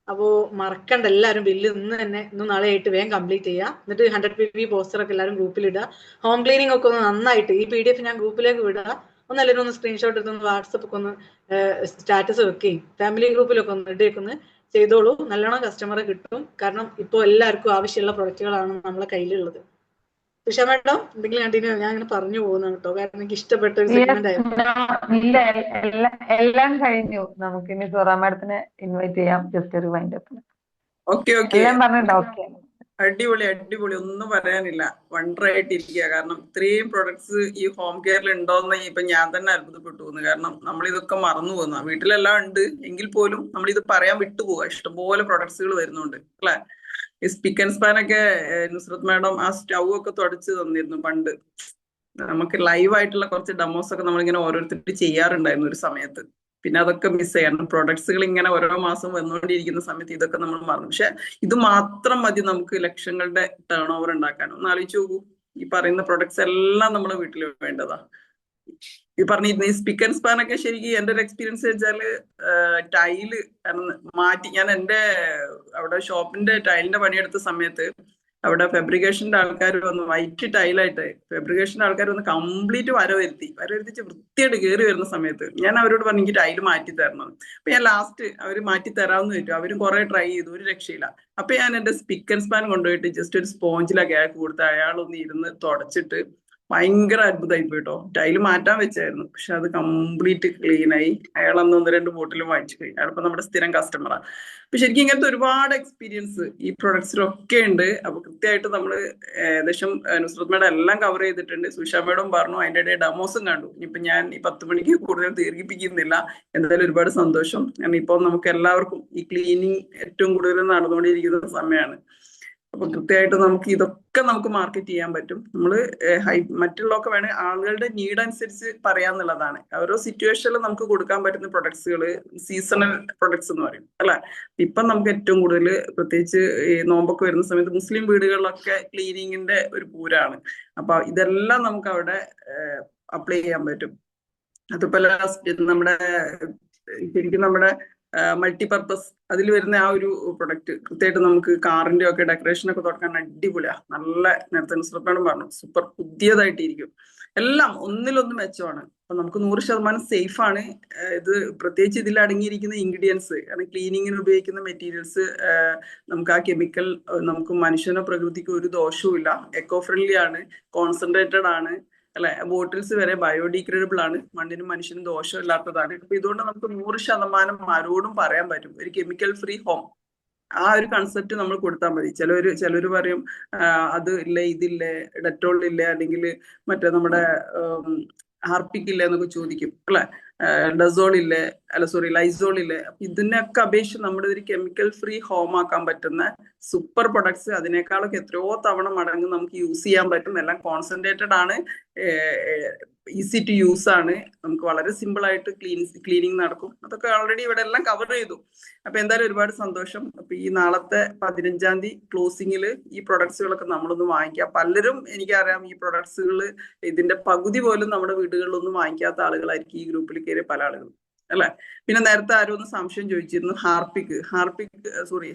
അപ്പോ മറക്കണ്ട, എല്ലാവരും ബില്ല് ഇന്നും നാളെ ആയിട്ട് വേഗം കംപ്ലീറ്റ് ചെയ്യുക. എന്നിട്ട് 100 PV പോസ്റ്റർ ഒക്കെ എല്ലാവരും ഗ്രൂപ്പിൽ ഇടുക. ഹോം ക്ലീനിങ് ഒക്കെ ഒന്ന് നന്നായിട്ട് ഈ PDF ഞാൻ ഗ്രൂപ്പിലേക്ക് വിടുക. ഒന്നെല്ലാവരും ഒന്ന് സ്ക്രീൻഷോട്ട് എടുത്തൊന്ന് വാട്സപ്പ് ഒക്കെ ഒന്ന് സ്റ്റാറ്റസ് വെക്കുകയും ഫാമിലി ഗ്രൂപ്പിലൊക്കെ ഒന്ന് ഇടയൊക്കെ ഒന്ന് ചെയ്തോളൂ. നല്ലോണം കസ്റ്റമറെ കിട്ടും. കാരണം ഇപ്പോൾ എല്ലാവർക്കും ആവശ്യമുള്ള പ്രൊഡക്റ്റുകളാണ് നമ്മളെ കയ്യിലുള്ളത്. സുഷ മാഡം എന്തെങ്കിലും കണ്ടിന്യൂ? ഞാൻ അങ്ങനെ പറഞ്ഞു പോകുന്നതാണ് കേട്ടോ, കാരണം എനിക്ക് ഇഷ്ടപ്പെട്ട ഒരു സെഗ്മെന്റ് ആയിരുന്നു. ഇല്ല, എല്ലാം കഴിഞ്ഞു. നമുക്ക് ഇനി സോറ മാഡത്തിനെ ഇൻവൈറ്റ് ചെയ്യാം. ജസ്റ്റ് ഒരു വൈൻഡ് അപ്പ്. എല്ലാം പറഞ്ഞിട്ടുണ്ടോ? ഓക്കെ, അടിപൊളി ഒന്നും പറയാനില്ല. വണ്ടറായിട്ടിരിക്കുക. കാരണം ഇത്രയും പ്രൊഡക്ട്സ് ഈ ഹോം കെയറിൽ ഉണ്ടോന്ന് ഇപ്പൊ ഞാൻ തന്നെ അത്ഭുതപ്പെട്ടു പോകുന്നു. കാരണം നമ്മൾ ഇതൊക്കെ മറന്നു പോകുന്ന, വീട്ടിലെല്ലാം ഉണ്ട് എങ്കിൽ പോലും നമ്മൾ ഇത് പറയാൻ വിട്ടുപോകുക. ഇഷ്ടംപോലെ പ്രൊഡക്ട്സുകൾ വരുന്നുണ്ട് അല്ലെ. ഈ സ്പിക്ക് ആൻഡ് സ്പാൻ ഒക്കെ നുസ്രത്ത് മാഡം ആ സ്റ്റൗ ഒക്കെ തുടച്ച് തന്നിരുന്നു പണ്ട്. നമുക്ക് ലൈവ് ആയിട്ടുള്ള കുറച്ച് ഡെമോസ് ഒക്കെ നമ്മളിങ്ങനെ ഓരോരുത്തർ ചെയ്യാറുണ്ടായിരുന്നു ഒരു സമയത്ത്. പിന്നെ അതൊക്കെ മിസ് ചെയ്യണം. പ്രൊഡക്ട്സുകൾ ഇങ്ങനെ ഓരോ മാസം വന്നുകൊണ്ടിരിക്കുന്ന സമയത്ത് ഇതൊക്കെ നമ്മൾ മറന്നു. പക്ഷെ ഇത് മാത്രം മതി നമുക്ക് ലക്ഷങ്ങളുടെ ടേൺ ഓവർ ഉണ്ടാക്കാൻ. ഒന്ന് ആലോചിച്ച് നോക്കൂ, ഈ പറയുന്ന പ്രൊഡക്ട്സ് എല്ലാം നമ്മുടെ വീട്ടിൽ വേണ്ടതാ. ഈ പറഞ്ഞിരുന്ന ഈ സ്പിക്ക് ആൻഡ് സ്പാൻ ഒക്കെ ശരിക്കും എന്റെ ഒരു എക്സ്പീരിയൻസ് വെച്ചാല് ടൈല് മാറ്റി, ഞാൻ എന്റെ അവിടെ ഷോപ്പിന്റെ ടൈലിന്റെ പണിയെടുത്ത സമയത്ത് അവിടെ ഫാബ്രിക്കേഷന്റെ ആൾക്കാർ വന്ന് വൈറ്റ് ടൈലായിട്ട് ഫാബ്രിക്കേഷന്റെ ആൾക്കാർ വന്ന് കംപ്ലീറ്റ് വരവരുത്തിച്ച് വൃത്തിയായിട്ട് കയറി വരുന്ന സമയത്ത് ഞാൻ അവരോട് പറഞ്ഞു എനിക്ക് ടൈല് മാറ്റി തരണം. അപ്പൊ ഞാൻ ലാസ്റ്റ് അവർ മാറ്റി തരാമെന്ന് ചോദിച്ചു. അവരും കുറെ ട്രൈ ചെയ്തു, ഒരു രക്ഷയില്ല. അപ്പൊ ഞാൻ എന്റെ സ്പിക്ക് ആൻഡ് സ്പാൻ കൊണ്ടുപോയിട്ട് ജസ്റ്റ് ഒരു സ്പോഞ്ചിലൊക്കെ അയാൾക്ക് കൊടുത്ത് അയാളൊന്ന് ഇരുന്ന് തുടച്ചിട്ട് ഭയങ്കര അത്ഭുതമായി പോയിട്ടോ. ടൈല് മാറ്റാൻ വെച്ചായിരുന്നു, പക്ഷെ അത് കംപ്ലീറ്റ് ക്ലീൻ ആയി. അയാൾ അന്ന് 1-2 ബോട്ടിലും വാങ്ങിച്ചു കഴിഞ്ഞു. അയാളിപ്പോ നമ്മുടെ സ്ഥിരം കസ്റ്റമറാണ്. അപ്പൊ ശരിക്കും ഇങ്ങനത്തെ ഒരുപാട് എക്സ്പീരിയൻസ് ഈ പ്രൊഡക്ട്സിലൊക്കെ ഉണ്ട്. അപ്പൊ കൃത്യമായിട്ട് നമ്മൾ ഏകദേശം നുസ്രത് മേഡം എല്ലാം കവർ ചെയ്തിട്ടുണ്ട്. സുഷ മേഡം പറഞ്ഞു അതിന്റെ ഇടയിൽ ഡെമോസും കണ്ടു. ഇനിയിപ്പൊ ഞാൻ ഈ 10 മണിക്ക് കൂടുതൽ ദീർഘിപ്പിക്കുന്നില്ല. എന്തായാലും ഒരുപാട് സന്തോഷം. കാരണം ഇപ്പൊ നമുക്ക് എല്ലാവർക്കും ഈ ക്ലീനിങ് ഏറ്റവും കൂടുതൽ നടന്നുകൊണ്ടിരിക്കുന്ന സമയമാണ്. അപ്പൊ കൃത്യമായിട്ട് നമുക്ക് ഇതൊക്കെ നമുക്ക് മാർക്കറ്റ് ചെയ്യാൻ പറ്റും. നമ്മള് മറ്റുള്ളതൊക്കെ വേണേൽ ആളുകളുടെ നീഡ് അനുസരിച്ച് പറയാന്നുള്ളതാണ്. ഓരോ സിറ്റുവേഷനിലും നമുക്ക് കൊടുക്കാൻ പറ്റുന്ന പ്രൊഡക്ട്സുകൾ സീസണൽ പ്രൊഡക്ട്സ് എന്ന് പറയും അല്ലെ. ഇപ്പം നമുക്ക് ഏറ്റവും കൂടുതൽ പ്രത്യേകിച്ച് ഈ നോമ്പൊക്കെ വരുന്ന സമയത്ത് മുസ്ലിം വീടുകളിലൊക്കെ ക്ലീനിങ്ങിന്റെ ഒരു പൂരാണ്. അപ്പൊ ഇതെല്ലാം നമുക്ക് അവിടെ അപ്ലൈ ചെയ്യാൻ പറ്റും. അതുപോലെ നമ്മുടെ ശരിക്കും നമ്മുടെ മൾട്ടിപർപ്പസ് അതിൽ വരുന്ന ആ ഒരു പ്രൊഡക്റ്റ് കൃത്യമായിട്ട് നമുക്ക് കാറിന്റെ ഒക്കെ ഡെക്കറേഷൻ ഒക്കെ തുടക്കാൻ അടിപൊളിയാ. നല്ല നേരത്തെ നുസ്രത്ത് പറഞ്ഞു സൂപ്പർ പുതിയതായിട്ടിരിക്കും. എല്ലാം ഒന്നിലൊന്ന് മെച്ചമാണ്. അപ്പൊ നമുക്ക് 100% സേഫ് ആണ്. ഇത് പ്രത്യേകിച്ച് ഇതിൽ അടങ്ങിയിരിക്കുന്ന ഇൻഗ്രീഡിയൻസ്, കാരണം ക്ലീനിങ്ങിന് ഉപയോഗിക്കുന്ന മെറ്റീരിയൽസ് നമുക്ക് ആ കെമിക്കൽ നമുക്ക് മനുഷ്യനോ പ്രകൃതിക്കോ ഒരു ദോഷവും ഇല്ല. എക്കോ ഫ്രണ്ട്ലി ആണ്, കോൺസെൻട്രേറ്റഡ് ആണ് അല്ലെ. ബോട്ടിൽസ് വരെ ബയോഡിഗ്രേഡബിൾ ആണ്, മണ്ണിനും മനുഷ്യനും ദോഷമില്ലാത്തതാണ്. അപ്പൊ ഇതുകൊണ്ട് നമുക്ക് 100% ആരോടും പറയാൻ പറ്റും ഒരു കെമിക്കൽ ഫ്രീ ഹോം. ആ ഒരു കൺസെപ്റ്റ് നമ്മൾ കൊടുത്താൽ മതി. ചിലര് പറയും അത് ഇല്ലേ ഇതില്ലേ ഡെറ്റോൾ ഇല്ലേ അല്ലെങ്കിൽ മറ്റേ നമ്മുടെ ഹാർപ്പിക് ഇല്ലേ എന്നൊക്കെ ചോദിക്കും അല്ലെ. ഡസോൾ ഇല്ലേ, അല്ല സോറി ലൈസോൾ ഇല്ലേ. ഇതിനൊക്കെ അപേക്ഷിച്ച് നമ്മുടെ ഒരു കെമിക്കൽ ഫ്രീ ഹോം ആക്കാൻ പറ്റുന്ന സൂപ്പർ പ്രൊഡക്ട്സ് അതിനേക്കാളൊക്കെ എത്രയോ തവണ മടങ്ങ് നമുക്ക് യൂസ് ചെയ്യാൻ പറ്റും. എല്ലാം കോൺസെൻട്രേറ്റഡ് ആണ്, ഈസി ടു യൂസ് ആണ്. നമുക്ക് വളരെ സിമ്പിൾ ആയിട്ട് ക്ലീനിങ് നടക്കും. അതൊക്കെ ഓൾറെഡി ഇവിടെ എല്ലാം കവർ ചെയ്തു. അപ്പൊ എന്തായാലും ഒരുപാട് സന്തോഷം. അപ്പൊ ഈ നാളത്തെ 15-ാം തീയതി ക്ലോസിംഗില് ഈ പ്രൊഡക്ട്സുകളൊക്കെ നമ്മളൊന്ന് വാങ്ങിക്കാം. പലരും എനിക്കറിയാം ഈ പ്രൊഡക്ട്സുകൾ ഇതിന്റെ പകുതി പോലും നമ്മുടെ വീടുകളിലൊന്നും വാങ്ങിക്കാത്ത ആളുകളായിരിക്കും ഈ ഗ്രൂപ്പിൽ കയറിയ പല ആളുകളും അല്ലെ. പിന്നെ നേരത്തെ ആരും ഒന്ന് സംശയം ചോദിച്ചിരുന്നു ഹാർപ്പിക്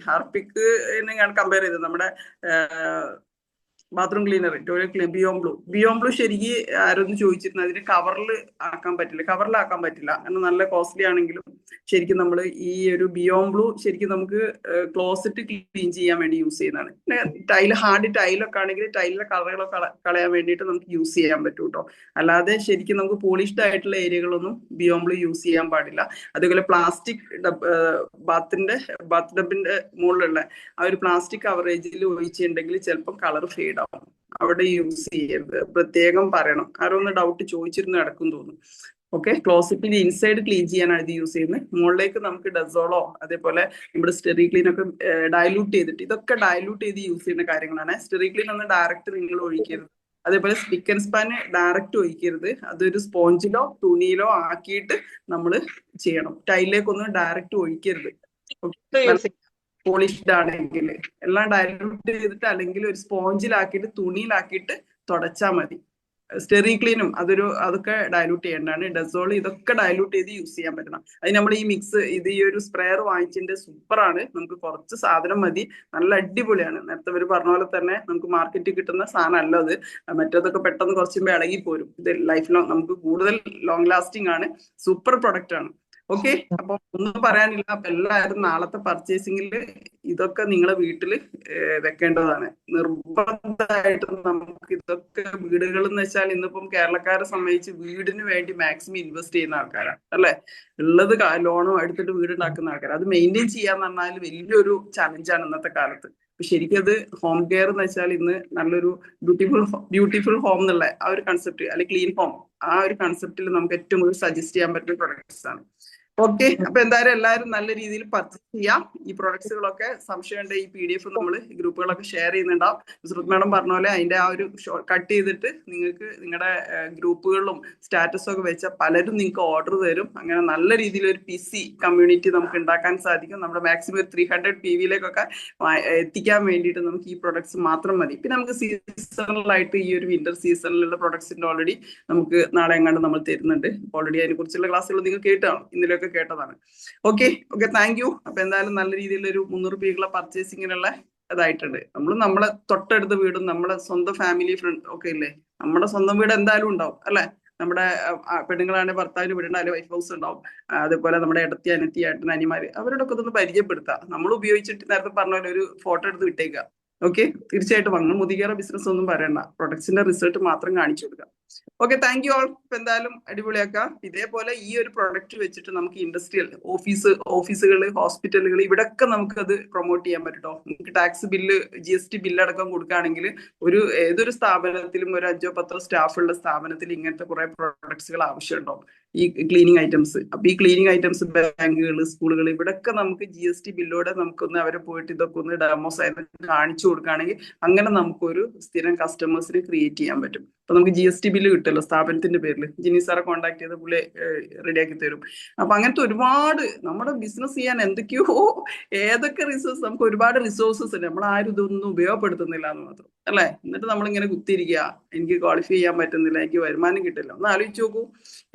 ഞാൻ കമ്പയർ ചെയ്തത് നമ്മുടെ ബാത്റൂം ക്ലീനർ, ടോയ്ലറ്റ് ക്ലീനർ, ബിയോം ബ്ലൂ ശരിക്കും ആരൊന്നും ചോദിച്ചിരുന്നു അതിന് കവറിലാക്കാൻ പറ്റില്ല കാരണം നല്ല കോസ്റ്റ്ലി ആണെങ്കിലും ശരിക്കും നമ്മൾ ഈ ഒരു ബിയോം ബ്ലൂ ശരിക്കും നമുക്ക് ക്ലോസറ്റ് ക്ലീൻ ചെയ്യാൻ വേണ്ടി യൂസ് ചെയ്യുന്നതാണ്. പിന്നെ ഹാർഡ് ടൈലൊക്കെ ആണെങ്കിൽ ടൈലിലെ കളറുകളൊക്കെ കളയാൻ വേണ്ടിയിട്ട് നമുക്ക് യൂസ് ചെയ്യാൻ പറ്റും കേട്ടോ. അല്ലാതെ ശരിക്കും നമുക്ക് പോളിഷ്ഡ് ആയിട്ടുള്ള ഏരിയകളൊന്നും ബിയോം ബ്ലൂ യൂസ് ചെയ്യാൻ പാടില്ല. അതുപോലെ പ്ലാസ്റ്റിക് ബാത്ത് ടബിന്റെ മുകളിലുള്ള ആ ഒരു പ്ലാസ്റ്റിക് കവറേജിൽ ഒഴിച്ചിട്ടുണ്ടെങ്കിൽ ചിലപ്പോൾ കളർ ഫെയ്ഡ് ആവും. അവിടെ യൂസ് ചെയ്യരുത്, പ്രത്യേകം പറയണം. ആരോ ഒന്ന് ഡൗട്ട് ചോദിച്ചിരുന്നു കിടക്കും തോന്നുന്നു. ഓക്കെ, ക്ലോസറ്റിൽ ഇൻസൈഡ് ക്ലീൻ ചെയ്യാനാണ് ഇത് യൂസ് ചെയ്യുന്നത്. മുകളിലേക്ക് നമുക്ക് ഡസോളോ അതേപോലെ നമ്മുടെ സ്റ്റെറി ക്ലീൻ ഒക്കെ ഡയലൂട്ട് ചെയ്തിട്ട്, ഇതൊക്കെ ഡയലൂട്ട് ചെയ്ത് യൂസ് ചെയ്യുന്ന കാര്യങ്ങളാണ്. സ്റ്റെറി ക്ലീൻ ഒന്ന് ഡയറക്റ്റ് നിങ്ങൾ ഒഴിക്കരുത്. അതേപോലെ സ്പിക്ക് ആൻഡ് സ്പാന് ഡയറക്റ്റ് ഒഴിക്കരുത്. അതൊരു സ്പോഞ്ചിലോ തുണിയിലോ ആക്കിയിട്ട് നമ്മൾ ചെയ്യണം. ടൈലിലേക്കൊന്നും ഡയറക്റ്റ് ഒഴിക്കരുത്. പോളിഷ്ഡ് ആണെങ്കിൽ എല്ലാം ഡയലൂട്ട് ചെയ്തിട്ട് അല്ലെങ്കിൽ ഒരു സ്പോഞ്ചിലാക്കിയിട്ട് തുണിയിലാക്കിയിട്ട് തുടച്ചാൽ മതി. സ്റ്റെറി ക്ലീനും അതൊക്കെ ഡയലൂട്ട് ചെയ്യേണ്ടതാണ്. ഡസോൾ ഇതൊക്കെ ഡയലൂട്ട് ചെയ്ത് യൂസ് ചെയ്യാൻ പറ്റണം. അത് നമ്മൾ ഈ ഈ ഒരു സ്പ്രെയർ വാങ്ങിച്ചതിന്റെ സൂപ്പറാണ്. നമുക്ക് കുറച്ച് സാധനം മതി, നല്ല അടിപൊളിയാണ്. നേരത്തെ ഇവർ പറഞ്ഞ പോലെ തന്നെ നമുക്ക് മാർക്കറ്റിൽ കിട്ടുന്ന സാധനം അല്ല അത്. മറ്റേതൊക്കെ പെട്ടെന്ന് കുറച്ചുമ്പോ ഇളകി പോരും. ഇത് ലൈഫ് ലോങ് നമുക്ക് കൂടുതൽ ലോങ് ലാസ്റ്റിംഗ് ആണ്, സൂപ്പർ പ്രൊഡക്റ്റ് ആണ്. ഓക്കെ, അപ്പൊ ഒന്നും പറയാനില്ല. അപ്പൊ എല്ലാവരും നാളത്തെ പർച്ചേസിംഗിൽ ഇതൊക്കെ നിങ്ങളെ വീട്ടിൽ വെക്കേണ്ടതാണ് നിർബന്ധമായിട്ടും. നമുക്ക് ഇതൊക്കെ വീടുകൾ എന്ന് വെച്ചാൽ ഇന്നിപ്പം കേരളക്കാരെ സംബന്ധിച്ച് വീടിന് വേണ്ടി മാക്സിമം ഇൻവെസ്റ്റ് ചെയ്യുന്ന ആൾക്കാരാണ് അല്ലെ. ഉള്ളത് ലോണും എടുത്തിട്ട് വീടുണ്ടാക്കുന്ന ആൾക്കാർ. അത് മെയിൻറ്റെയിൻ ചെയ്യാന്ന് പറഞ്ഞാൽ വലിയൊരു ചലഞ്ചാണ് ഇന്നത്തെ കാലത്ത്. അപ്പൊ ശരിക്കും അത് ഹോം കെയർ എന്ന് വെച്ചാൽ ഇന്ന് നല്ലൊരു ബ്യൂട്ടിഫുൾ ഹോം എന്നുള്ള ആ ഒരു കൺസെപ്റ്റ്, അല്ലെങ്കിൽ ക്ലീൻ ഹോം, ആ ഒരു കൺസെപ്റ്റിൽ നമുക്ക് ഏറ്റവും കൂടുതൽ സജസ്റ്റ് ചെയ്യാൻ പറ്റുന്ന പ്രൊഡക്ട്സ് ആണ്. ഓക്കെ, അപ്പൊ എന്തായാലും എല്ലാവരും നല്ല രീതിയിൽ പർച്ചേസ് ചെയ്യാം. ഈ പ്രൊഡക്ട്സുകളൊക്കെ സംശയമുണ്ട്, ഈ PDF നമ്മൾ ഗ്രൂപ്പുകളൊക്കെ ഷെയർ ചെയ്യുന്നുണ്ടാവും. സുഹൃത്ത് മാഡം പറഞ്ഞ പോലെ അതിന്റെ ആ ഒരു കട്ട് ചെയ്തിട്ട് നിങ്ങൾക്ക് നിങ്ങളുടെ ഗ്രൂപ്പുകളിലും സ്റ്റാറ്റസും ഒക്കെ വെച്ചാൽ പലരും നിങ്ങൾക്ക് ഓർഡർ തരും. അങ്ങനെ നല്ല രീതിയിൽ ഒരു PC കമ്മ്യൂണിറ്റി നമുക്ക് ഉണ്ടാക്കാൻ സാധിക്കും. നമ്മുടെ മാക്സിമം 300 PVയിലേക്കൊക്കെ എത്തിക്കാൻ വേണ്ടിയിട്ട് നമുക്ക് ഈ പ്രൊഡക്ട്സ് മാത്രം മതി. പിന്നെ നമുക്ക് സീസണലായിട്ട് ഈ ഒരു വിന്റർ സീസണിലുള്ള പ്രൊഡക്ട്സിന്റെ ഓൾറെഡി നമുക്ക് നാളെ എങ്ങാണ്ട് നമ്മൾ തരുന്നുണ്ട്. ഓൾറെഡി അതിനെ കുറിച്ചുള്ള ക്ലാസ്സുകൾ നിങ്ങൾ കേട്ടാണ്, ഇന്നലെയൊക്കെ കേട്ടതാണ്. Okay, thank U. അപ്പൊ എന്തായാലും നല്ല രീതിയിലുള്ള ഒരു 300 രൂപയ്ക്കുള്ള പർച്ചേസിങ്ങിനുള്ള ഇതായിട്ടുണ്ട്. നമ്മളെ തൊട്ടടുത്ത വീടും നമ്മളെ സ്വന്തം ഫാമിലി ഫ്രണ്ട് ഒക്കെ ഇല്ലേ, നമ്മുടെ സ്വന്തം വീട് എന്തായാലും ഉണ്ടാവും അല്ലെ. നമ്മുടെ പെണ്ണുങ്ങളാണെങ്കിൽ ഭർത്താവിന് വീടുണ്ടായാലും വൈഫ് ഹൗസ് ഉണ്ടാവും. അതുപോലെ നമ്മുടെ ഇടത്തി അനത്തി ഏട്ടൻ അനിമാര് അവരോടൊക്കെ ഒന്ന് പരിചയപ്പെടുത്താം. നമ്മൾ ഉപയോഗിച്ചിട്ട് നേരത്തെ പറഞ്ഞ പോലെ ഒരു ഫോട്ടോ എടുത്ത് വിട്ടേക്കുക. ഓക്കെ, തീർച്ചയായിട്ടും അങ്ങനെ മുതികേറെ ബിസിനസ് ഒന്നും പറയണ്ട, പ്രൊഡക്ട്സിന്റെ റിസൾട്ട് മാത്രം കാണിച്ചു കൊടുക്കുക. Okay, thank you all. ഇപ്പൊ എന്തായാലും അടിപൊളിയാക്കാം. ഇതേപോലെ ഈ ഒരു പ്രൊഡക്റ്റ് വെച്ചിട്ട് നമുക്ക് ഇൻഡസ്ട്രിയൽ ഓഫീസുകൾ, ഹോസ്പിറ്റലുകൾ ഇവിടെയൊക്കെ നമുക്ക് അത് പ്രൊമോട്ട് ചെയ്യാൻ പറ്റും. നമുക്ക് ടാക്സ് ബില്ല്, GST ബില്ല് അടക്കം കൊടുക്കുകയാണെങ്കിൽ ഏതൊരു സ്ഥാപനത്തിലും ഒരു 5-10 സ്റ്റാഫുള്ള സ്ഥാപനത്തിൽ ഇങ്ങനത്തെ കുറെ പ്രൊഡക്ട്സുകൾ ആവശ്യമുണ്ടാവും, ഈ ക്ലീനിങ് ഐറ്റംസ്. അപ്പൊ ഈ ക്ലീനിങ് ഐറ്റംസ് ബാങ്കുകൾ, സ്കൂളുകൾ ഇവിടെയൊക്കെ നമുക്ക് GST ബില്ലോടെ നമുക്കൊന്ന് അവരെ പോയിട്ട് ഇതൊക്കെ ഒന്ന് ഡെമോസ് ആയിട്ട് കാണിച്ചു കൊടുക്കുകയാണെങ്കിൽ അങ്ങനെ നമുക്കൊരു സ്ഥിരം കസ്റ്റമേഴ്സിനെ ക്രിയേറ്റ് ചെയ്യാൻ പറ്റും. അപ്പൊ നമുക്ക് GST ബില്ല് കിട്ടുമല്ലോ സ്ഥാപനത്തിന്റെ പേരിൽ. ജിനി സാറെ കോൺടാക്ട് ചെയ്ത് പുള്ളി റെഡിയാക്കി തരും. അപ്പൊ അങ്ങനത്തെ ഒരുപാട് നമ്മുടെ ബിസിനസ് ചെയ്യാൻ ഏതൊക്കെ റിസോഴ്സ്, നമുക്ക് ഒരുപാട് റിസോഴ്സസ് ഉണ്ട്, നമ്മൾ ആരും ഇതൊന്നും ഉപയോഗപ്പെടുത്തുന്നില്ല എന്ന് മാത്രം അല്ലെ. എന്നിട്ട് നമ്മളിങ്ങനെ കുത്തിയിരിക്കുക, എനിക്ക് ക്വാളിഫൈ ചെയ്യാൻ പറ്റുന്നില്ല, എനിക്ക് വരുമാനം കിട്ടില്ല. ഒന്ന് ആലോചിച്ച് നോക്കൂ,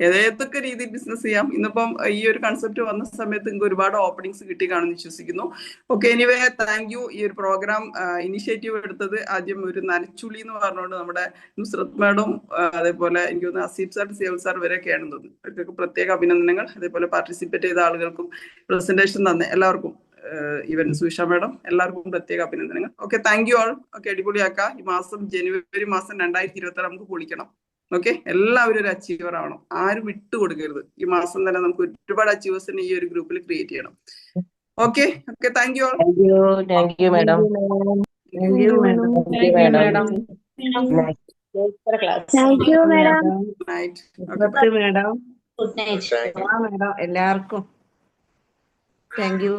ഏതൊക്കെ രീതിയിൽ ബിസിനസ് ചെയ്യാം. ഇന്നിപ്പം ഈ ഒരു കൺസെപ്റ്റ് വന്ന സമയത്ത് നിങ്ങൾക്ക് ഒരുപാട് ഓപ്പണിങ്സ് കിട്ടി കാണുമെന്ന് വിശ്വസിക്കുന്നു. Okay, anyway thank you. ഈ ഒരു പ്രോഗ്രാം ഇനിഷ്യേറ്റീവ് എടുത്തത് ആദ്യം ഒരു നനച്ചുള്ളി എന്ന് പറഞ്ഞുകൊണ്ട് നമ്മുടെ നുസ്രത്ത് മാഡം, അതേപോലെ എനിക്ക് തോന്നുന്നു അസീഫ് സാർ, സിയൽ സാർ വരെയൊക്കെയാണ് തോന്നുന്നു. അവർക്കൊക്കെ പ്രത്യേക അഭിനന്ദനങ്ങൾ. അതേപോലെ പാർട്ടിസിപ്പേറ്റ് ചെയ്ത ആളുകൾക്കും പ്രസന്റേഷൻ തന്നെ എല്ലാവർക്കും, ഈവൻ സുഷ മാഡം, എല്ലാവർക്കും പ്രത്യേക അഭിനന്ദനങ്ങൾ. Okay, thank you all. Okay, അടിപൊളിയാക്കാം. ഈ മാസം ജനുവരി മാസം 2026 നമുക്ക് പൊളിക്കണം. ഓക്കെ, എല്ലാവരും ഒരു അച്ചീവർ ആവണം, ആരും വിട്ടുകൊടുക്കരുത്. ഈ മാസം തന്നെ നമുക്ക് ഒരുപാട് അച്ചീവേഴ്സിനെ ഈ ഒരു ഗ്രൂപ്പിൽ ക്രിയേറ്റ് ചെയ്യണം. Okay, thank you all. Thank you, madam. Thank you, madam. Thank you, madam. Thank you, madam. Night. madam. Good night. madam, എല്ലാവർക്കും താങ്ക് യു.